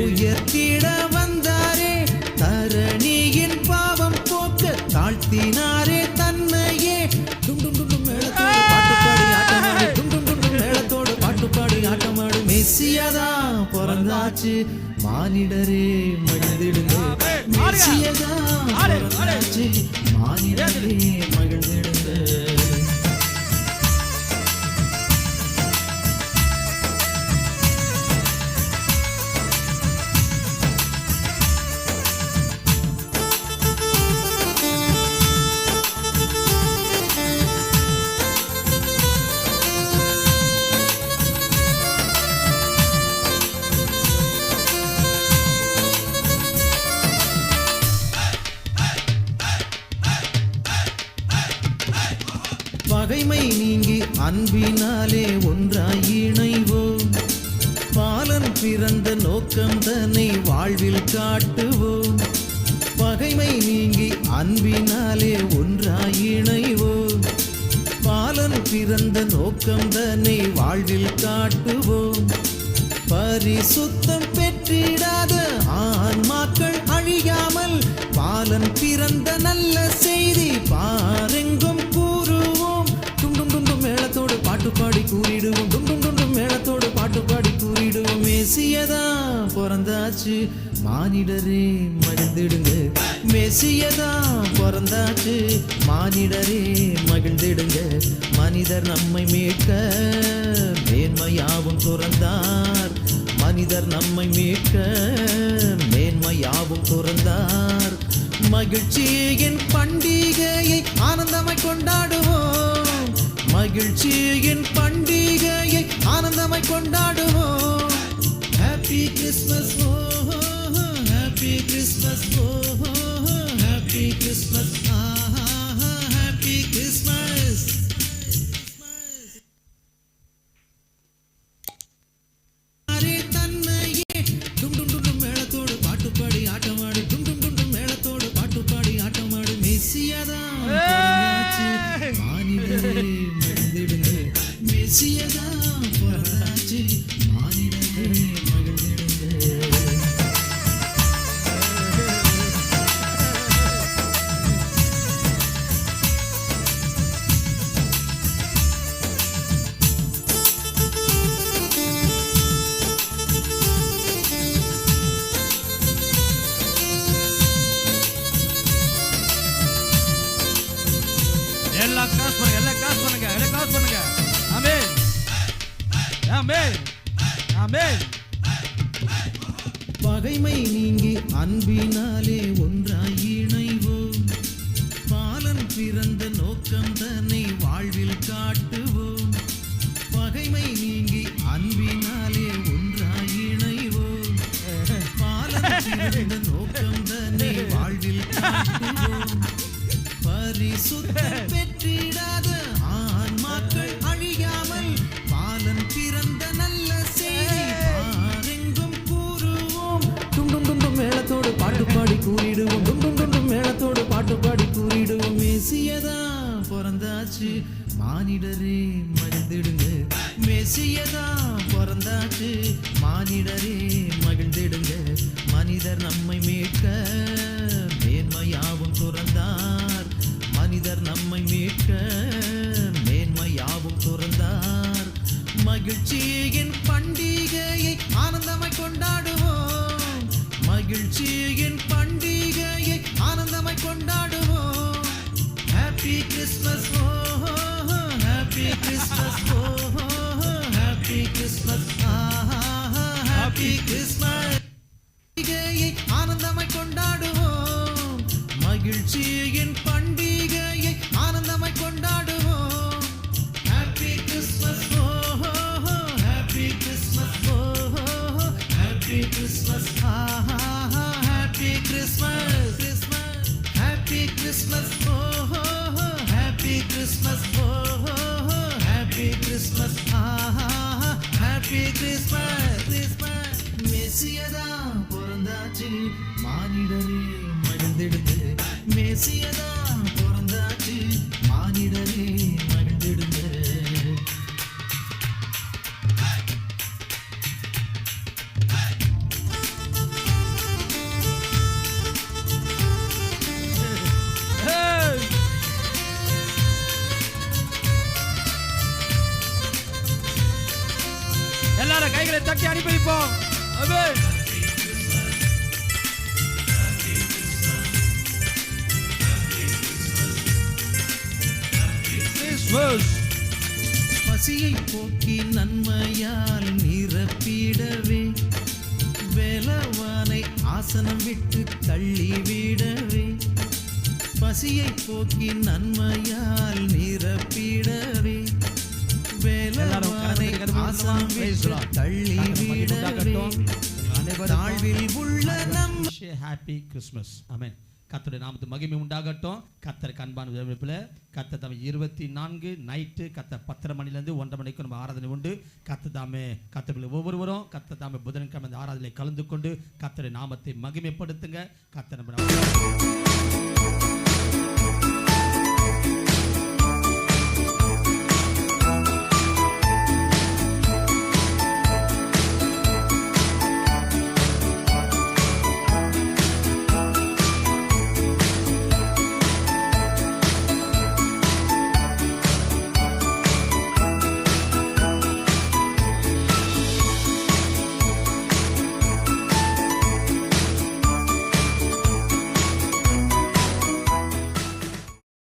[SPEAKER 7] உயர்த்திட வந்தாரே, தரணியின் பாவம் போக்க தாழ்த்தினாரே தன்னையே. மேளத்தோடு பாட்டுப்பாடி ஆட்டமாடு, மேளத்தோடு பாட்டுப்பாடி ஆட்டமாடு. மெசியதா பிறந்தாச்சு, மானிடரே மகிழ்ந்திடுங்க. மெசியதா பிறந்தாச்சு, மானிடரே மகிழ்ந்திடுங்க. பகைமை நீங்கி அன்பினாலே ஒன்றாய் இணைவோம். பாலன் பிறந்த நோக்கம் தன்னை வாழ்வில் காட்டுவோம். பகைமை நீங்கி அன்பினாலே ஒன்றாய் இணைவோம். பாலன் பிறந்த நோக்கம் தன்னை வாழ்வில் காட்டுவோம். பரிசுத்தம் பெற்றிடாத ஆன்மாக்கள் அழியாமல் பாலன் பிறந்த நல்ல செய்தி பாரெங்கும் கூறுவோம். டும் டும் டும் மேளத்தோடு பாட்டு பாடி கூறிடுவோம். டும் டும் டும் மேளத்தோடு பாட்டு பாடி கூறிடுவோம். மேசியதா பிறந்தாச்சு மானிடரே மகிழ்ந்திடுங்க. மேசியதா பிறந்தாச்சு மானிடரே மகிழ்ந்திடுங்க. மனிதர் நம்மை மீட்க மேன்மையாவும் துறந்தார். மனிதர் நம்மை மீட்க மேன்மையாவும் துறந்தார். மகிழ்ச்சியின் பண்டிகையை ஆனந்தமாய் கொண்டாடுவோம். மகிழ்ச்சியின் பண்டிகையை ஆனந்தமாய் கொண்டாடுவோம். Happy Christmas oh happy Christmas oh happy Christmas happy Christmas. தன்னையே டும் டும் டும் மேளத்தோடு பாட்டு பாடி ஆட்டமாடு. டும் டும் டும் மேளத்தோடு பாட்டு பாடி ஆட்டமாடு. மெசியதா மானிடரே மகிழ்ந்திடுங்க. மெசியதா பிறந்தாச்சு மானிடரே மகிழ்ந்திடுங்க.
[SPEAKER 2] எல்லாம் காசு பண்ணுங்க, எல்லாம் காசு பண்ணுங்க, எல்லாம் காசு பண்ணுங்க. ஆமென், ஆமென், ஆமென்.
[SPEAKER 7] பகைமை நீங்கி அன்பினாலே ஒன்றாய் இணைவோம். பாலன் பிறந்த நோக்கம் தன்னை வாழ்வில் காட்டுவோம். பகைமை நீங்கி அன்பினாலே ஒன்றாய் இணைவோம். பாலன் பிறந்த நோக்கம் தன்னை வாழ்வில் காட்டுவோம். பரிசுத்தம் பெற்றிடாத ஆன்மாக்கள் அழியாமல் பாலன் பிறந்த நல்ல செய்தி பாரெங்கும் கூறுவோம். டும் டும் டும் மேளத்தோடு பாட்டு பாடி கூறிடுவோம். டும் டும் டும் மேளத்தோடு பாட்டு பாடி கூறிடுவோம். மேசியதா பிறந்தாச்சு மானிடரே மகிழ்ந்திடுங்க. மேசியதா பிறந்தாச்சு மானிடரே மகிழ்ந்திடுங்க. மனிதர் நம்மை மீட்க மேன்மையாவும் துறந்தார். மனிதர் நம்மை மீட்க மேன்மையாவும் துறந்தார். மகிழ்ச்சியின் பண்டிகையை ஆனந்தமாய் கொண்டாடுவோம். மகிழ்ச்சியின் பண்டிகையை ஆனந்தமாய் கொண்டாடுவோம். Happy Christmas oh happy Christmas oh happy Christmas happy Christmas. பண்டிகையை ஆனந்தமாய் கொண்டாடுவோம். மகிழ்ச்சியின் பண்டிகையை ஆனந்தமாய் கொண்டாடுவோம். Happy Christmas oh happy Christmas oh happy Christmas happy Christmas Christmas. Happy Christmas oh happy Christmas oh happy Christmas happy Christmas Christmas. மெசியதா பிறந்தாச்சு மானிடரே மகிழ்ந்திடுங்க. மெசியதா பிறந்தாச்சு மானிடரே மகிழ்ந்திடுங்க.
[SPEAKER 2] எல்லாரும் கைகளை தட்டி அனுப்பி வைப்போம். ஆமென்.
[SPEAKER 7] பசியை போக்கி நன்மையால் நிரப்பிடவே வேலவானை ஆசனம் விட்டு தள்ளிவிடவே. பசியை போக்கி நன்மையால் நிரப்பிடவே வேலவானை ஆசனம் விட்டு தள்ளிவிடவே. தாழ்வில் உள்ள நம்
[SPEAKER 6] ஹாப்பி கிறிஸ்மஸ். ஆமென். கர்த்தருடைய நாமத்துக்கு மகிமை உண்டாகட்டும். கர்த்தருக்கு அன்பான வேலைப்பில் கர்த்தர் தாமே 24 நைட்டு கர்த்தர் 10:30 மணிலேருந்து 1:30 மணிக்கு நம்ம ஆராதனை உண்டு. கர்த்தர் தாமே கர்த்தர்கள் ஒவ்வொருவரும் கர்த்தர் தாமே புதன்கிழமை ஆராதனை கலந்து கொண்டு கர்த்தருடைய நாமத்தை மகிமைப்படுத்துங்க. கர்த்தர் நம்ம